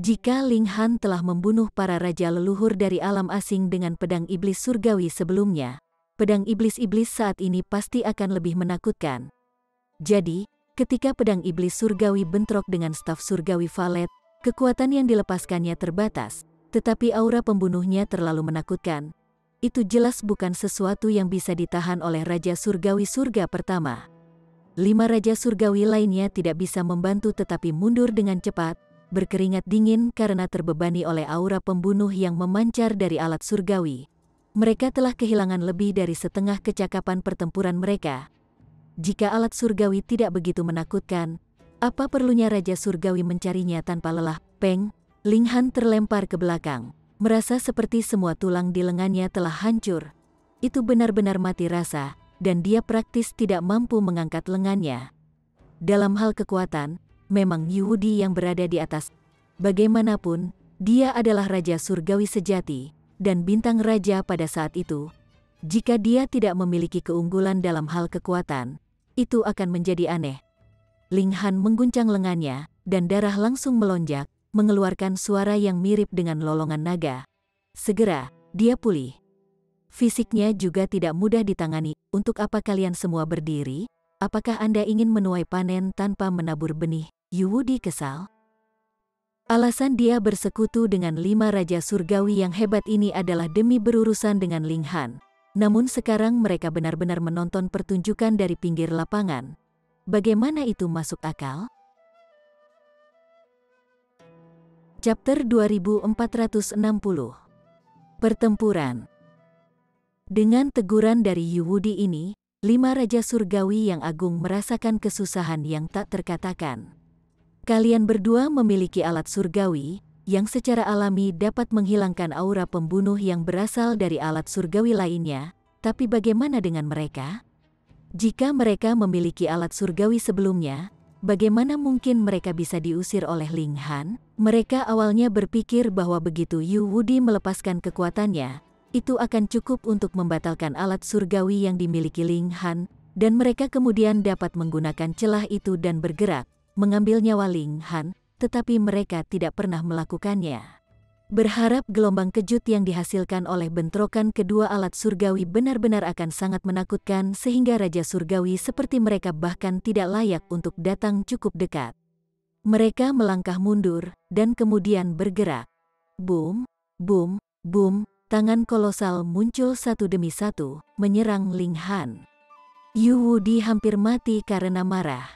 Jika Ling Han telah membunuh para raja leluhur dari alam asing dengan pedang iblis surgawi sebelumnya, pedang iblis-iblis saat ini pasti akan lebih menakutkan. Jadi, ketika pedang iblis surgawi bentrok dengan staf surgawi Valet, kekuatan yang dilepaskannya terbatas, tetapi aura pembunuhnya terlalu menakutkan. Itu jelas bukan sesuatu yang bisa ditahan oleh raja surgawi surga pertama. 5 raja surgawi lainnya tidak bisa membantu tetapi mundur dengan cepat, berkeringat dingin karena terbebani oleh aura pembunuh yang memancar dari alat surgawi. Mereka telah kehilangan lebih dari setengah kecakapan pertempuran mereka. Jika alat surgawi tidak begitu menakutkan, apa perlunya raja surgawi mencarinya tanpa lelah? Peng! Ling Han terlempar ke belakang, merasa seperti semua tulang di lengannya telah hancur. Itu benar-benar mati rasa, dan dia praktis tidak mampu mengangkat lengannya. Dalam hal kekuatan, memang Yu Wudi yang berada di atas. Bagaimanapun, dia adalah raja surgawi sejati, dan bintang raja pada saat itu. Jika dia tidak memiliki keunggulan dalam hal kekuatan, itu akan menjadi aneh. Ling Han mengguncang lengannya, dan darah langsung melonjak, mengeluarkan suara yang mirip dengan lolongan naga. Segera, dia pulih. Fisiknya juga tidak mudah ditangani. Untuk apa kalian semua berdiri? Apakah Anda ingin menuai panen tanpa menabur benih? Yu Wudi kesal. Alasan dia bersekutu dengan 5 raja surgawi yang hebat ini adalah demi berurusan dengan Ling Han. Namun sekarang mereka benar-benar menonton pertunjukan dari pinggir lapangan. Bagaimana itu masuk akal? Chapter 2460. Pertempuran. Dengan teguran dari Yu Wudi ini, 5 raja surgawi yang agung merasakan kesusahan yang tak terkatakan. Kalian berdua memiliki alat surgawi, yang secara alami dapat menghilangkan aura pembunuh yang berasal dari alat surgawi lainnya, tapi bagaimana dengan mereka? Jika mereka memiliki alat surgawi sebelumnya, bagaimana mungkin mereka bisa diusir oleh Ling Han? Mereka awalnya berpikir bahwa begitu Yu Wudi melepaskan kekuatannya, itu akan cukup untuk membatalkan alat surgawi yang dimiliki Ling Han, dan mereka kemudian dapat menggunakan celah itu dan bergerak, mengambil nyawa Ling Han, tetapi mereka tidak pernah melakukannya. Berharap gelombang kejut yang dihasilkan oleh bentrokan kedua alat surgawi benar-benar akan sangat menakutkan sehingga Raja Surgawi seperti mereka bahkan tidak layak untuk datang cukup dekat. Mereka melangkah mundur, dan kemudian bergerak. Boom, boom, boom. Tangan kolosal muncul satu demi satu, menyerang Ling Han. Yu Wudi hampir mati karena marah.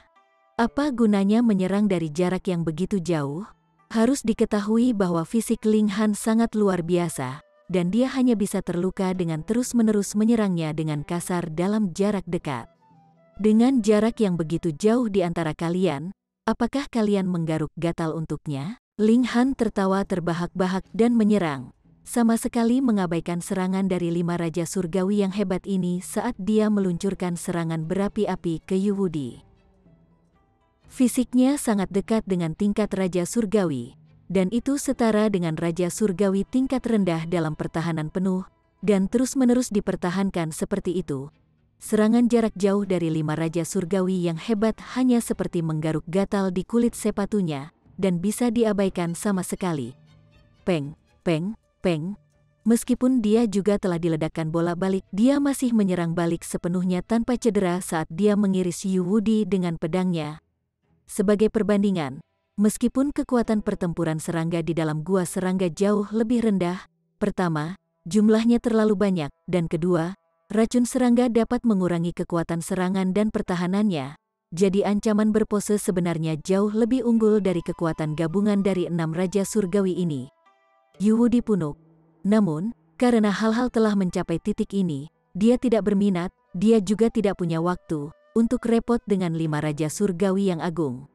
Apa gunanya menyerang dari jarak yang begitu jauh? Harus diketahui bahwa fisik Ling Han sangat luar biasa, dan dia hanya bisa terluka dengan terus-menerus menyerangnya dengan kasar dalam jarak dekat. Dengan jarak yang begitu jauh di antara kalian, apakah kalian menggaruk gatal untuknya? Ling Han tertawa terbahak-bahak dan menyerang, sama sekali mengabaikan serangan dari 5 raja surgawi yang hebat ini saat dia meluncurkan serangan berapi-api ke Yu Wudi. Fisiknya sangat dekat dengan tingkat raja surgawi, dan itu setara dengan raja surgawi tingkat rendah dalam pertahanan penuh, dan terus-menerus dipertahankan seperti itu. Serangan jarak jauh dari 5 raja surgawi yang hebat hanya seperti menggaruk gatal di kulit sepatunya, dan bisa diabaikan sama sekali. Peng, peng, peng. Meskipun dia juga telah diledakkan bola balik, dia masih menyerang balik sepenuhnya tanpa cedera saat dia mengiris Yu Wudi dengan pedangnya. Sebagai perbandingan, meskipun kekuatan pertempuran serangga di dalam gua serangga jauh lebih rendah, pertama, jumlahnya terlalu banyak, dan kedua, racun serangga dapat mengurangi kekuatan serangan dan pertahanannya. Jadi ancaman berpose sebenarnya jauh lebih unggul dari kekuatan gabungan dari 6 raja surgawi ini. Yu Wudi punuk. Namun, karena hal-hal telah mencapai titik ini, dia tidak berminat, dia juga tidak punya waktu untuk repot dengan 5 raja surgawi yang agung.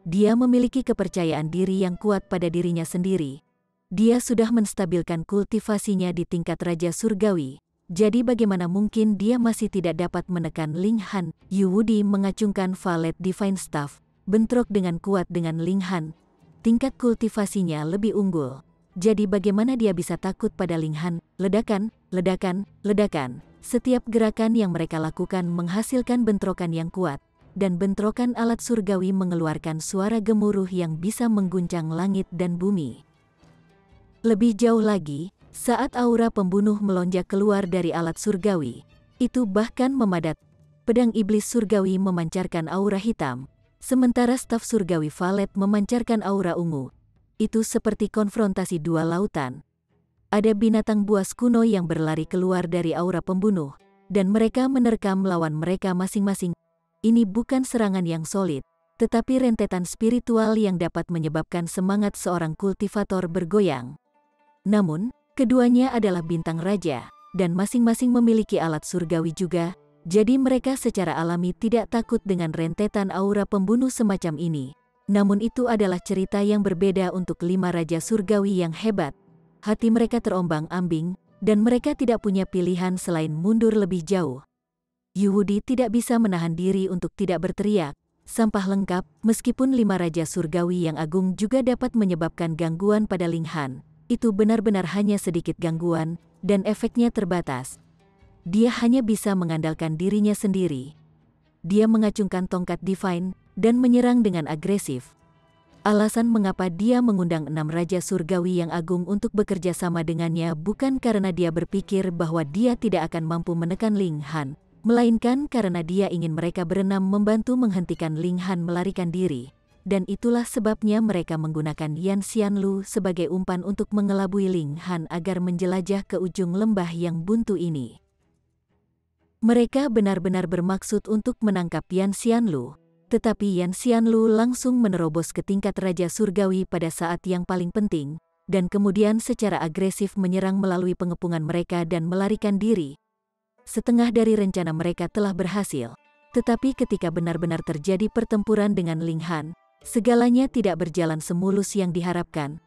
Dia memiliki kepercayaan diri yang kuat pada dirinya sendiri. Dia sudah menstabilkan kultivasinya di tingkat raja surgawi, jadi bagaimana mungkin dia masih tidak dapat menekan Ling Han? Yu Wudi mengacungkan Valet Divine Staff, bentrok dengan kuat dengan Ling Han. Tingkat kultivasinya lebih unggul. Jadi bagaimana dia bisa takut pada Ling Han? Ledakan, ledakan, ledakan. Setiap gerakan yang mereka lakukan menghasilkan bentrokan yang kuat, dan bentrokan alat surgawi mengeluarkan suara gemuruh yang bisa mengguncang langit dan bumi. Lebih jauh lagi, saat aura pembunuh melonjak keluar dari alat surgawi, itu bahkan memadat. Pedang iblis surgawi memancarkan aura hitam, sementara staf surgawi Valet memancarkan aura ungu. Itu seperti konfrontasi dua lautan. Ada binatang buas kuno yang berlari keluar dari aura pembunuh, dan mereka menerkam lawan mereka masing-masing. Ini bukan serangan yang solid, tetapi rentetan spiritual yang dapat menyebabkan semangat seorang kultivator bergoyang. Namun, keduanya adalah bintang raja, dan masing-masing memiliki alat surgawi juga, jadi mereka secara alami tidak takut dengan rentetan aura pembunuh semacam ini. Namun itu adalah cerita yang berbeda untuk 5 raja surgawi yang hebat. Hati mereka terombang-ambing, dan mereka tidak punya pilihan selain mundur lebih jauh. Yu Wudi tidak bisa menahan diri untuk tidak berteriak. Sampah lengkap, meskipun 5 raja surgawi yang agung juga dapat menyebabkan gangguan pada Ling Han. Itu benar-benar hanya sedikit gangguan, dan efeknya terbatas. dia hanya bisa mengandalkan dirinya sendiri. Dia mengacungkan tongkat Divine dan menyerang dengan agresif. Alasan mengapa dia mengundang 6 Raja Surgawi yang agung untuk bekerja sama dengannya bukan karena dia berpikir bahwa dia tidak akan mampu menekan Ling Han, melainkan karena dia ingin mereka berenam membantu menghentikan Ling Han melarikan diri. Dan itulah sebabnya mereka menggunakan Yan Xianlu sebagai umpan untuk mengelabui Ling Han agar menjelajah ke ujung lembah yang buntu ini. Mereka benar-benar bermaksud untuk menangkap Yan Xianlu, tetapi Yan Xianlu langsung menerobos ke tingkat Raja Surgawi pada saat yang paling penting, dan kemudian secara agresif menyerang melalui pengepungan mereka dan melarikan diri. Setengah dari rencana mereka telah berhasil, tetapi ketika benar-benar terjadi pertempuran dengan Ling Han, segalanya tidak berjalan semulus yang diharapkan.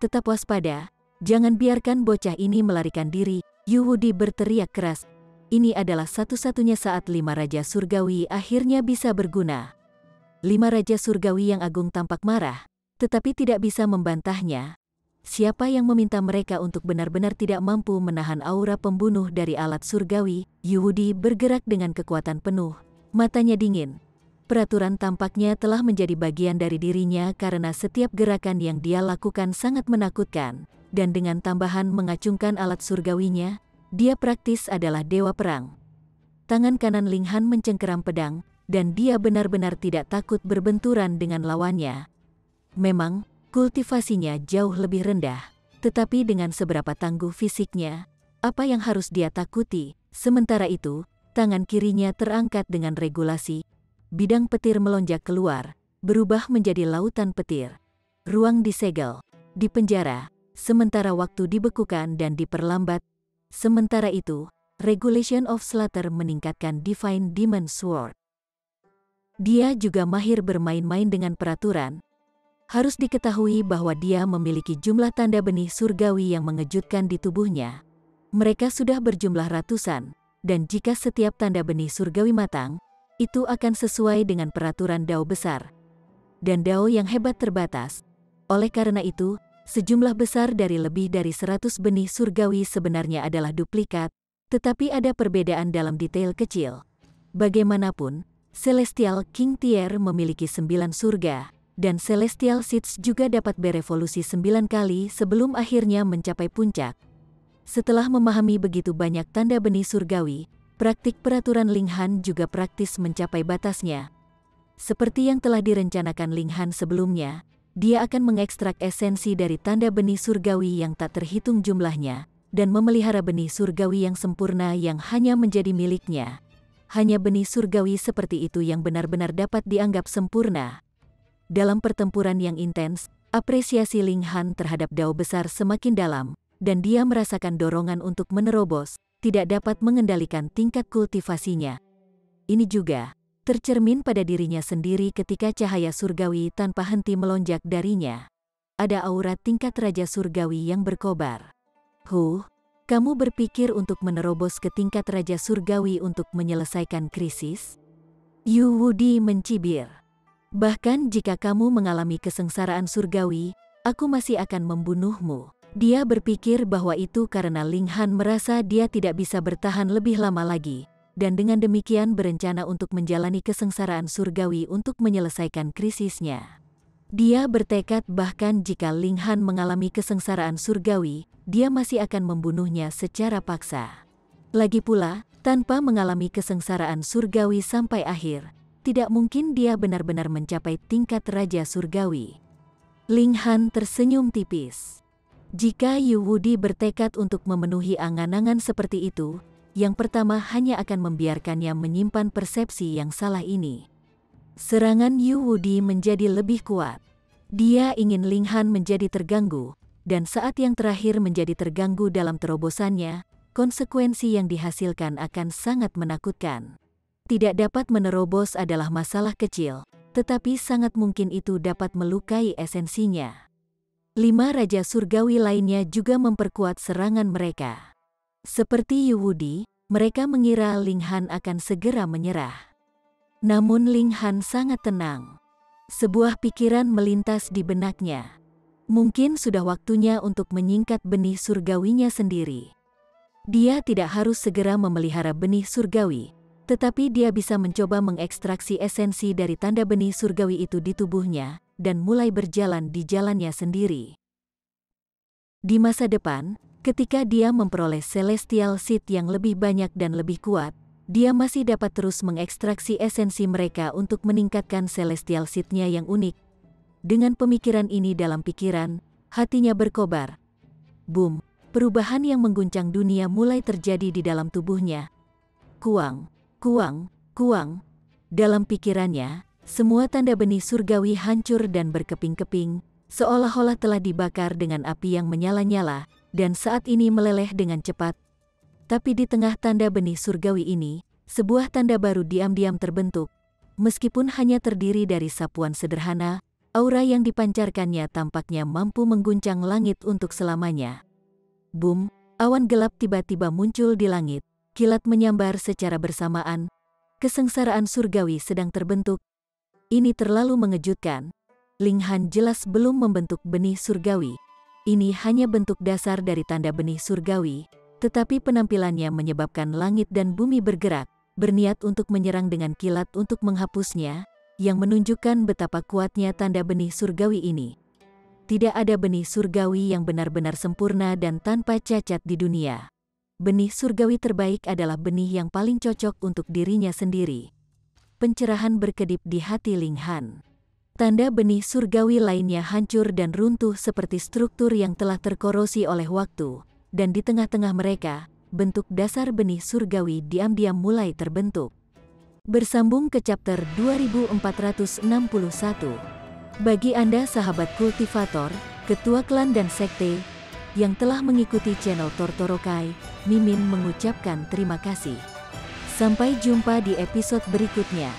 Tetap waspada, jangan biarkan bocah ini melarikan diri, Yu Wudi berteriak keras. Ini adalah satu-satunya saat 5 Raja Surgawi akhirnya bisa berguna. 5 Raja Surgawi yang agung tampak marah, tetapi tidak bisa membantahnya. Siapa yang meminta mereka untuk benar-benar tidak mampu menahan aura pembunuh dari alat surgawi? Yu Wudi bergerak dengan kekuatan penuh, matanya dingin. Peraturan tampaknya telah menjadi bagian dari dirinya karena setiap gerakan yang dia lakukan sangat menakutkan, dan dengan tambahan mengacungkan alat surgawinya, dia praktis adalah dewa perang. Tangan kanan Ling Han mencengkeram pedang, dan dia benar-benar tidak takut berbenturan dengan lawannya. Memang, kultivasinya jauh lebih rendah, tetapi dengan seberapa tangguh fisiknya, apa yang harus dia takuti? Sementara itu, tangan kirinya terangkat dengan regulasi. Bidang petir melonjak keluar, berubah menjadi lautan petir. Ruang disegel, dipenjara, sementara waktu dibekukan dan diperlambat. Sementara itu, Regulation of Slaughter meningkatkan Divine Demon Sword. Dia juga mahir bermain-main dengan peraturan. Harus diketahui bahwa dia memiliki jumlah tanda benih surgawi yang mengejutkan di tubuhnya. Mereka sudah berjumlah ratusan, dan jika setiap tanda benih surgawi matang, itu akan sesuai dengan peraturan Dao besar. Dan Dao yang hebat terbatas. Oleh karena itu, sejumlah besar dari lebih dari 100 benih surgawi sebenarnya adalah duplikat, tetapi ada perbedaan dalam detail kecil. Bagaimanapun, Celestial King Tier memiliki 9 surga, dan Celestial Seeds juga dapat berevolusi 9 kali sebelum akhirnya mencapai puncak. Setelah memahami begitu banyak tanda benih surgawi, praktik peraturan Ling Han juga praktis mencapai batasnya. Seperti yang telah direncanakan Ling Han sebelumnya, dia akan mengekstrak esensi dari tanda benih surgawi yang tak terhitung jumlahnya, dan memelihara benih surgawi yang sempurna yang hanya menjadi miliknya. Hanya benih surgawi seperti itu yang benar-benar dapat dianggap sempurna. Dalam pertempuran yang intens, apresiasi Ling Han terhadap Dao besar semakin dalam, dan dia merasakan dorongan untuk menerobos, tidak dapat mengendalikan tingkat kultivasinya. Ini juga tercermin pada dirinya sendiri ketika cahaya surgawi tanpa henti melonjak darinya. Ada aura tingkat Raja Surgawi yang berkobar. Kamu berpikir untuk menerobos ke tingkat Raja Surgawi untuk menyelesaikan krisis? Yu Wudi mencibir. Bahkan jika kamu mengalami kesengsaraan surgawi, aku masih akan membunuhmu. Dia berpikir bahwa itu karena Ling Han merasa dia tidak bisa bertahan lebih lama lagi, dan dengan demikian berencana untuk menjalani kesengsaraan surgawi untuk menyelesaikan krisisnya. Dia bertekad bahkan jika Ling Han mengalami kesengsaraan surgawi, dia masih akan membunuhnya secara paksa. Lagi pula, tanpa mengalami kesengsaraan surgawi sampai akhir, tidak mungkin dia benar-benar mencapai tingkat Raja Surgawi. Ling Han tersenyum tipis. Jika Yu Wudi bertekad untuk memenuhi angan-angan seperti itu, yang pertama hanya akan membiarkannya menyimpan persepsi yang salah ini. Serangan Yu Wudi menjadi lebih kuat. Dia ingin Ling Han menjadi terganggu, dan saat yang terakhir menjadi terganggu dalam terobosannya, konsekuensi yang dihasilkan akan sangat menakutkan. Tidak dapat menerobos adalah masalah kecil, tetapi sangat mungkin itu dapat melukai esensinya. 5 Raja Surgawi lainnya juga memperkuat serangan mereka. Seperti Yu Wudi, mereka mengira Ling Han akan segera menyerah. Namun Ling Han sangat tenang. Sebuah pikiran melintas di benaknya. Mungkin sudah waktunya untuk menyingkat benih surgawinya sendiri. Dia tidak harus segera memelihara benih surgawi, tetapi dia bisa mencoba mengekstraksi esensi dari tanda benih surgawi itu di tubuhnya, dan mulai berjalan di jalannya sendiri. Di masa depan, ketika dia memperoleh celestial seed yang lebih banyak dan lebih kuat, dia masih dapat terus mengekstraksi esensi mereka untuk meningkatkan celestial seed-nya yang unik. Dengan pemikiran ini dalam pikiran, hatinya berkobar. Boom, perubahan yang mengguncang dunia mulai terjadi di dalam tubuhnya. Kuang, kuang, kuang. Dalam pikirannya, semua tanda benih surgawi hancur dan berkeping-keping, seolah-olah telah dibakar dengan api yang menyala-nyala, dan saat ini meleleh dengan cepat. Tapi di tengah tanda benih surgawi ini, sebuah tanda baru diam-diam terbentuk. Meskipun hanya terdiri dari sapuan sederhana, aura yang dipancarkannya tampaknya mampu mengguncang langit untuk selamanya. Boom, awan gelap tiba-tiba muncul di langit, kilat menyambar secara bersamaan. Kesengsaraan surgawi sedang terbentuk. Ini terlalu mengejutkan. Ling Han jelas belum membentuk benih surgawi. Ini hanya bentuk dasar dari tanda benih surgawi, tetapi penampilannya menyebabkan langit dan bumi bergerak, berniat untuk menyerang dengan kilat untuk menghapusnya, yang menunjukkan betapa kuatnya tanda benih surgawi ini. Tidak ada benih surgawi yang benar-benar sempurna dan tanpa cacat di dunia. Benih surgawi terbaik adalah benih yang paling cocok untuk dirinya sendiri. Pencerahan berkedip di hati Ling Han. Tanda benih surgawi lainnya hancur dan runtuh seperti struktur yang telah terkorosi oleh waktu, dan di tengah-tengah mereka, bentuk dasar benih surgawi diam-diam mulai terbentuk. Bersambung ke chapter 2461. Bagi Anda sahabat kultivator, ketua klan dan sekte, yang telah mengikuti channel Tortorokai, Mimin mengucapkan terima kasih. Sampai jumpa di episode berikutnya.